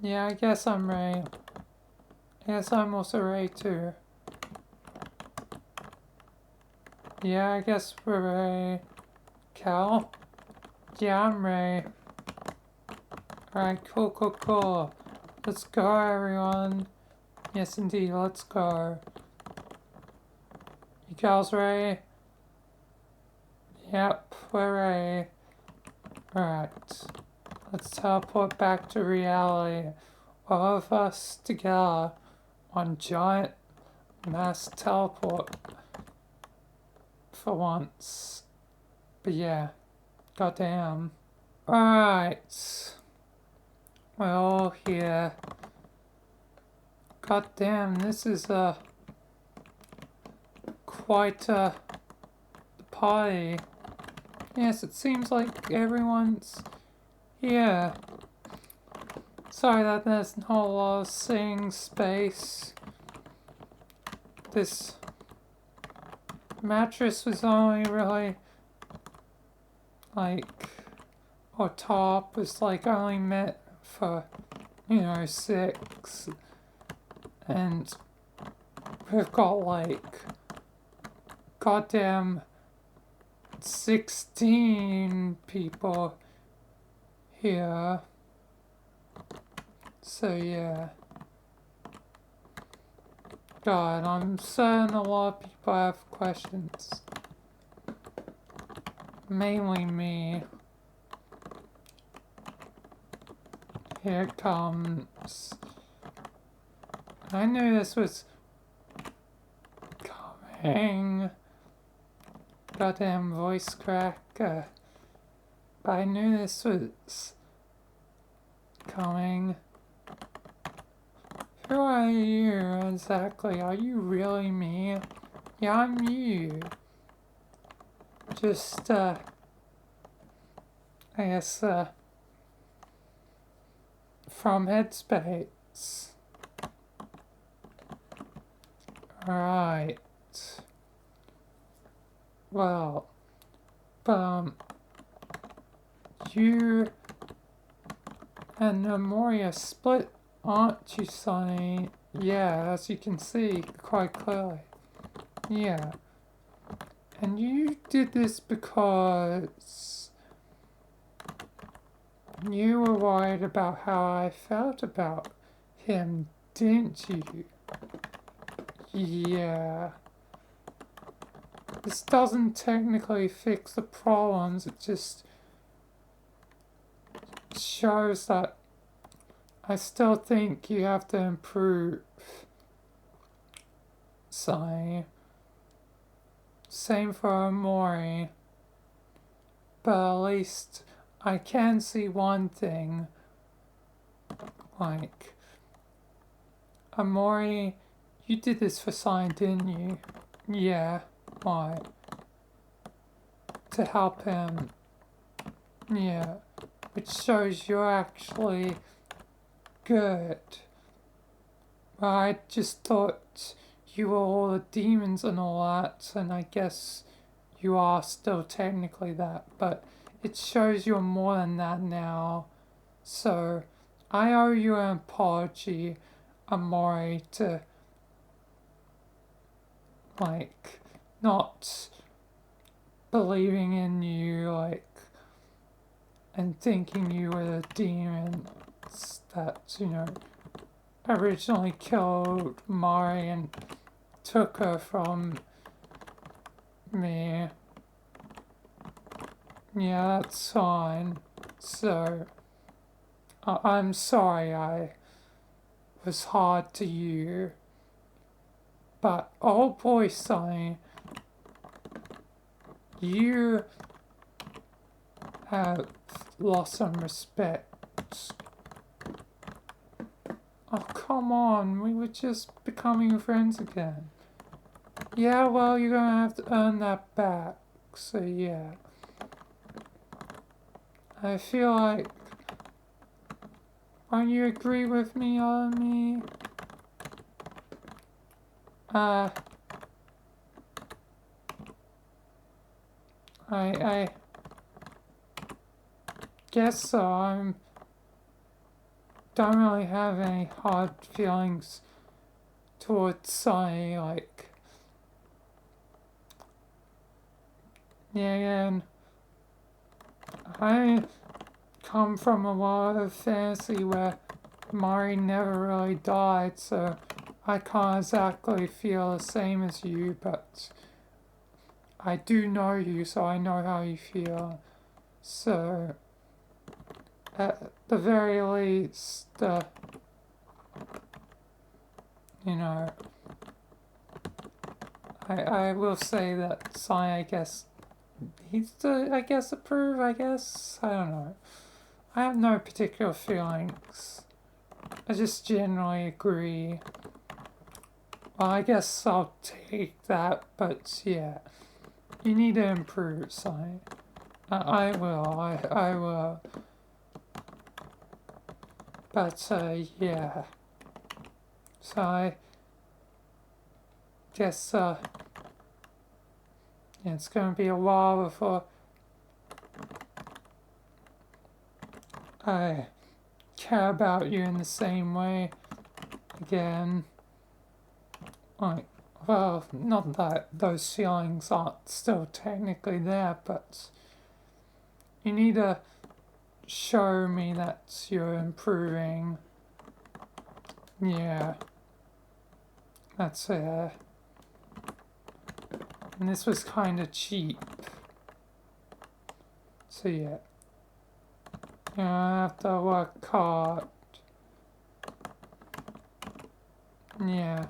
Yeah, I guess I'm ready. I guess I'm also ready too. Yeah, I guess we're ready. Cal? Yeah, I'm ready. Alright, cool. Let's go, everyone. Yes, indeed, let's go. You gals ready? Yep, we're ready. Alright, let's teleport back to reality. All of us together on giant mass teleport for once. But yeah, goddamn. Alright, we're all here. Goddamn, this is quite a party. Yes, it seems like everyone's here. Sorry that there's not a lot of sitting space. This mattress was only really like, or top was like only meant for, 6. And we've got like goddamn 16 people here. So yeah. God, I'm certain a lot of people have questions. Mainly me. Here it comes. I knew this was coming. Goddamn voice crack. But I knew this was coming. Who are you exactly? Are you really me? Yeah, I'm you. Just, I guess, from Headspace. Alright. Well, you and Moria split, aren't you, Sonny? Yeah, as you can see quite clearly. Yeah. And you did this because you were worried about how I felt about him, didn't you? Yeah. This doesn't technically fix the problems, it just shows that I still think you have to improve. Sorry. Same for Amori. But at least I can see one thing. Like, Amori, you did this for Sign, didn't you? Yeah. Why? To help him. Yeah. Which shows you're actually good. I just thought you were all the demons and all that, and I guess you are still technically that, but it shows you're more than that now. So, I owe you an apology, Amori, to, like, not believing in you, like, and thinking you were the demons that, originally killed Mari and took her from me. Yeah, that's fine. So, I'm sorry I was hard to you. But, oh boy, Sonny, you have lost some respect. Oh, come on, we were just becoming friends again. Yeah, well, you're gonna have to earn that back. So, yeah. I feel like... Won't you agree with me, Army? I guess so. I don't really have any hard feelings towards Sunny, like... Yeah, and I come from a lot of fantasy where Mari never really died, so I can't exactly feel the same as you, but I do know you, so I know how you feel. So, at the very least, you know, I will say that Sai, I guess, he's to, I guess, approve, I guess. I don't know. I have no particular feelings. I just generally agree. Well, I guess I'll take that, but yeah. You need to improve, Sai. I will, I will. But, yeah. So I guess, it's gonna be a while before I care about you in the same way again. Like, well, not that those feelings aren't still technically there, but you need to show me that you're improving. Yeah, that's it. And this was kind of cheap. So yeah, I have to work hard. Yeah.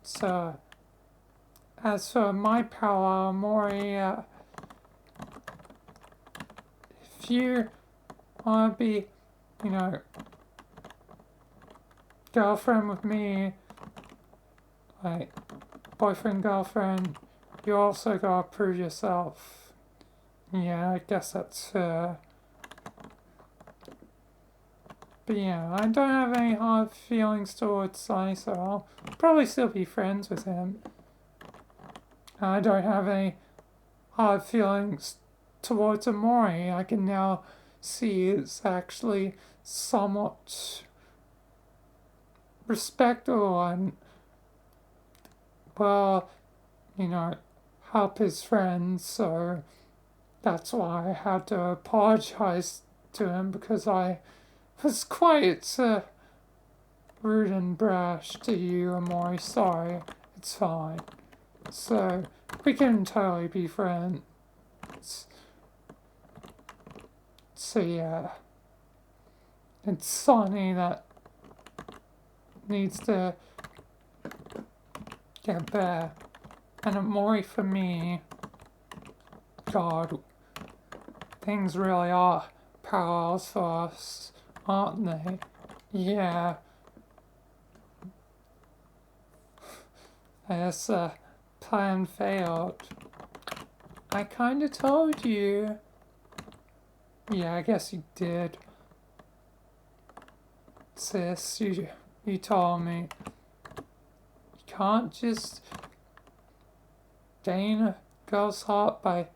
So, as for my power, Mori, if you want to be, you know, girlfriend with me, like, boyfriend, girlfriend, you also gotta prove yourself. Yeah, I guess that's fair. But yeah, I don't have any hard feelings towards Sai, so I'll probably still be friends with him. I don't have any hard feelings towards Amori. I can now see it's actually somewhat respectable and, well, you know, help his friends, so that's why I had to apologize to him, because I was quite rude and brash to you, Amori. Sorry, it's fine. So, we can totally be friends. So, yeah. It's Sonny that needs to get better. And Amori for me, God, things really are parallels for us, aren't they? Yeah. I guess plan failed. I kinda told you. Yeah, I guess you did. Sis, you told me. You can't just gain a girl's heart by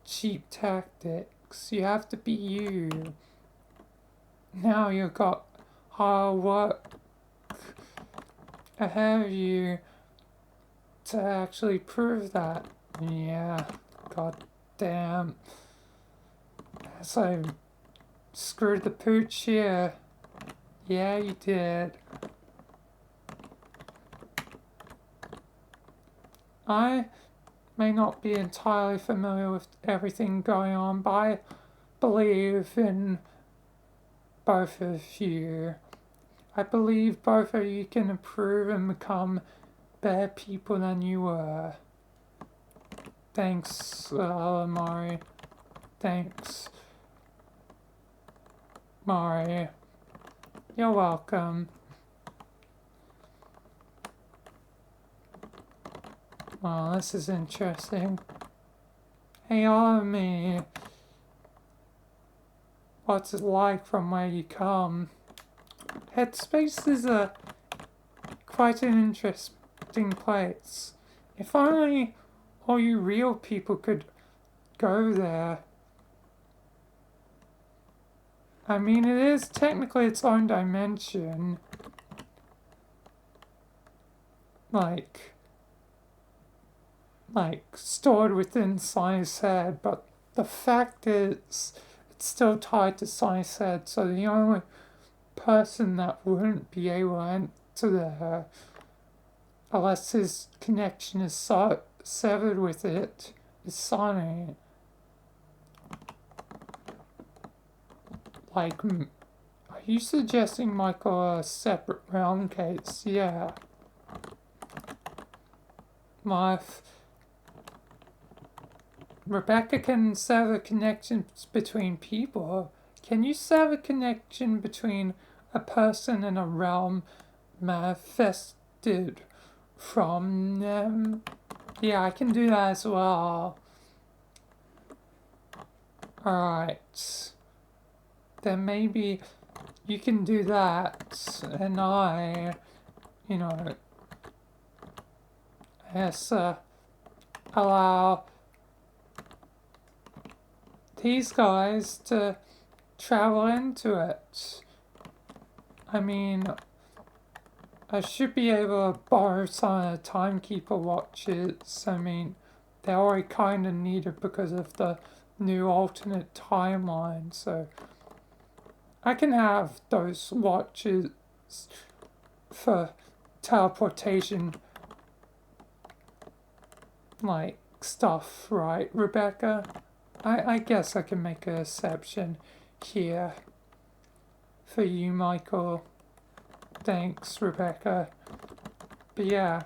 cheap tactics. You have to be you. Now you've got hard work ahead of you to actually prove that. Yeah, god damn. So, screwed the pooch here. Yeah, you did. I may not be entirely familiar with everything going on, but I believe in both of you. I believe both of you can improve and become better people than you were. Thanks, Mari. Thanks, Mari. You're welcome. Wow, this is interesting. Hey, Army. What's it like from where you come? Headspace is quite an interesting place. If only all you real people could go there. I mean, it is technically its own dimension. Like stored within Science Head, but the fact is, it's still tied to Science Head, so the only person that wouldn't be able to enter there, unless his connection is severed with it, is Sonny. Like, are you suggesting Michael a separate realm case? Yeah. If Rebecca can sever connections between people, can you sever connection between a person and a realm manifested from them? Yeah, I can do that as well. Alright. Then maybe you can do that, and I guess, allow these guys to travel into it. I mean, I should be able to borrow some of the Timekeeper watches. I mean, they're already kind of needed because of the new alternate timeline, so I can have those watches for teleportation, like, stuff, right, Rebecca? I guess I can make an exception here for you, Michael. Thanks, Rebecca. But yeah,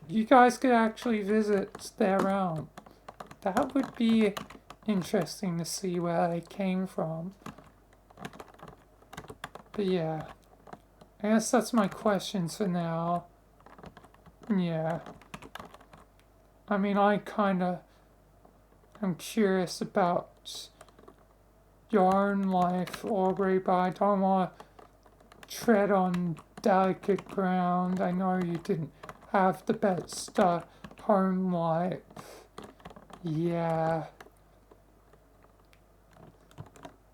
you guys could actually visit their realm. That would be interesting to see where they came from. But yeah, I guess that's my questions for now. Yeah. I mean, I I'm curious about your own life, Aubrey, but I don't want to tread on delicate ground. I know you didn't have the best home life. Yeah.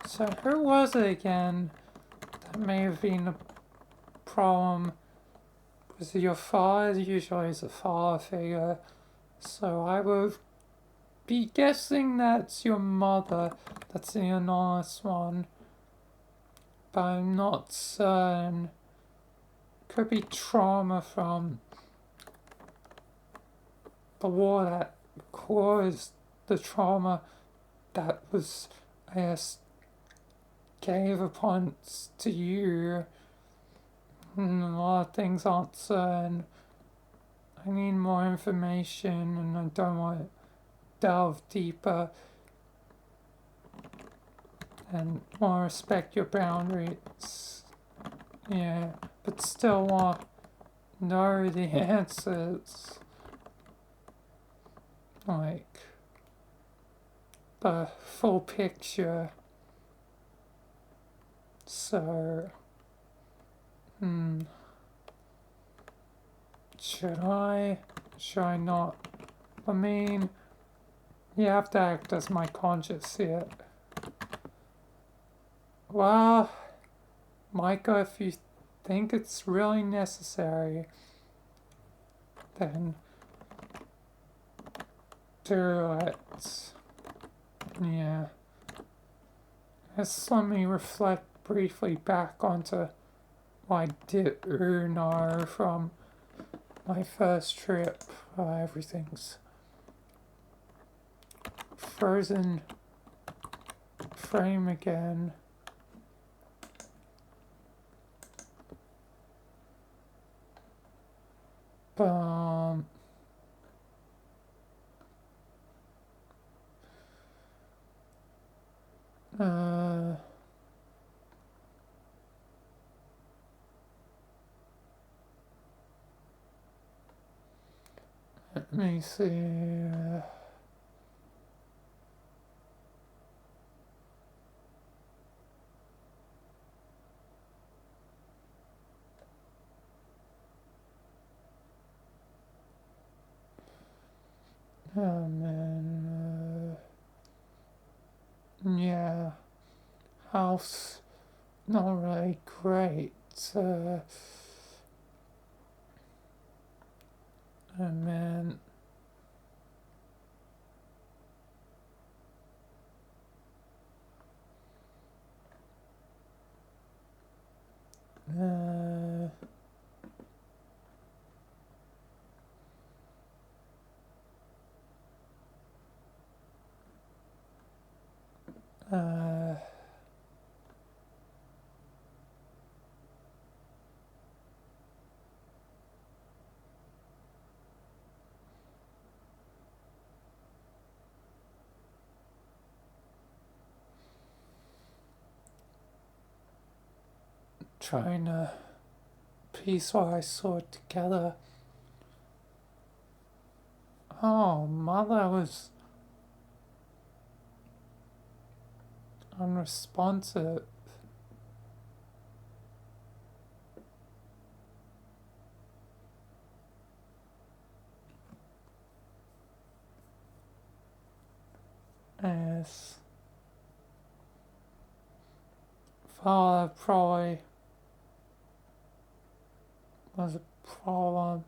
So who was it again that may have been a problem? Was it your father? Usually it's a father figure. So I would be guessing that's your mother. That's the anonymous one. But I'm not certain. Could be trauma from the war that caused the trauma that was, I guess, gave upon to you. A lot of things aren't certain. I need more information and I don't want to delve deeper and want to respect your boundaries. Yeah, but still want to know the answers. Like, the full picture. So, should I not? I mean, you have to act as my conscience here. Well, Micah, if you think it's really necessary, then do it. Yeah. Just let me reflect briefly back onto what I did know from my first trip. Everything's frozen frame again. Boom. Let me see. Oh man. Yeah. House not really great. Oh man. Uh, uh, Trying to piece what I saw together. Oh, mother was unresponsive. Yes. Father probably was a problem.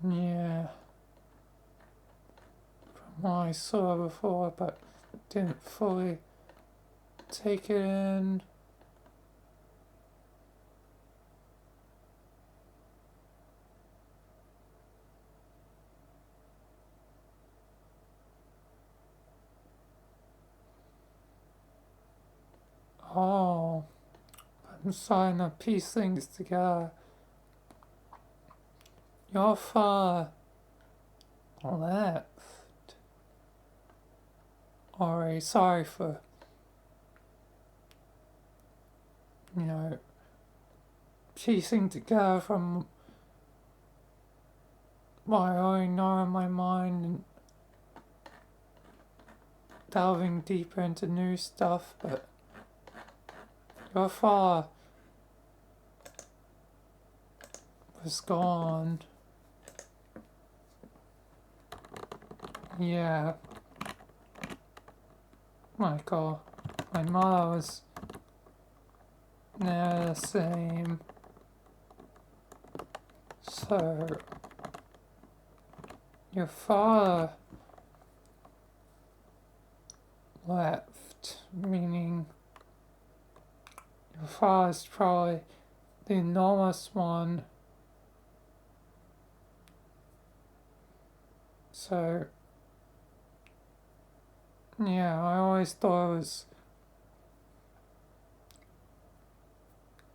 Yeah. From what I saw before, but didn't fully take it in. Oh, I'm starting to piece things together. Your father left. Alright, sorry for, you know, piecing together from what I already know in my mind and delving deeper into new stuff, but your father was gone. Yeah. Michael, my mother was never the same. So, your father left, meaning your father's probably the enormous one. So, yeah, I always thought it was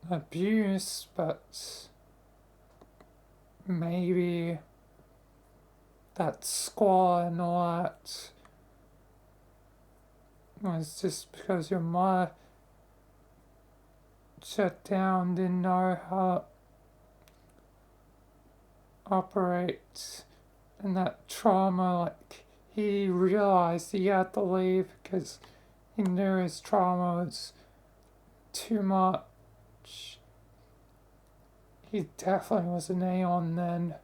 abuse, but maybe that squall and all that was just because your mother shut down, didn't know how to operate, and that trauma, like, he realized he had to leave because he knew his trauma was too much. He definitely was an Aeon then.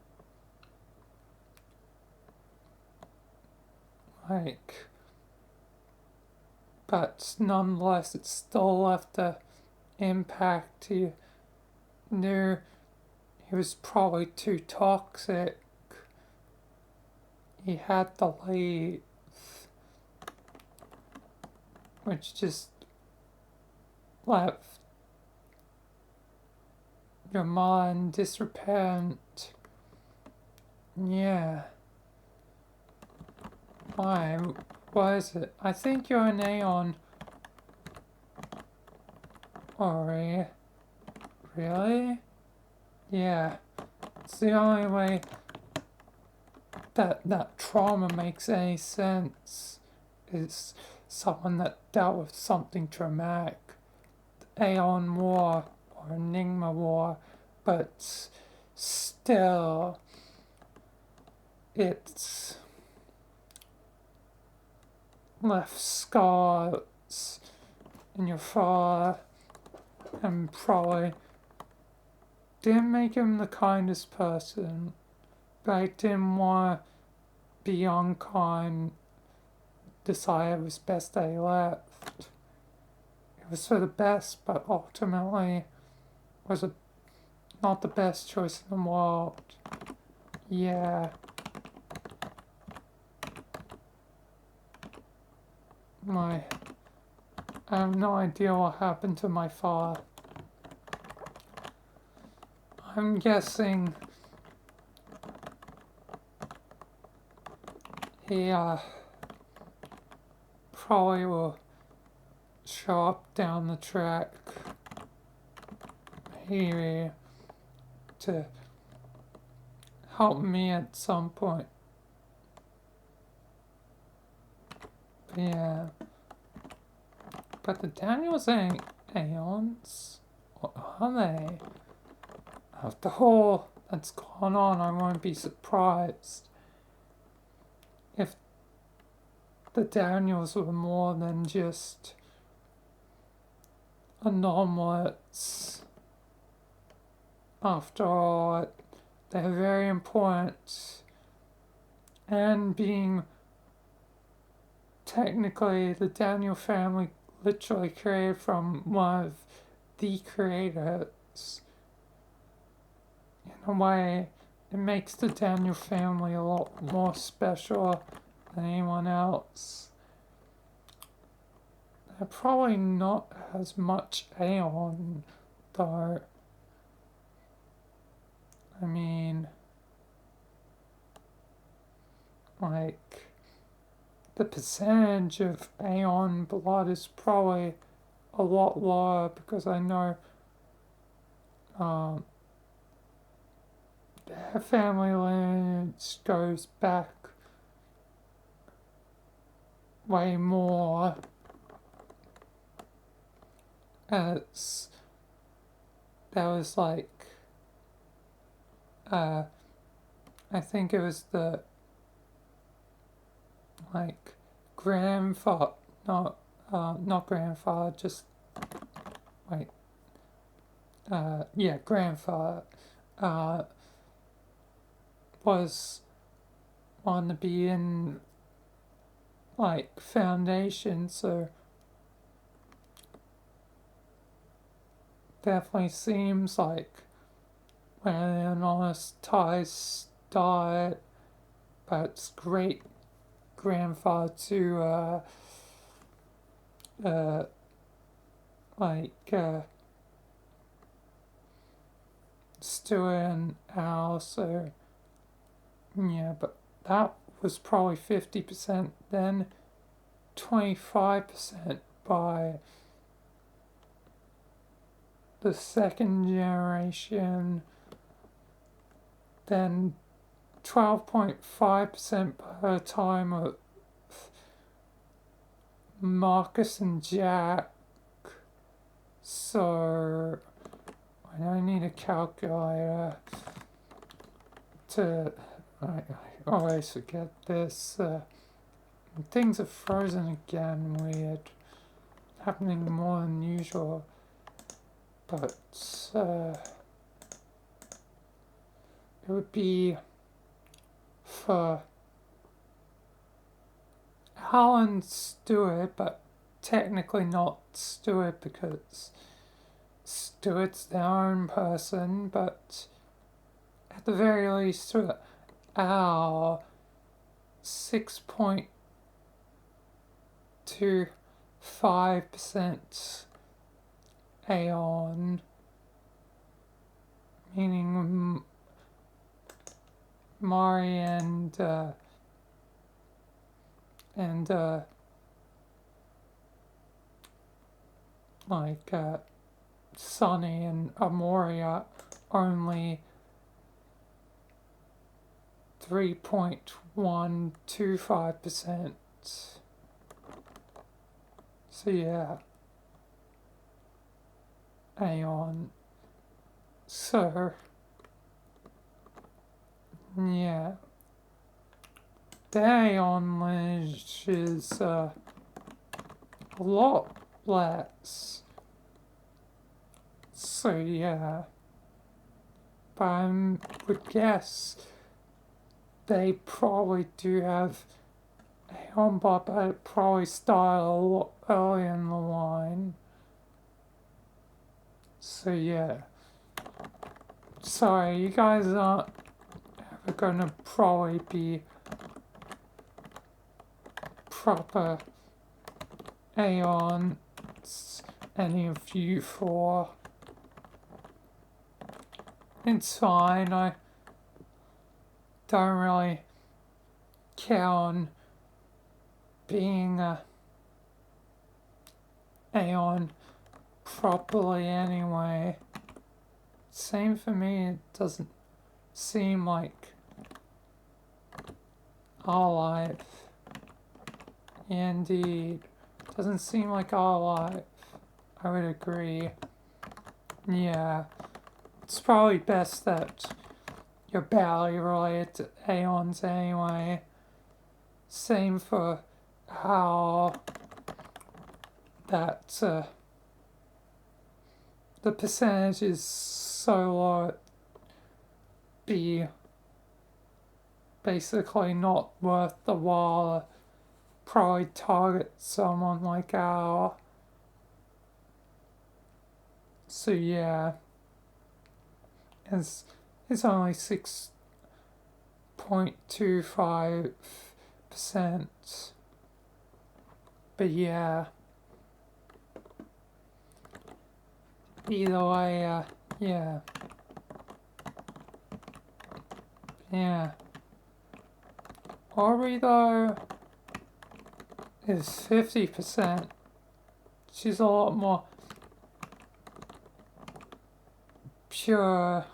Like, but nonetheless, it still left a impact. He knew he was probably too toxic. He had to leave, which just left your mother in disrepent. Yeah. Why? What is it? I think you're an Aeon. Ori. Really? Yeah. It's the only way that trauma makes any sense. Is someone that dealt with something traumatic. Aeon War or Enigma War, but still, it's left scars in your father and probably didn't make him the kindest person, but I didn't want to be unkind, decided it was best that he left. It was for the best, but ultimately was not the best choice in the world. Yeah. I have no idea what happened to my father. I'm guessing he probably will show up down the track maybe to help me at some point. But yeah. But the Daniels ain't Aeons. What are they? After all that's gone on, I won't be surprised if the Daniels were more than just anomalies. After all, they're very important, and being technically the Daniel family literally created from one of the creators. In a way, it makes the Daniel family a lot more special than anyone else. They're probably not as much Aeon, though. I mean, like, the percentage of Aeon blood is probably a lot lower because I know their family lineage goes back way more. As that was like, I think it was the like grandfather, not grandfather, just wait, yeah, grandfather, was wanting to be in like foundation, so definitely seems like when an honest ties died, but it's great grandfather to like Stuart and Al, so yeah, but that was probably 50%, then 25% by the second generation, then 12.5% by the time of Marcus and Jack. So I need a calculator to. I always forget this. Things are frozen again, weird. Happening more than usual. But it would be for Alan Stewart, but technically not Stewart because Stewart's their own person, but at the very least, our 6.25% Aeon, meaning Mari and like Sunny and Amori are only 3.125%. So yeah, Aeon. So yeah, the Aeon lineage is a lot less. So yeah, but I would guess they probably do have Aeon Bot, but it probably started a lot earlier in the line. So yeah. Sorry, you guys aren't ever gonna probably be proper Aeons, any of you four. It's fine, I don't really care on being a Aeon properly anyway. Same for me, it doesn't seem like our life. Indeed, doesn't seem like our life. I would agree. Yeah, it's probably best that you're barely related to Aeons anyway. Same for how that the percentage is so low, it'd be basically not worth the while to probably target someone like our. So yeah, it's only 6.25%. But yeah, either way, yeah. Yeah. Ori though is 50%. She's a lot more pure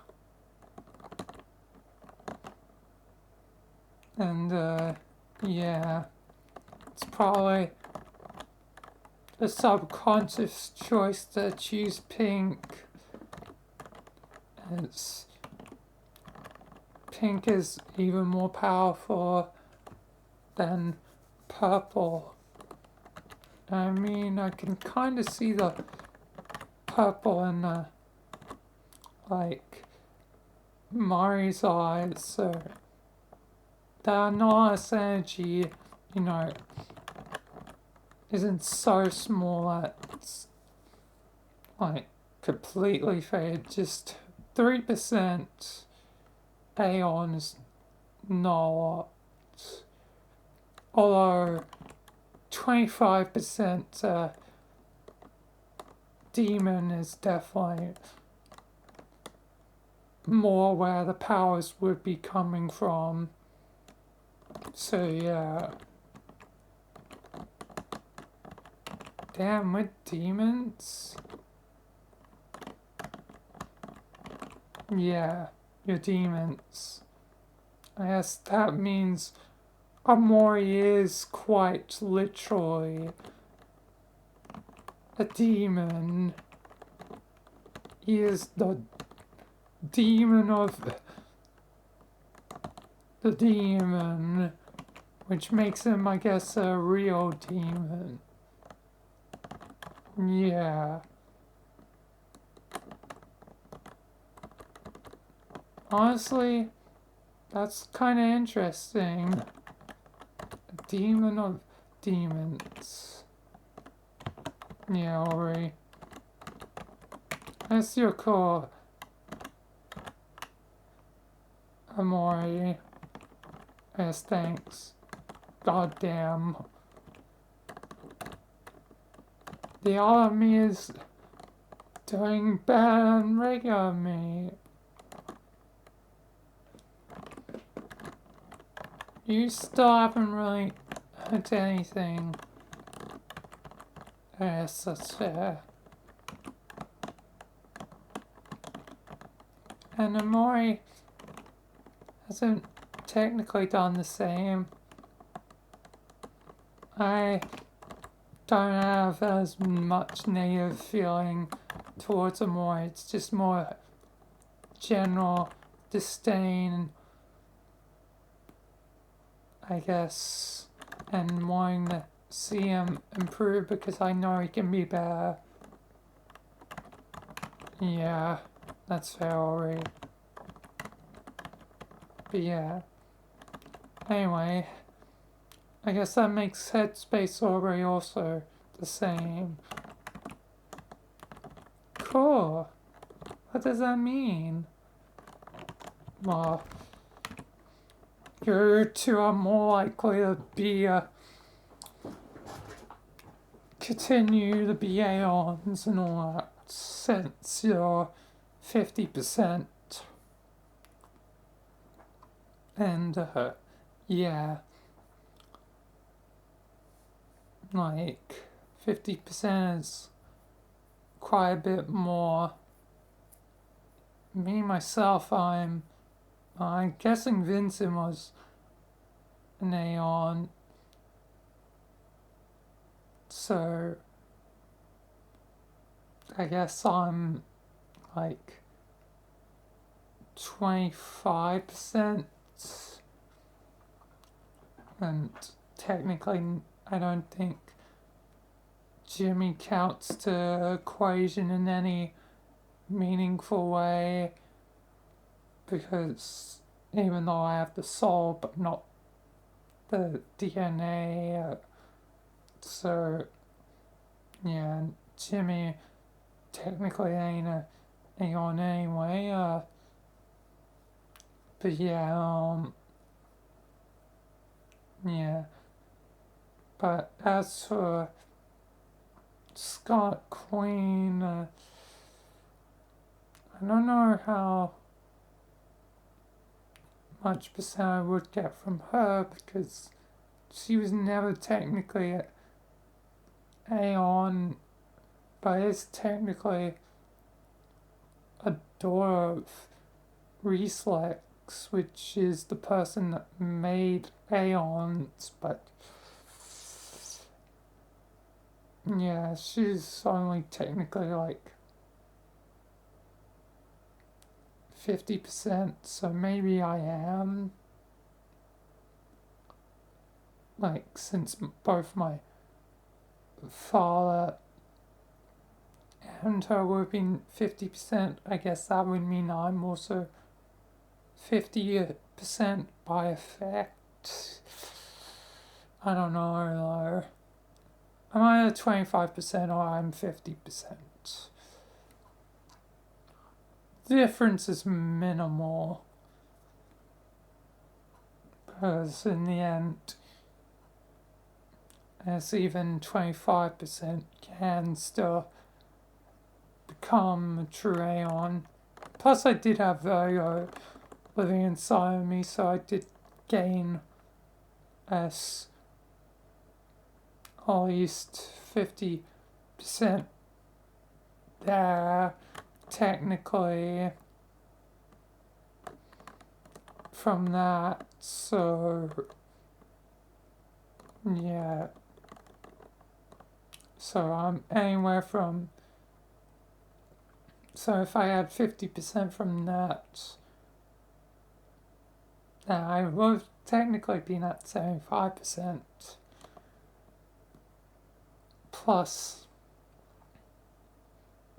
and yeah, it's probably a subconscious choice to choose pink. It's pink is even more powerful than purple. I mean, I can kind of see the purple in like Mari's eyes, so that nice energy, you know, isn't so small that it's like completely faded. Just 3% Aeon is not a lot. Although 25% Demon is definitely more where the powers would be coming from. So yeah. Damn, with demons? Yeah, your demons. I guess that means Amori is quite literally a demon. He is the demon of the demon, which makes him, I guess, a real demon. Yeah. Honestly, that's kind of interesting. A demon of demons. Yeah, Ori. That's your call, Amori. Yes, thanks. Goddamn. The other me is doing better than regular me. You still haven't really heard anything. I guess that's fair. And Amori hasn't technically done the same. I don't have as much negative feeling towards Amori. It's just more general disdain, I guess, and wanting to see him improve because I know he can be better. Yeah, that's fair already. But yeah. Anyway, I guess that makes Headspace already also the same. Cool. What does that mean? Well, you two are more likely to be continue to be Aeons and all that since you're 50%. And yeah, like 50% is quite a bit more. Me myself, I'm guessing Vincent was an Aeon, so I guess I'm like 25%, and technically I don't think Jimmy counts to equation in any meaningful way, because even though I have the soul but not the DNA, so yeah, Jimmy technically ain't a Aeon anyway, but yeah, yeah. But as for Scott Queen, I don't know how much percent I would get from her because she was never technically an Aeon, but is technically a daughter of Reeslex, which is the person that made Aeons, but yeah, she's only technically like 50%, so maybe I am. Like, since both my father and her would have been 50%, I guess that would mean I'm also 50% by effect. I don't know though. I'm either 25% or I'm 50%. The difference is minimal. Because in the end, as even 25% can still become a true Aeon. Plus I did have Virgo living inside of me, so I did gain as at least 50% there, technically, from that, so yeah. So I'm anywhere from, so if I had 50% from that, then I would have technically been at 75%, plus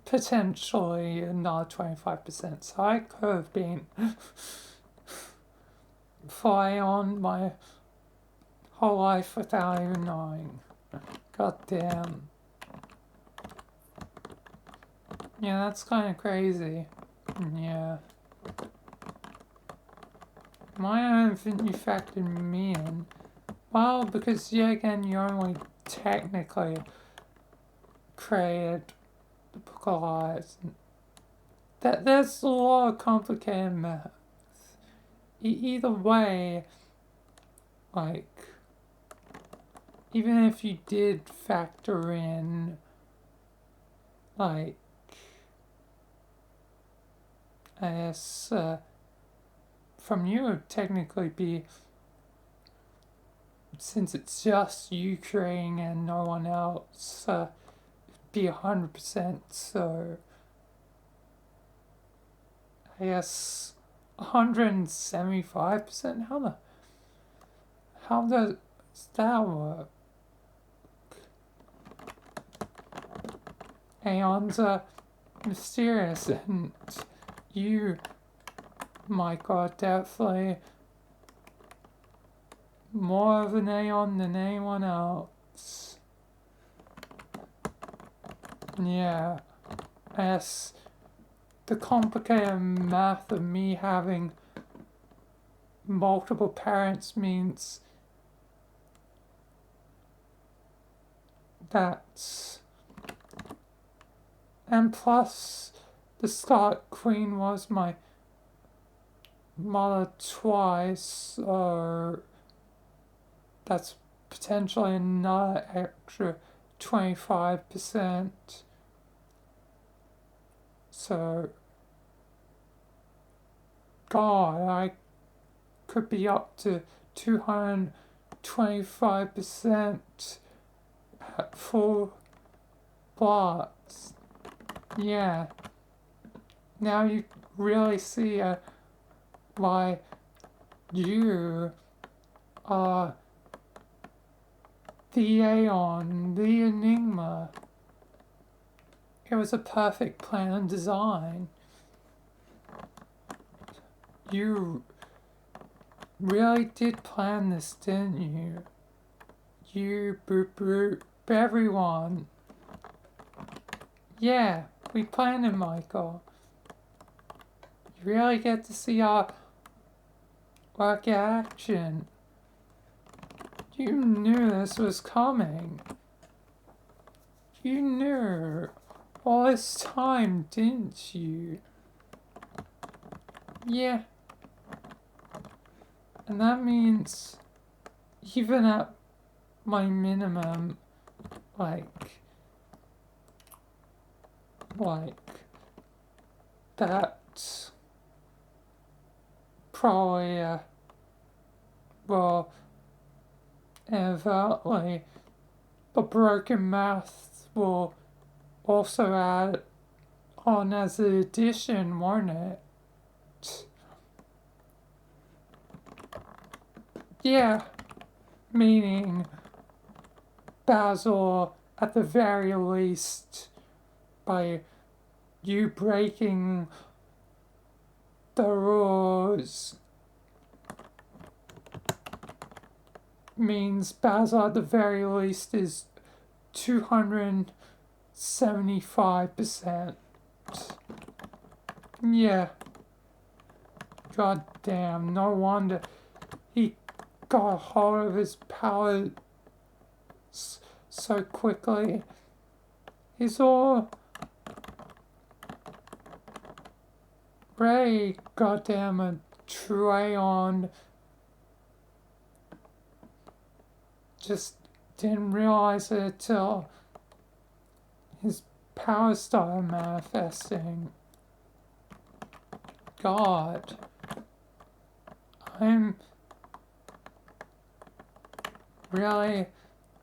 potentially another 25%. So I could have been fly on my whole life without even knowing. God damn. Yeah, that's kind of crazy. Yeah. Why haven't you factored me in? Well, because yet again, you only technically created the Book of Lies. There's a lot of complicated math. Either way, like, even if you did factor in, like, I guess, from you it would technically be, since it's just you creating and no one else, be 100%, so I guess 175%? How does that work? Aeons are mysterious, and you, Michael, are definitely more of an Aeon than anyone else. Yeah, I guess the complicated math of me having multiple parents means that, and plus the Scarlet Queen was my mother twice, so that's potentially another extra 25%. So, God, I could be up to 225% at full blast. Yeah. Now you really see why you are the Aeon, the Enigma. It was a perfect plan and design. You really did plan this, didn't you? You, Boop Boop, everyone. Yeah, we planned it, Michael. You really get to see our work in action. You knew this was coming. You knew all this time, didn't you? Yeah. And that means, even at my minimum, like that probably, well, inadvertently, the broken math will also add on as an addition, won't it? Yeah, meaning Basil, at the very least, by you breaking the rules, means Basil at the very least is 275%. Yeah. God damn, no wonder he got a hold of his power so quickly. He's all Ray, goddamn a Trayon. Just didn't realize it till his power started manifesting. God. I'm really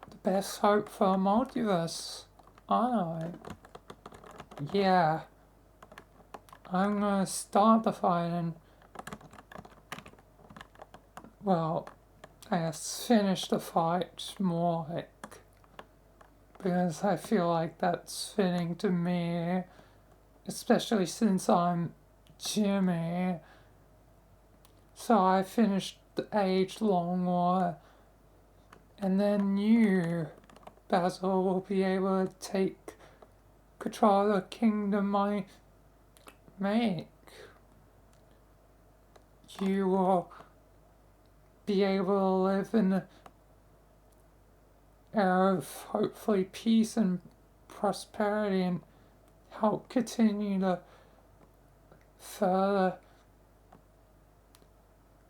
the best hope for a multiverse, aren't I? Yeah. I'm gonna start the fight and, well, I guess finish the fight more like, because I feel like that's fitting to me, especially since I'm Jimmy. So I finished the age-long war, and then you, Basil, will be able to take control of the kingdom I make. You will be able to live in an era of hopefully peace and prosperity and help continue to further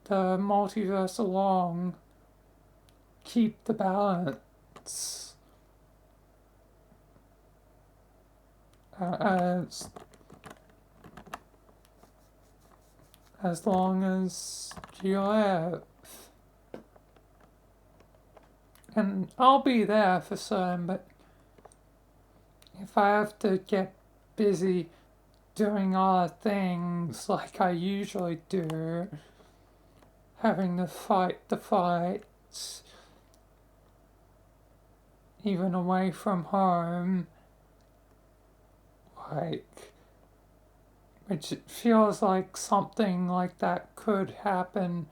the multiverse along. keep the balance. As long as you live. And I'll be there for certain, but if I have to get busy doing other things like I usually do, having to fight the fights, even away from home, like, which it feels like something like that could happen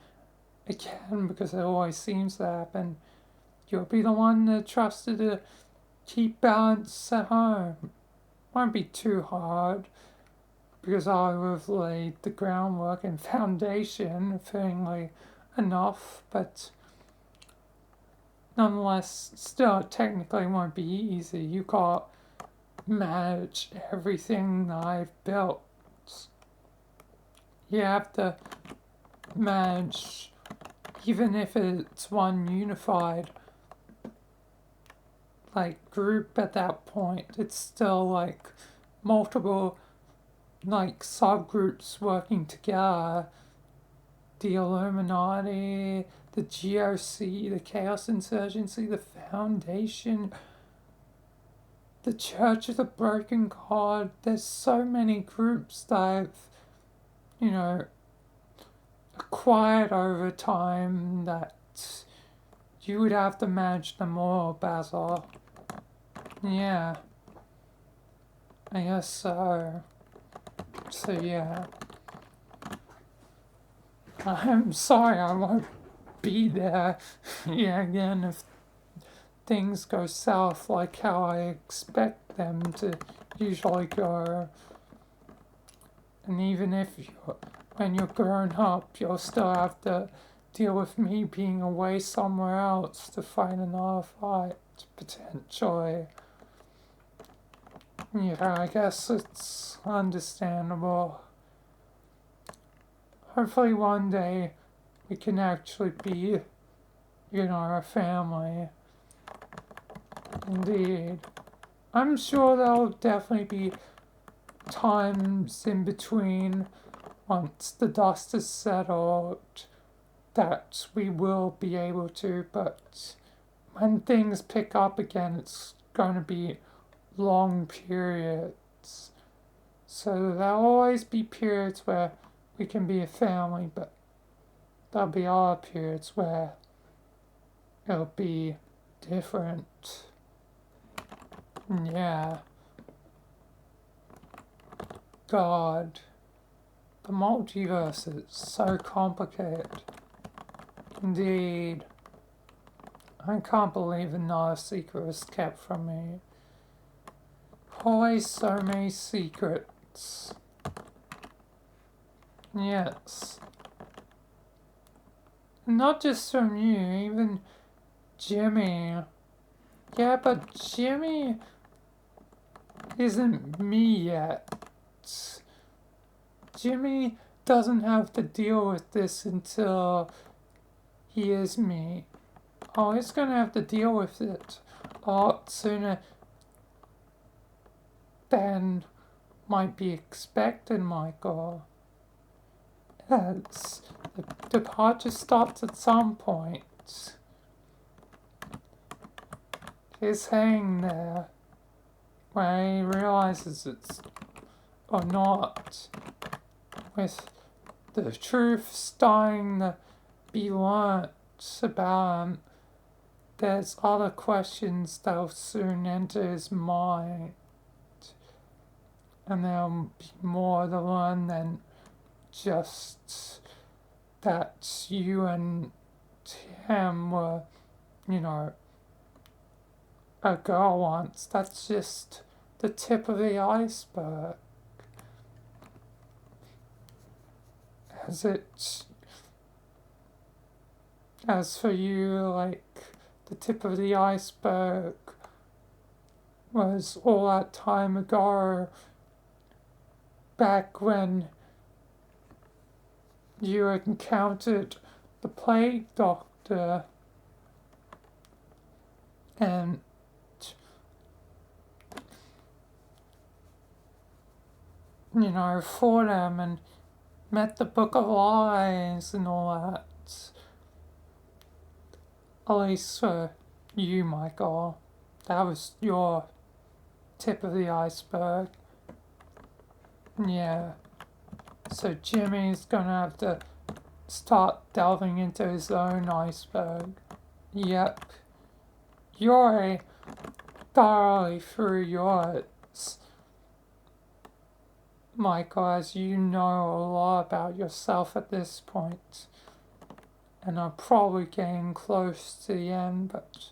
again because it always seems to happen. You'll be the one that trusted to keep balance at home. Won't be too hard because I will have laid the groundwork and foundation firmly enough, but nonetheless, still technically won't be easy. You can't manage everything that I've built. You have to manage, even if it's one unified like group at that point, it's still like multiple like subgroups working together. The Illuminati, the GOC, the Chaos Insurgency, the Foundation, the Church of the Broken God. There's so many groups that I've, acquired over time that you would have to manage them all, Basil. Yeah, I guess so. So yeah. I'm sorry I won't be there again if things go south like how I expect them to usually go. And even if when you're grown up, you'll still have to deal with me being away somewhere else to fight another fight, potentially. Yeah, I guess it's understandable. Hopefully one day we can actually be, a family. Indeed. I'm sure there'll definitely be times in between, once the dust is settled, that we will be able to, but when things pick up again, it's going to be long periods. So there'll always be periods where we can be a family, but there'll be other periods where it'll be different. Yeah. God. The multiverse is so complicated. Indeed. I can't believe another secret was kept from me. Always so many secrets. Yes. Not just from you, even Jimmy. Yeah, but Jimmy isn't me yet. Jimmy doesn't have to deal with this until he is me. Oh, he's gonna have to deal with it a lot sooner than might be expected, Michael. Yes, the departure stops at some point. He's hanging there when he realizes it's or not, with the truth starting to be learnt about him. There's other questions that'll soon enter his mind, and there'll be more to learn than just that you and him were, a girl once. That's just the tip of the iceberg. As for you, like, the tip of the iceberg was all that time ago, back when you encountered the plague doctor. and fought him and met the Book of Lies and all that. At least for you, Michael. That was your tip of the iceberg. Yeah. So Jimmy's gonna have to start delving into his own iceberg. Yep. You're thoroughly through yours, Michael, as you know a lot about yourself at this point. And I'm probably getting close to the end, but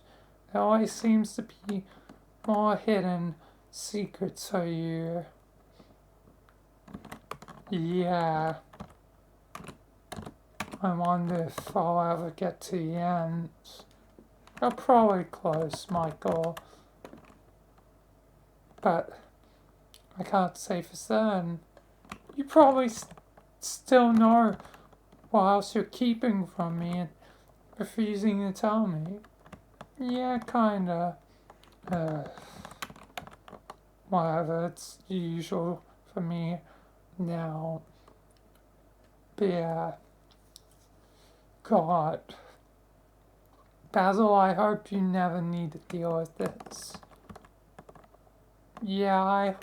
there always seems to be more hidden secrets for you. Yeah. I wonder if I'll ever get to the end. You're probably close, Michael. But I can't say for certain. You probably still know what else you're keeping from me and refusing to tell me. Yeah, kinda. Whatever, it's usual for me now. But yeah. God. Basil, I hope you never need to deal with this. Yeah, I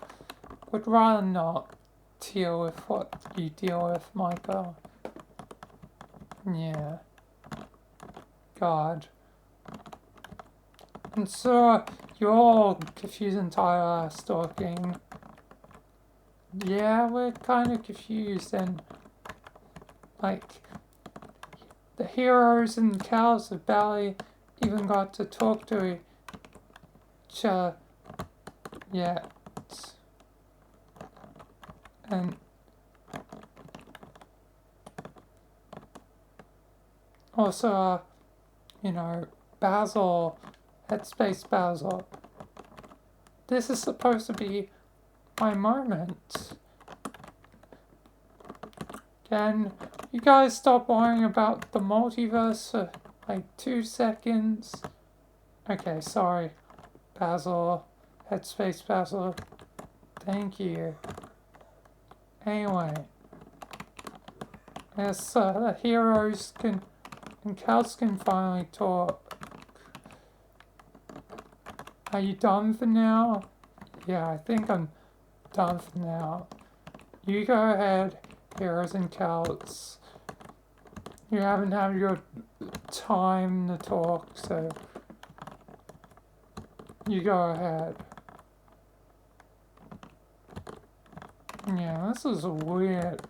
would rather not deal with what you deal with, Michael. Yeah. God. And so, you're all confused Tyler stalking. Yeah, we're kind of confused and, like, the heroes and cows have barely even got to talk to each other yet. And also, Basil, Headspace Basil. This is supposed to be my moment. Can you guys stop worrying about the multiverse for like 2 seconds? Okay, sorry, Basil, Headspace Basil. Thank you. Anyway, yes, the heroes and cows can finally talk. Are you done for now? Yeah, I think I'm done for now. You go ahead, heroes and cows. You haven't had your time to talk, so you go ahead. Yeah, this is weird.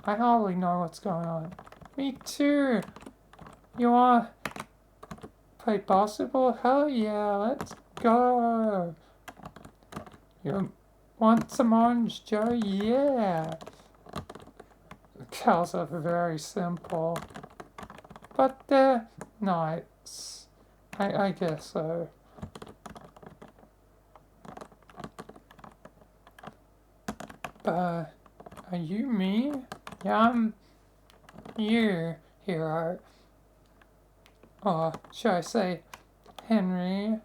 I hardly know what's going on. Me too. You wanna play basketball? Hell yeah, let's go. You want some orange Joe? Yeah. The cows are very simple, but they're nice. I guess so. Are you me? Yeah, I'm you, hero. Or should I say, Henry?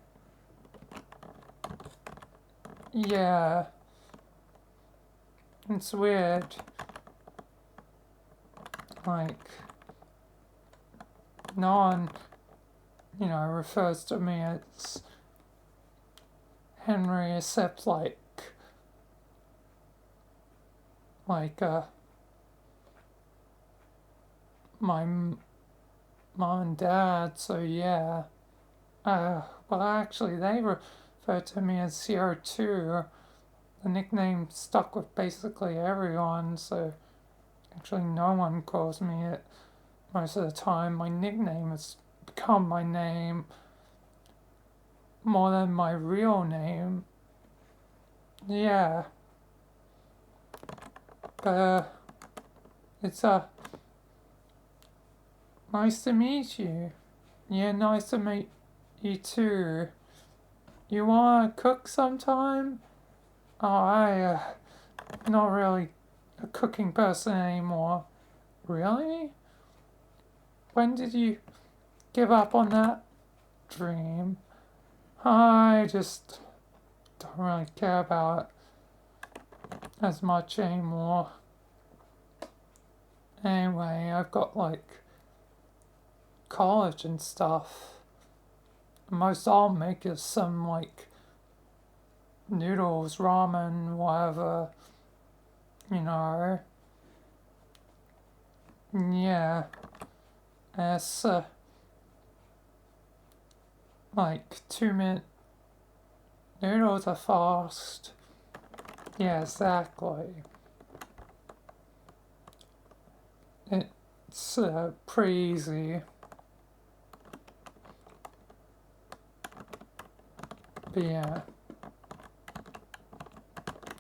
Yeah. It's weird. Like, no one, refers to me as Henry except like, my mom and dad, so yeah. Well, actually, they refer to me as CO2. The nickname stuck with basically everyone, so actually no one calls me it most of the time. My nickname has become my name more than my real name. Yeah. But, it's, nice to meet you. Yeah, nice to meet you too. You wanna cook sometime? Oh, not really a cooking person anymore. Really? When did you give up on that dream? I just don't really care about it as much anymore. Anyway, I've got like college and stuff. Most I'll make is some like noodles, ramen, whatever, you know. Yeah, it's like 2 minute noodles are fast. Yeah, exactly. It's pretty easy. But yeah,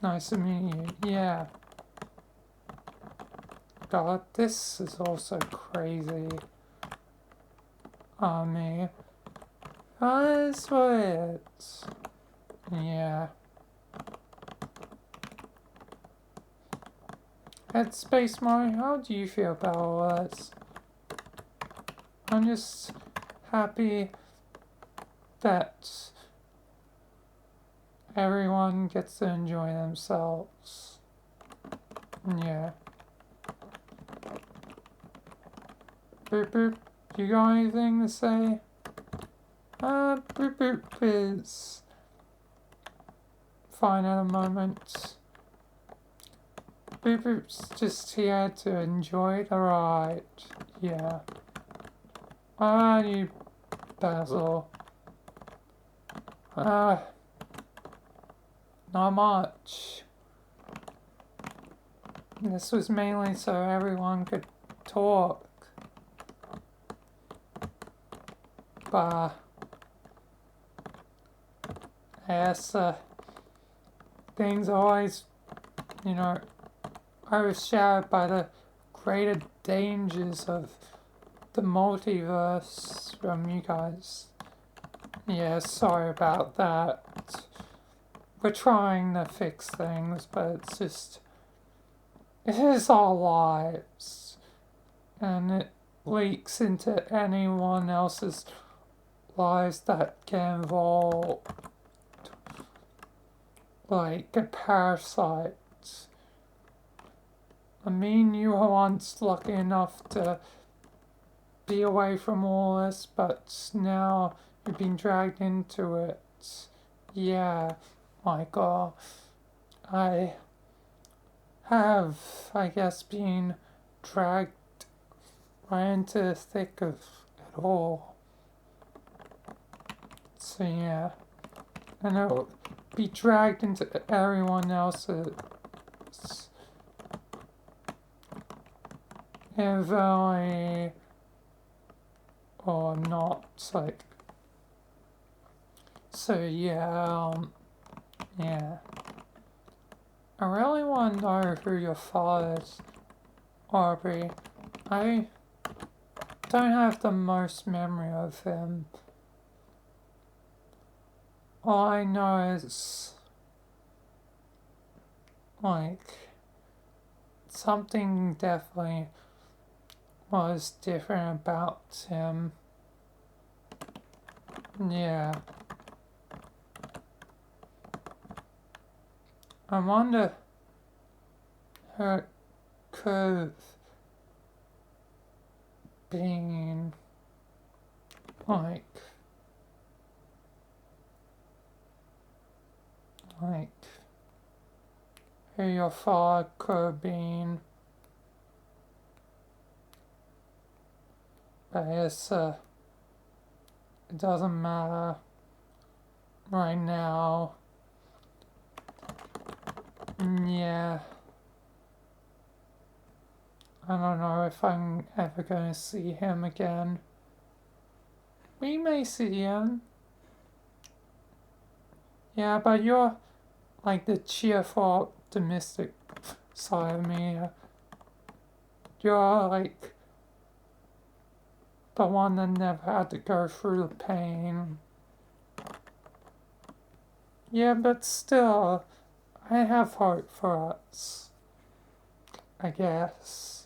nice to meet you. Yeah. God, this is also crazy on me. That's what it's. Yeah. Headspace Mario, how do you feel about all this? I'm just happy that everyone gets to enjoy themselves. Yeah. Boop boop, you got anything to say? Boop boop is fine at the moment. Boop boop's just here to enjoy the ride. Yeah. You Basil. Not much. This was mainly so everyone could talk. But yes, things always, you know, overshadowed by the greater dangers of the multiverse from you guys. Yeah, sorry about that. We're trying to fix things, but it's just, it is our lives. And it leaks into anyone else's lives that get involved. Like a parasite. I mean, you were once lucky enough to be away from all this, but now you've been dragged into it. Yeah, my God. I have, I guess, been dragged right into the thick of it all. So yeah, and I'll be dragged into everyone else's. If I, or not, like, so yeah, yeah. I really want to know who your father is, Aubrey. I don't have the most memory of him. All I know is, like, something definitely was different about him. Yeah. I wonder who it could have been, like, who your father could have been. But it doesn't matter right now. Yeah. I don't know if I'm ever going to see him again. We may see him. Yeah, but you're like the cheerful, optimistic side of me. You're like the one that never had to go through the pain. Yeah, but still, I have hope for us. I guess.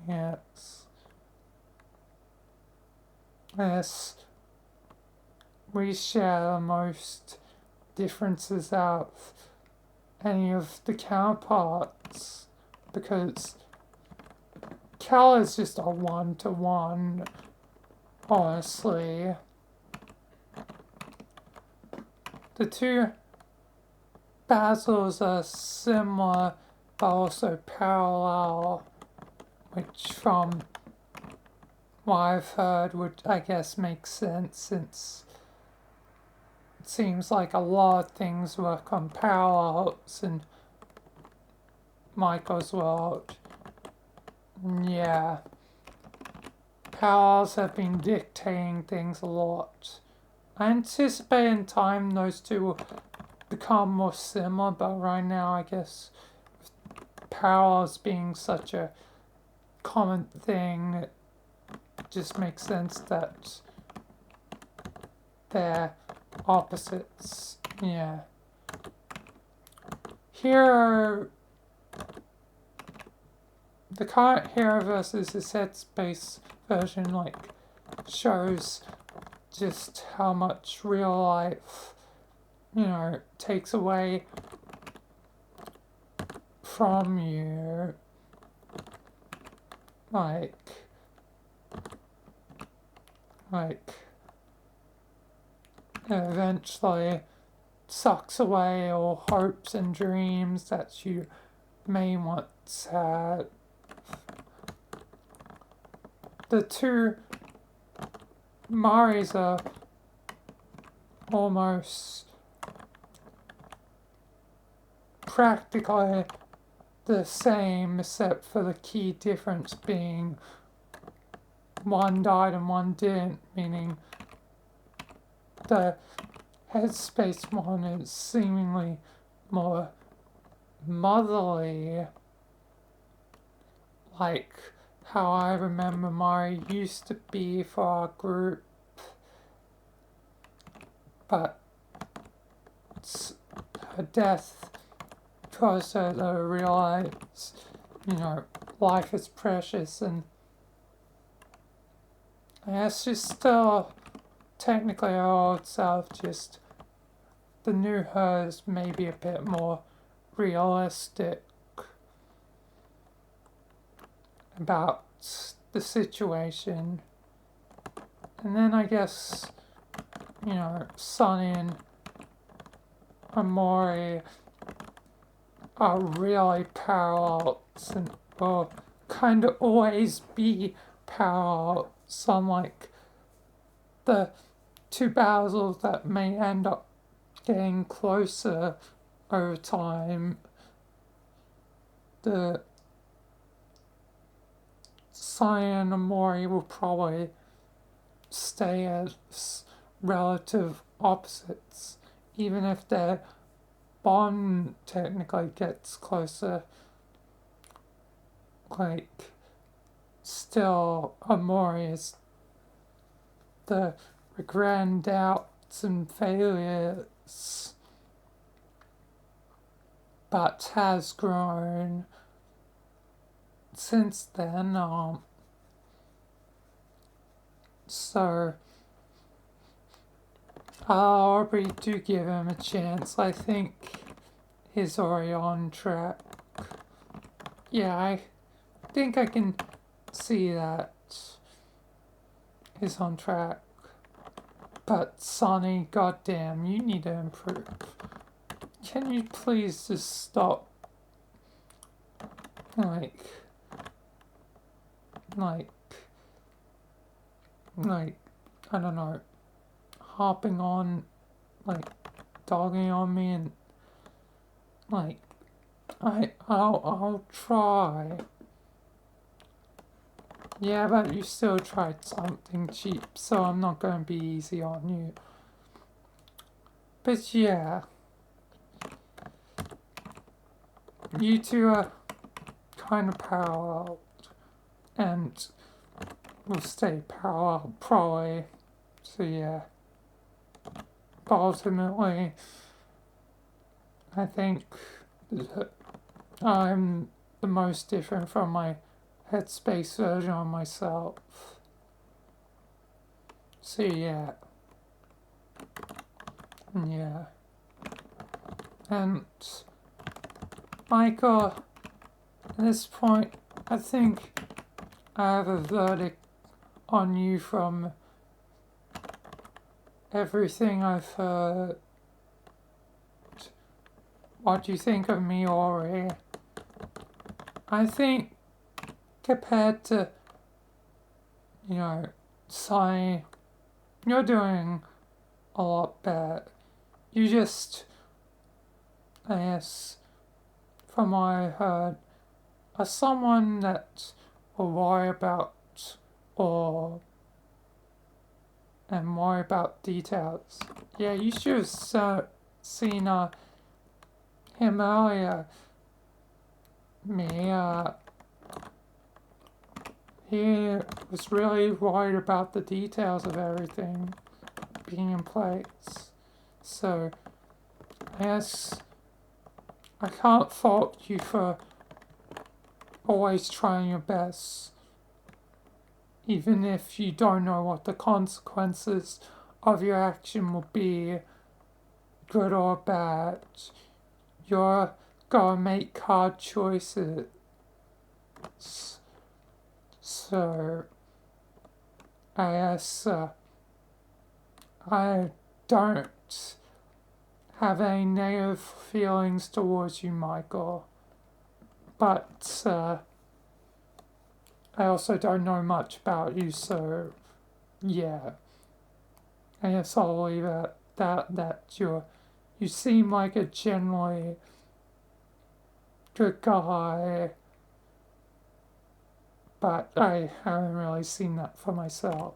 Yes. Yes. we share the most differences out of any of the counterparts, because Cal is just a one-to-one, honestly. The two Basils are similar but also parallel, which from what I've heard would, I guess, make sense, since it seems like a lot of things work on parallels in Michael's world. Yeah, parallels have been dictating things a lot. I anticipate in time those two will become more similar, but right now I guess parallels being such a common thing, it just makes sense that they're opposites. Yeah. Here, the current Hero versus his Headspace version, like, shows just how much real life, takes away from you. Like, eventually sucks away all hopes and dreams that you may once had. The two Maris are almost practically the same, except for the key difference being one died and one didn't, meaning the Headspace one is seemingly more motherly, like how I remember Mari used to be for our group, but her death caused her to realize, life is precious, and I guess she's still technically her old self, just the new her is maybe a bit more realistic about the situation. And then I guess, Sunny and Amori are really parallels and will kind of always be parallels, unlike the two Basils that may end up getting closer over time. The Sunny and Amori will probably stay as relative opposites, even if their bond technically gets closer. Like, still, Amori is the regret and doubts and failures, but has grown since then. So I'll already do give him a chance. I think he's already on track. Yeah, I think I can see that he's on track. But Sonny, goddamn, you need to improve. Can you please just stop, like, I don't know, hopping on, like, dogging on me, and, like, I'll try. Yeah, but you still tried something cheap, so I'm not going to be easy on you. But yeah, you two are kind of parallel, and will stay parallel probably. So yeah, but ultimately, I think that I'm the most different from my Headspace version of myself. So yeah, Yeah. And Michael, at this point, I think I have a verdict on you from everything I've heard. What do you think of me, Ori? I think compared to, Sai, you're doing a lot better. You just, I guess, from what I heard, are someone that will worry about or and worry about details. Yeah, you should have seen him earlier. Me, he was really worried about the details of everything being in place. So, I guess I can't fault you for always trying your best, even if you don't know what the consequences of your action will be, good or bad. You're gonna make hard choices. So, I guess I don't have any negative feelings towards you, Michael. But I also don't know much about you, so yeah. I guess I'll leave it at that you seem like a generally good guy, but I haven't really seen that for myself.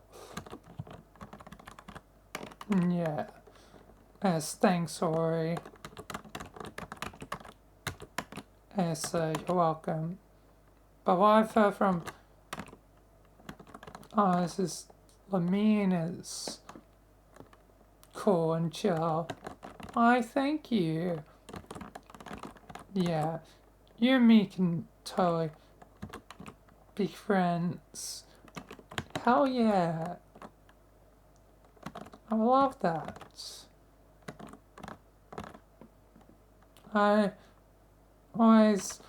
Yeah. Yes, thanks, Ori. Yes, you're welcome. But what I've heard from this is Lamine is cool and chill. I thank you. Yeah, you and me can totally be friends. Hell yeah. I love that. I always,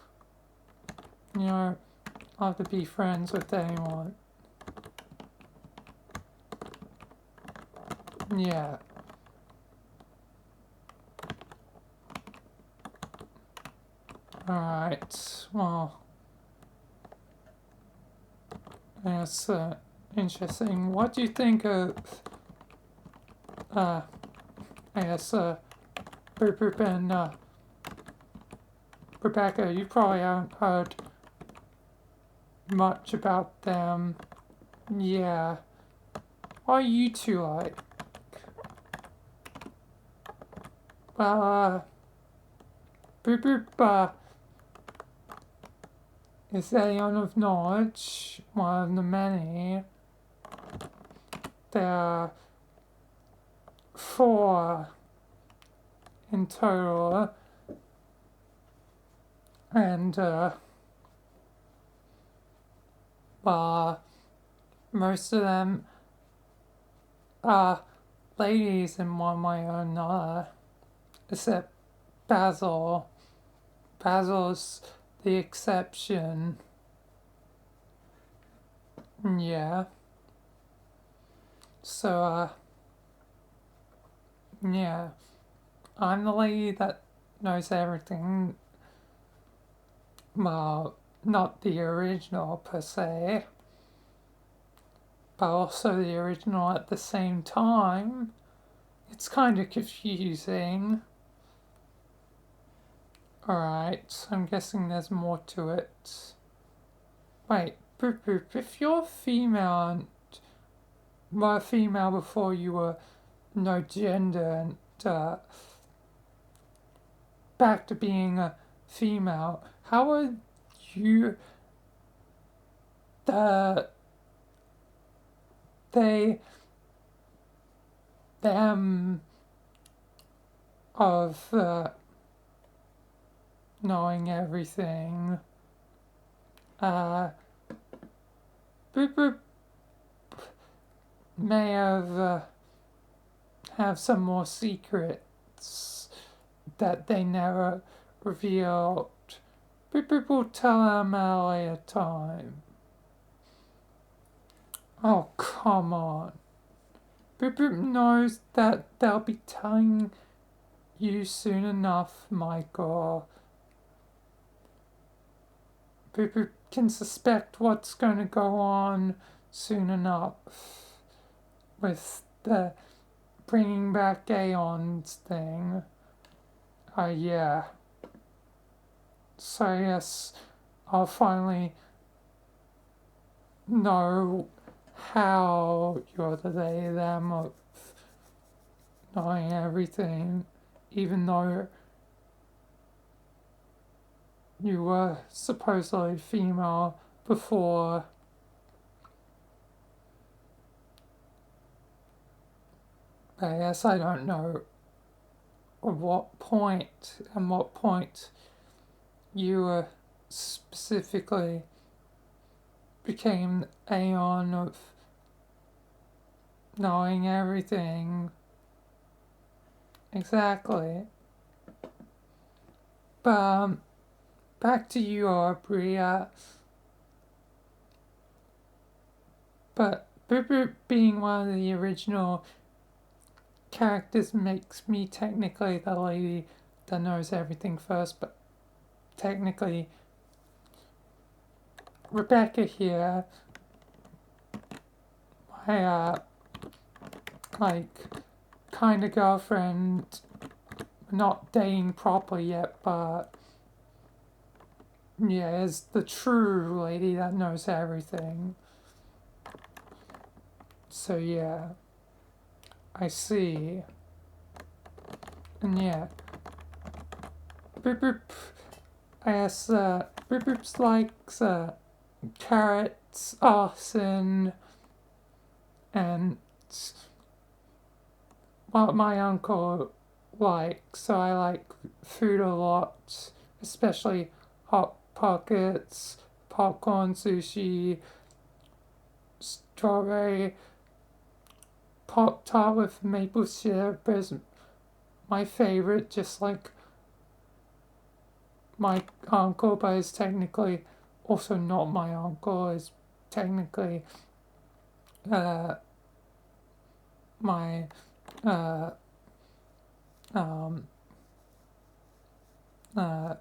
love to be friends with anyone. Yeah. Alright, well, that's interesting. What do you think of, I guess, Boop Boop and, Rebecca? You probably haven't heard much about them. Yeah. What are you two like? Well, Boop Boop, is a young of knowledge, one of the many. There are 4 in total, and most of them are ladies in one way or another, except Basil. Basil's the exception. Yeah. So, yeah. I'm the lady that knows everything. Well, not the original per se, but also the original at the same time. It's kind of confusing. Alright, I'm guessing there's more to it. Wait, Boop Boop, if you're female and were female before you were no gender and back to being a female, how would you they them of knowing everything Boop Boop may have have some more secrets that they never revealed. Boop will tell them at a later time. Oh, come on. Boop knows that they'll be telling you soon enough, Michael. Boop can suspect what's going to go on soon enough with the bringing back Aeons thing. Yeah. So yes, I'll finally know how you're the they, them of knowing everything, even though you were supposedly female before. But yes, I don't know at what point you specifically became Aeon of knowing everything. Exactly. But back to you, Aubrey. But Boop being one of the original characters makes me technically the lady that knows everything first, but technically Rebecca here, my kind of girlfriend, not dating properly yet, but yeah, is the true lady that knows everything. So yeah, I see. And yeah, Boop, I guess Boop likes carrots, arson, and what my uncle likes. So I like food a lot, especially hot pockets, popcorn, sushi, strawberry Pop Tart with maple syrup is my favorite, just like my uncle, but is technically also not my uncle, is technically my uh, um, uh,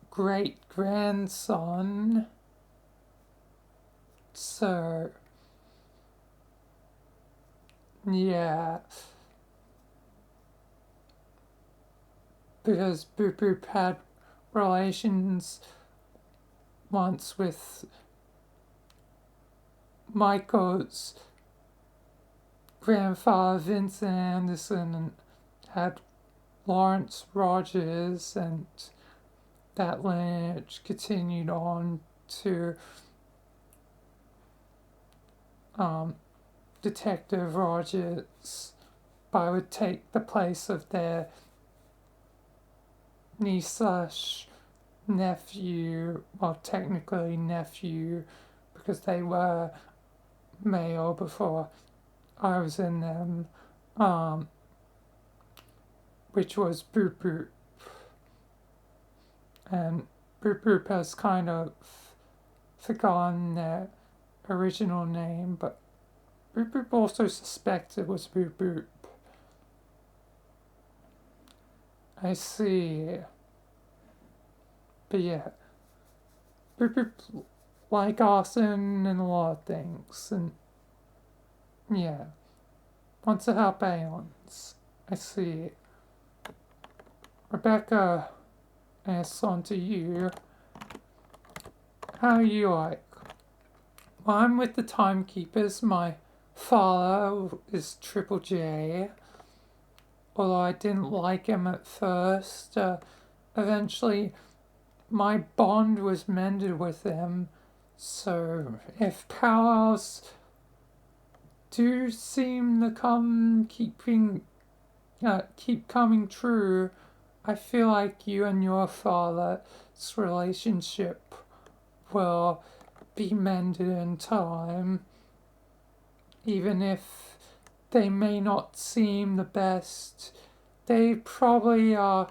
great grandson. So, yeah. Because Boop Boop had relations once with Michael's grandfather, Vincent Anderson, and had Lawrence Rogers, and that lineage continued on to Detective Rogers, but would take the place of their niece slash nephew, well, technically nephew, because they were male before I was in them, which was Boop Boop. And Boop Boop has kind of forgotten their original name, but Boop Boop also suspects it was Boop Boop. I see. But yeah, Boop Boop like Austin and a lot of things, and yeah, wants to help Aeons. I see. Rebecca asks on to you. How are you like? Well, I'm with the Timekeepers. My father is Triple J. Although I didn't like him at first, eventually my bond was mended with him. So if powers do seem to keep coming true, I feel like you and your father's relationship will be mended in time. even if they may not seem the best, they probably are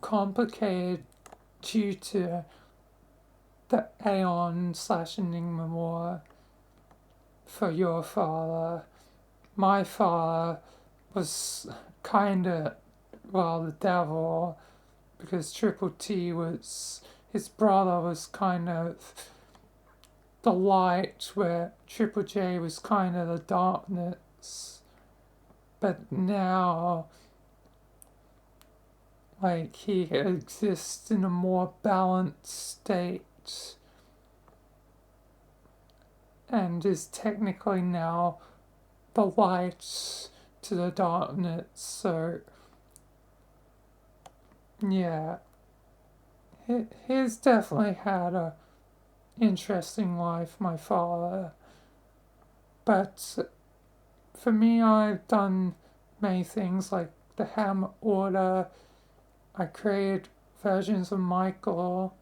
complicated due to the Aeon/Enigma War for your father. My father was kinda, well, the devil, because Triple T was, his brother was kind of the light, where Triple J was kind of the darkness. But now, like, he exists in a more balanced state and is technically now the light to the darkness. So, yeah, he's definitely had a interesting life, my father. But for me, I've done many things like the Hammer Order. I created versions of Michael.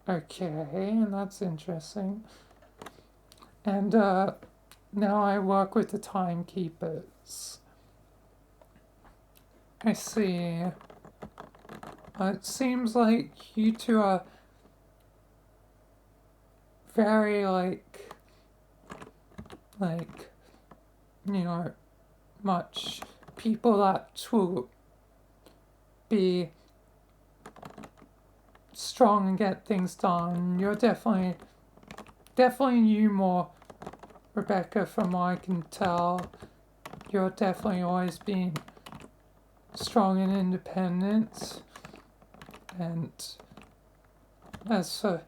Okay, and that's interesting. And now I work with the Timekeepers. I see. It seems like you two are very you know, much people that will be strong and get things done. You're definitely you more, Rebecca, from what I can tell. You're definitely always been strong and independent. And as for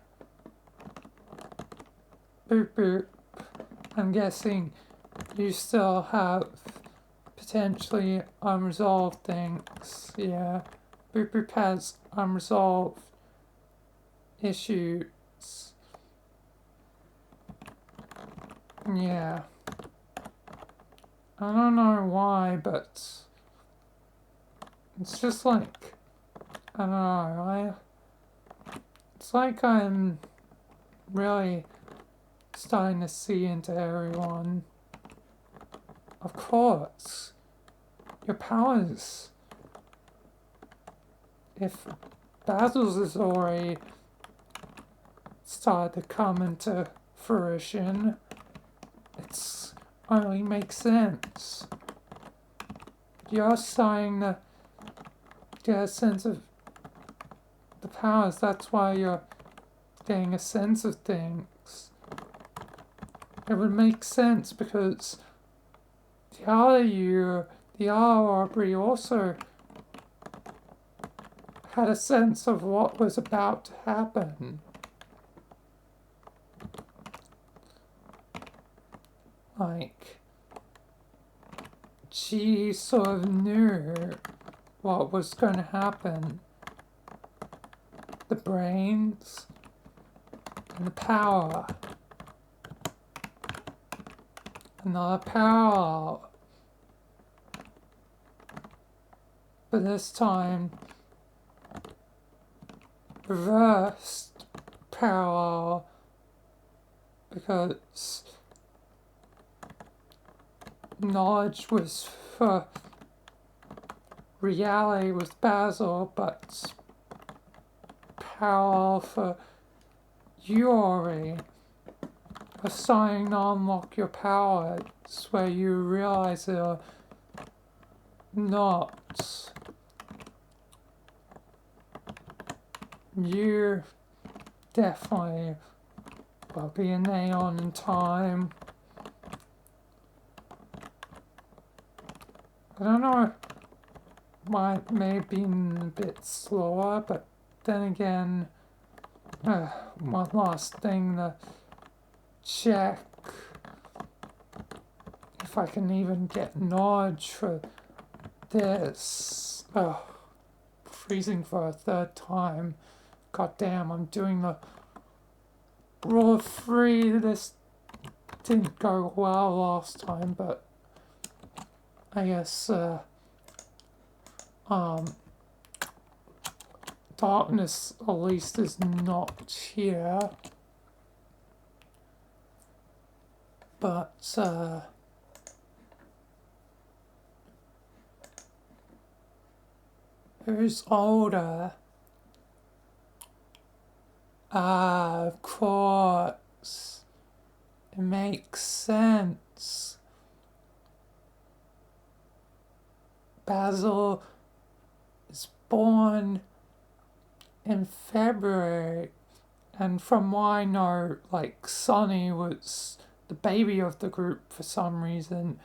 Boop Boop, I'm guessing you still have potentially unresolved things. Yeah, Boop Boop has unresolved issues. Yeah. I don't know why, but it's just like, I don't know, it's like I'm really starting to see into everyone. Of course, your powers. If Basil's is already started to come into fruition, it's only makes sense. You're starting to get a sense of the powers. That's why you're getting a sense of things. It would make sense because the other you, the other Aubrey, also had a sense of what was about to happen. Like, she sort of knew what was going to happen. The brains and the power. Another parallel. But this time, reversed parallel, because knowledge was for reality with Basil, but parallel for Yuri. For starting to unlock your powers, where you realize they're not. You definitely will be an Aeon in time. I don't know, might may have been a bit slower, but then again, one last thing to check if I can even get knowledge for this. Freezing for a third time. God damn, I'm doing the rule of 3. This didn't go well last time, but I guess darkness at least is not here. But Who's older? Ah, of course. It makes sense. Basil is born in February, and from what I know, like, Sonny was the baby of the group for some reason.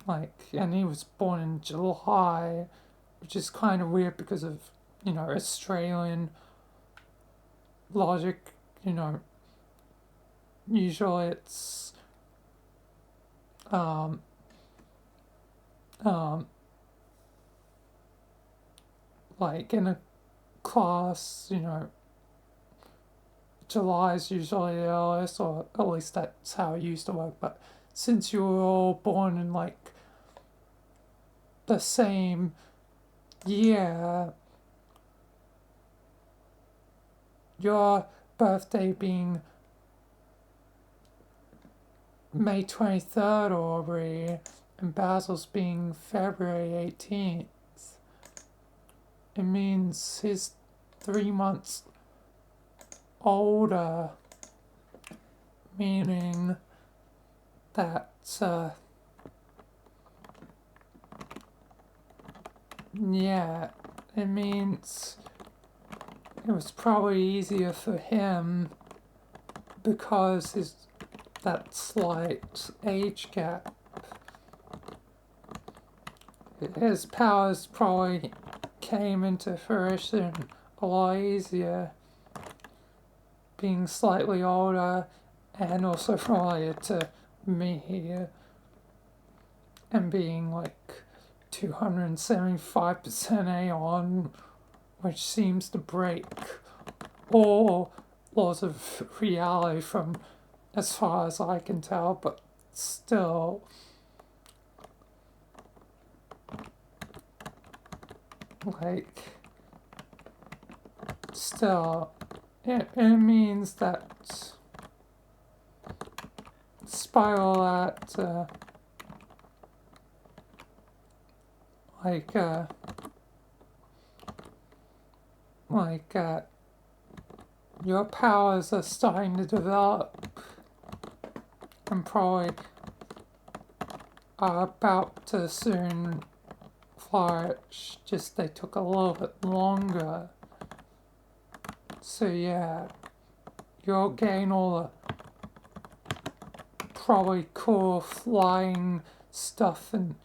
Like, and he was born in July, which is kind of weird because of, Australian logic. Usually it's, um, um, like in a class, July is usually the earliest, or at least that's how it used to work. But since you were all born in like the same year, your birthday being May 23rd, Aubrey, and Basil's being February 18th, it means he's 3 months older, meaning that, yeah, it means it was probably easier for him because that slight age gap. His powers probably came into fruition a lot easier, being slightly older, and also related to me here, and being like 275% Aeon, which seems to break all laws of reality from as far as I can tell, but still, like, it means that spiral at, like, your powers are starting to develop and probably are about to soon flourish, just they took a little bit longer. So yeah, you'll gain all the probably cool flying stuff and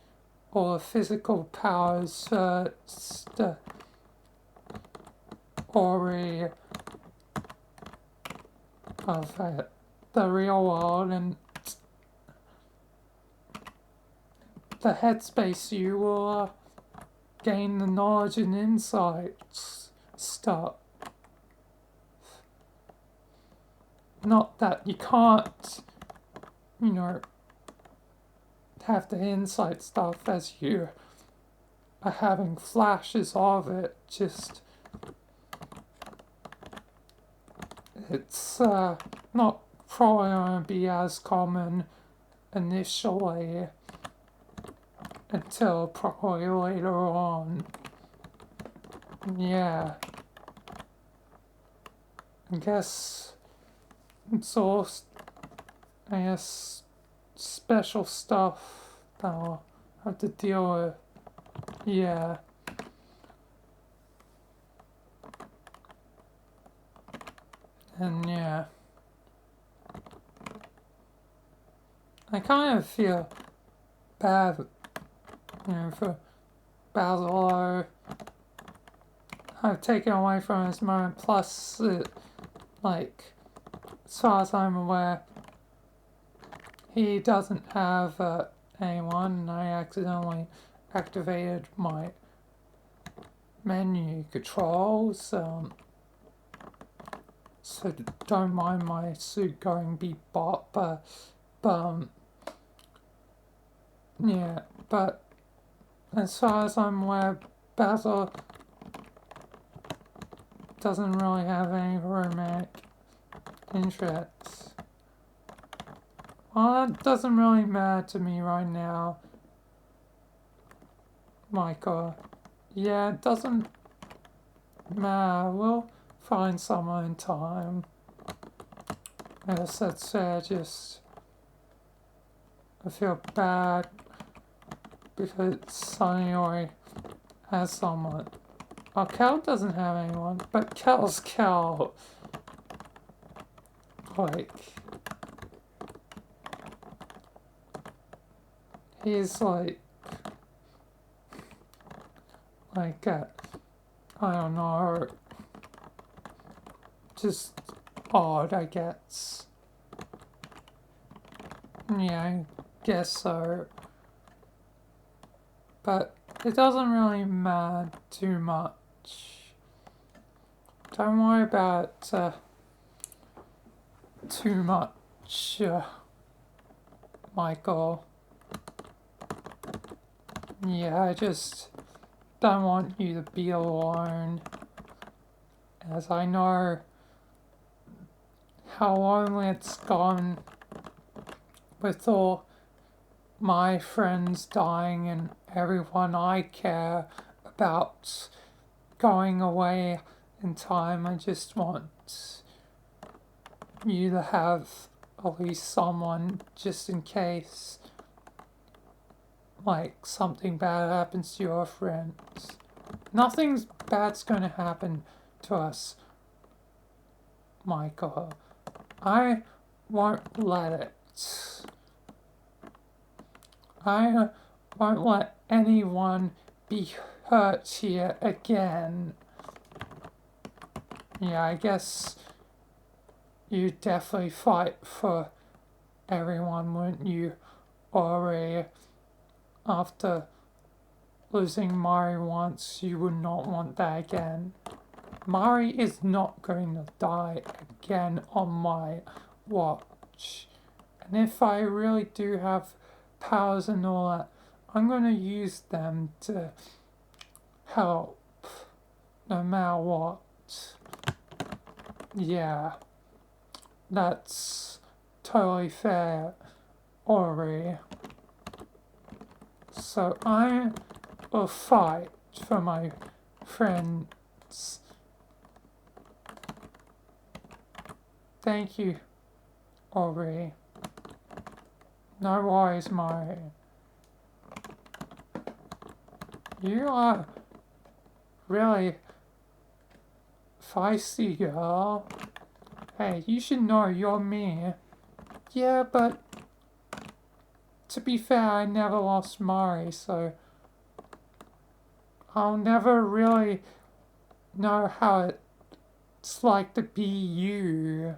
all the physical powers first, Ori of the real world, and the headspace you will gain the knowledge and insights stuff. Not that you can't, have the insight stuff as you are having flashes of it, just it's not probably going to be as common initially until probably later on. Yeah. I guess it's all, special stuff that I'll have to deal with. Yeah. And yeah. I kind of feel bad, for Basil. I've taken away from his moment, plus, like, as far as I'm aware, he doesn't have anyone, and I accidentally activated my menu controls, so don't mind my suit going beep bop, yeah, but as far as I'm aware, Basil doesn't really have any romantic interests. Well, that doesn't really matter to me right now. Michael. Yeah, it doesn't matter. We'll find someone in time. Yes, that's just... I feel bad because Sunny already has someone. Oh, Cal doesn't have anyone, but Cal's Cal. Like, he's like, I don't know, just odd, I guess. Yeah, I guess so. But it doesn't really matter too much. Don't worry about too much, Michael. Yeah, I just don't want you to be alone, as I know how lonely it's gone with all my friends dying and everyone I care about going away in time. I just want you to have at least someone just in case, like, something bad happens to your friends. Nothing bad's gonna happen to us, Michael. I won't let it. I won't let anyone be hurt here again. Yeah, I guess you definitely fight for everyone, wouldn't you, Ori? After losing Mari once, you would not want that again. Mari is not going to die again on my watch. And if I really do have powers and all that, I'm going to use them to help no matter what. Yeah, that's totally fair, Ori. So I will fight for my friends. Thank you, Ori. No worries, Mari. You are really feisty, girl. Hey, you should know you're me. Yeah, but to be fair, I never lost Mari, so I'll never really know how it's like to be you.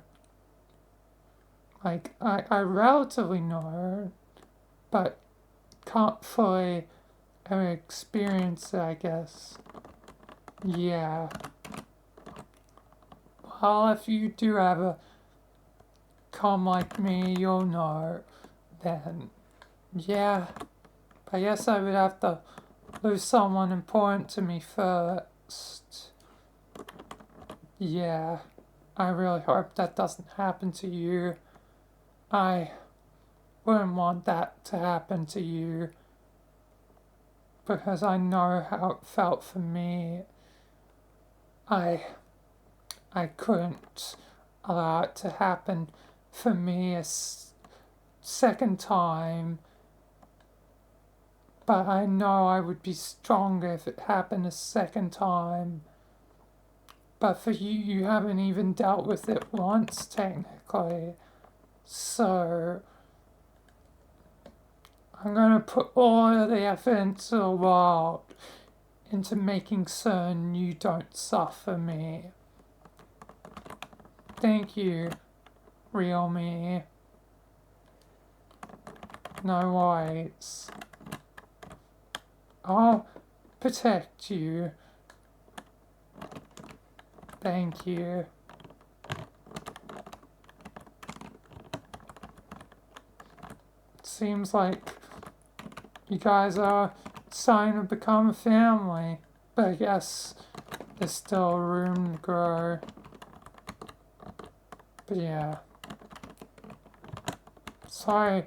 Like, I relatively know, but can't fully ever experience it, I guess. Yeah. Well, if you do ever come like me, you'll know then. Yeah. I guess I would have to lose someone important to me first. Yeah. I really hope that doesn't happen to you. I wouldn't want that to happen to you because I know how it felt for me. I couldn't allow it to happen for me a second time, but I know I would be stronger if it happened a second time. But for you, you haven't even dealt with it once, technically. So, I'm gonna put all of the effort into the world into making certain you don't suffer me. Thank you, real me. No worries. I'll protect you. Thank you. Seems like you guys are starting to become a family, but I guess there's still room to grow. But yeah. Sorry,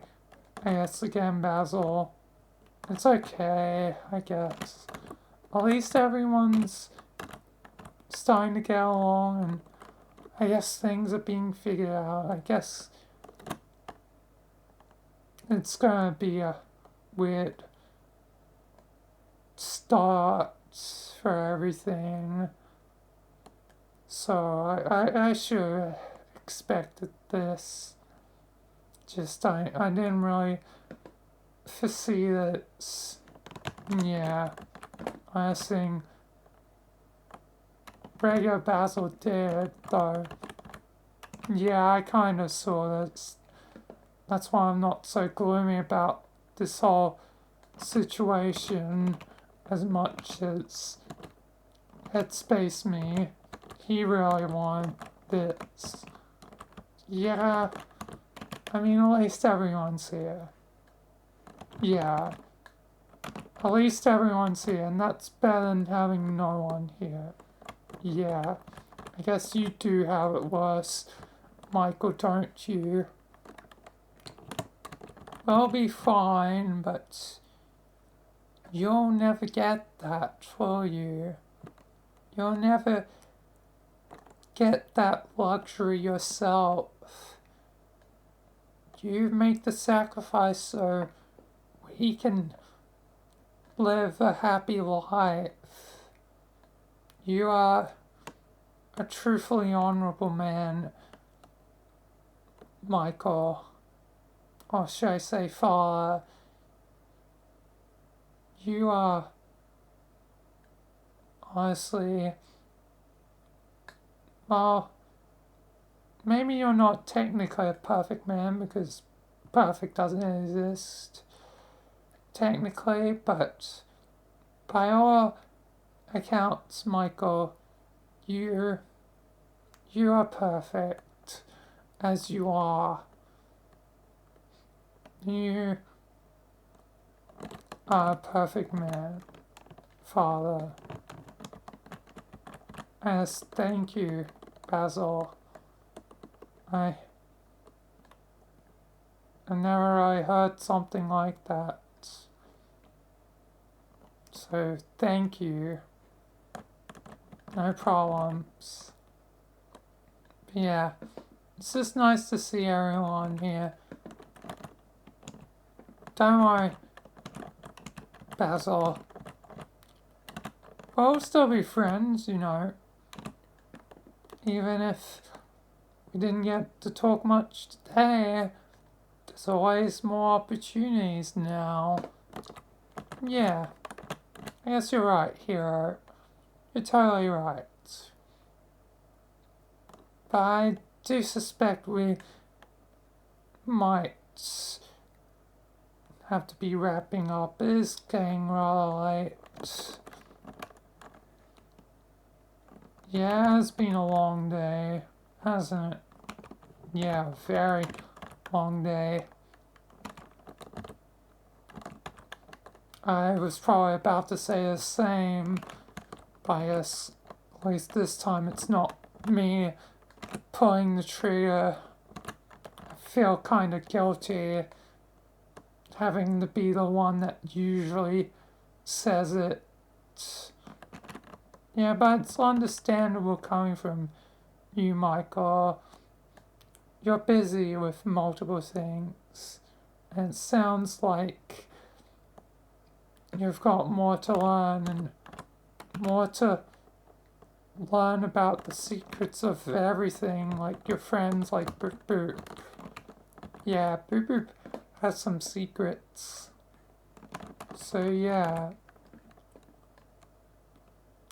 I guess again, Basil. It's okay, I guess. At least everyone's starting to get along, and I guess things are being figured out. I guess it's gonna be a weird start for everything. So I should have expected this. Just I didn't really foresee that. Yeah, I think regular Basil did though. Yeah, I kind of saw that. That's why I'm not so gloomy about this whole situation as much as Headspace me. He really wanted this. Yeah, I mean, at least everyone's here. Yeah, at least everyone's here, and that's better than having no one here. Yeah, I guess you do have it worse, Michael, don't you? I'll be fine, but you'll never get that, will you? You'll never get that luxury yourself. You make the sacrifice so we can live a happy life. You are a truthfully honorable man, Michael. Or should I say father? You are honestly, well, maybe you're not technically a perfect man because perfect doesn't exist technically, but by all accounts, Michael, you are perfect as you are. You are a perfect man, father. As thank you, Basil. I never really heard something like that. So thank you. No problems. But yeah, it's just nice to see everyone here. Don't worry, Basil. We'll still be friends, you know. Even if we didn't get to talk much today, there's always more opportunities now. Yeah, I guess you're right, Hero. You're totally right. But I do suspect we might have to be wrapping up. It is getting rather late. Yeah, it's been a long day, hasn't it? Yeah, very long day. I was probably about to say the same, but I guess at least this time it's not me pulling the trigger. I feel kind of guilty having to be the one that usually says it. Yeah, but it's understandable coming from you, Michael. You're busy with multiple things, and it sounds like you've got more to learn and more to learn about the secrets of everything, like your friends, like Boop Boop. Yeah, Boop Boop has some secrets. So yeah,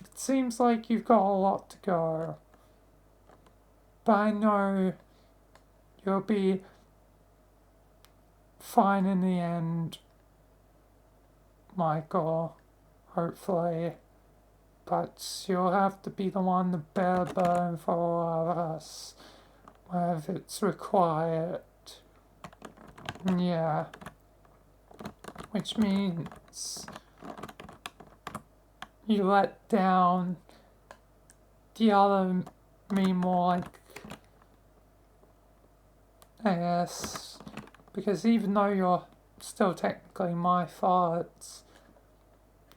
it seems like you've got a lot to go. But I know you'll be fine in the end, Michael, hopefully. But you'll have to be the one to bear the burden for all of us, wherever it's required. Yeah. Which means you let down the other me more, like, I guess, because even though you're still technically my thoughts.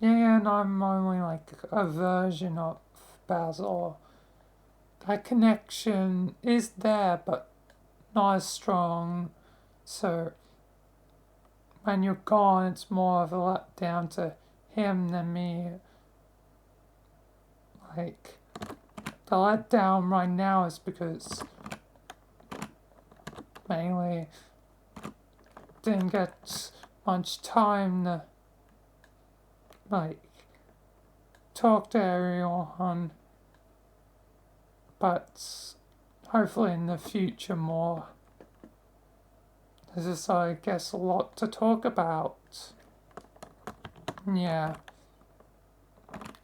Yeah, and I'm only like a version of Basil. That connection is there, but not as strong. So when you're gone, it's more of a letdown to him than me. Like, the letdown right now is because mainly didn't get much time to, like, talk to everyone. But hopefully in the future more. There's just, I guess, a lot to talk about. Yeah.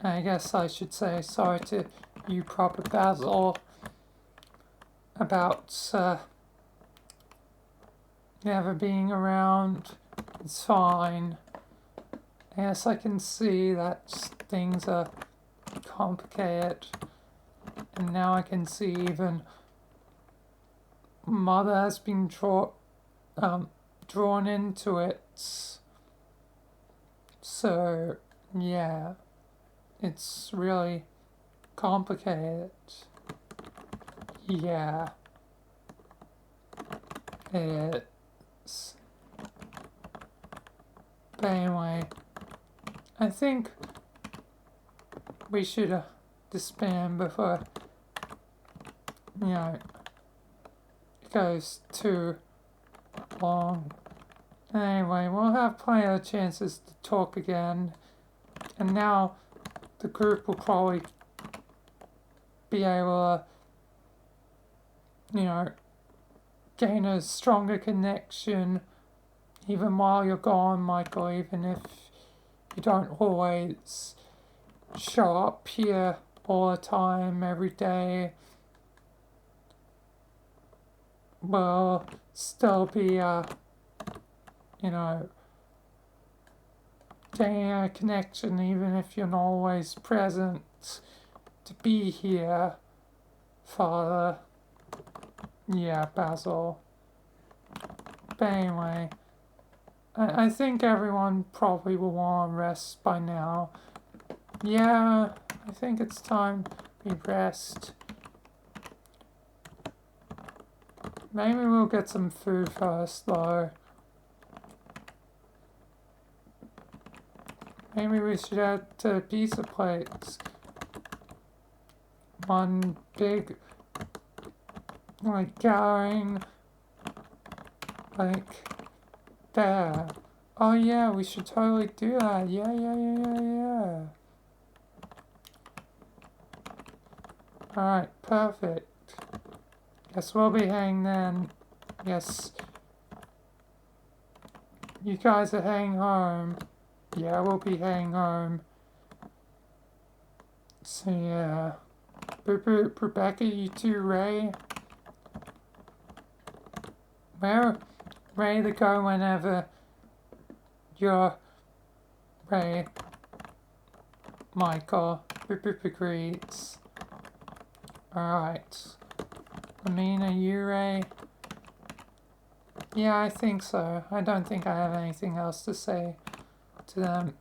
I guess I should say sorry to you, proper Basil, about never being around. It's fine. Yes, I can see that things are complicated. And now I can see even Mother has been drawn into it. So, yeah, it's really complicated. Yeah, it is. But anyway, I think we should disband before, it goes too long. Anyway, we'll have plenty of chances to talk again. And now the group will probably be able to, gain a stronger connection even while you're gone, Michael, even if you don't always show up here all the time, every day. Will still be, gaining a connection even if you're not always present to be here, Father. Yeah, Basil. But anyway, I think everyone probably will want to rest by now. Yeah, I think it's time we rest. Maybe we'll get some food first, though. Maybe we should add to pizza plates. One big, gathering, there. Oh yeah, we should totally do that. Yeah. Alright, perfect. Guess we'll be heading then. Yes. You guys are heading home. Yeah, we'll be heading home. So yeah. Boop boop, Rebecca, you too, Ray. We're ready to go whenever you're ready. Michael, boop boop agrees. Alright. Amina, you Ray? Yeah, I think so. I don't think I have anything else to say to them.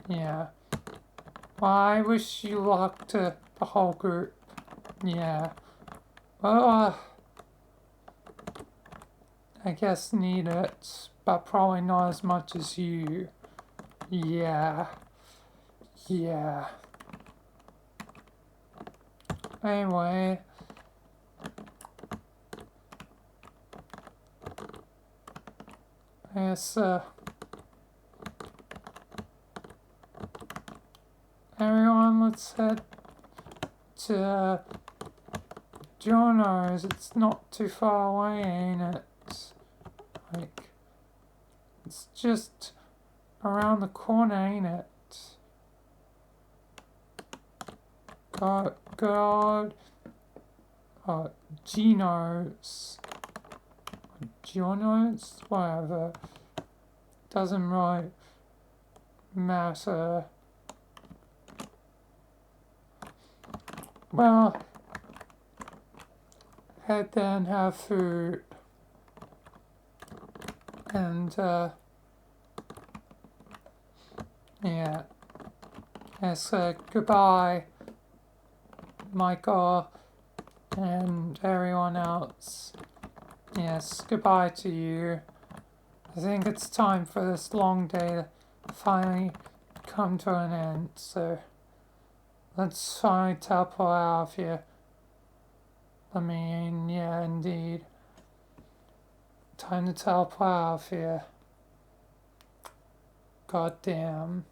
Yeah. Well, I wish you luck to the whole group. Yeah. Well, I guess need it, but probably not as much as you. Yeah. Anyway. I guess, everyone, let's head to Jono's. It's not too far away, ain't it? It's just around the corner, ain't it? God. Geno's. Jono's? Whatever. Doesn't really matter. Well, head there and have food. And, Yeah. Yes, goodbye, Michael, and everyone else. Yes, goodbye to you. I think it's time for this long day to finally come to an end, so let's finally teleport out of here. I mean, yeah, indeed. Time to teleport out of here. God damn.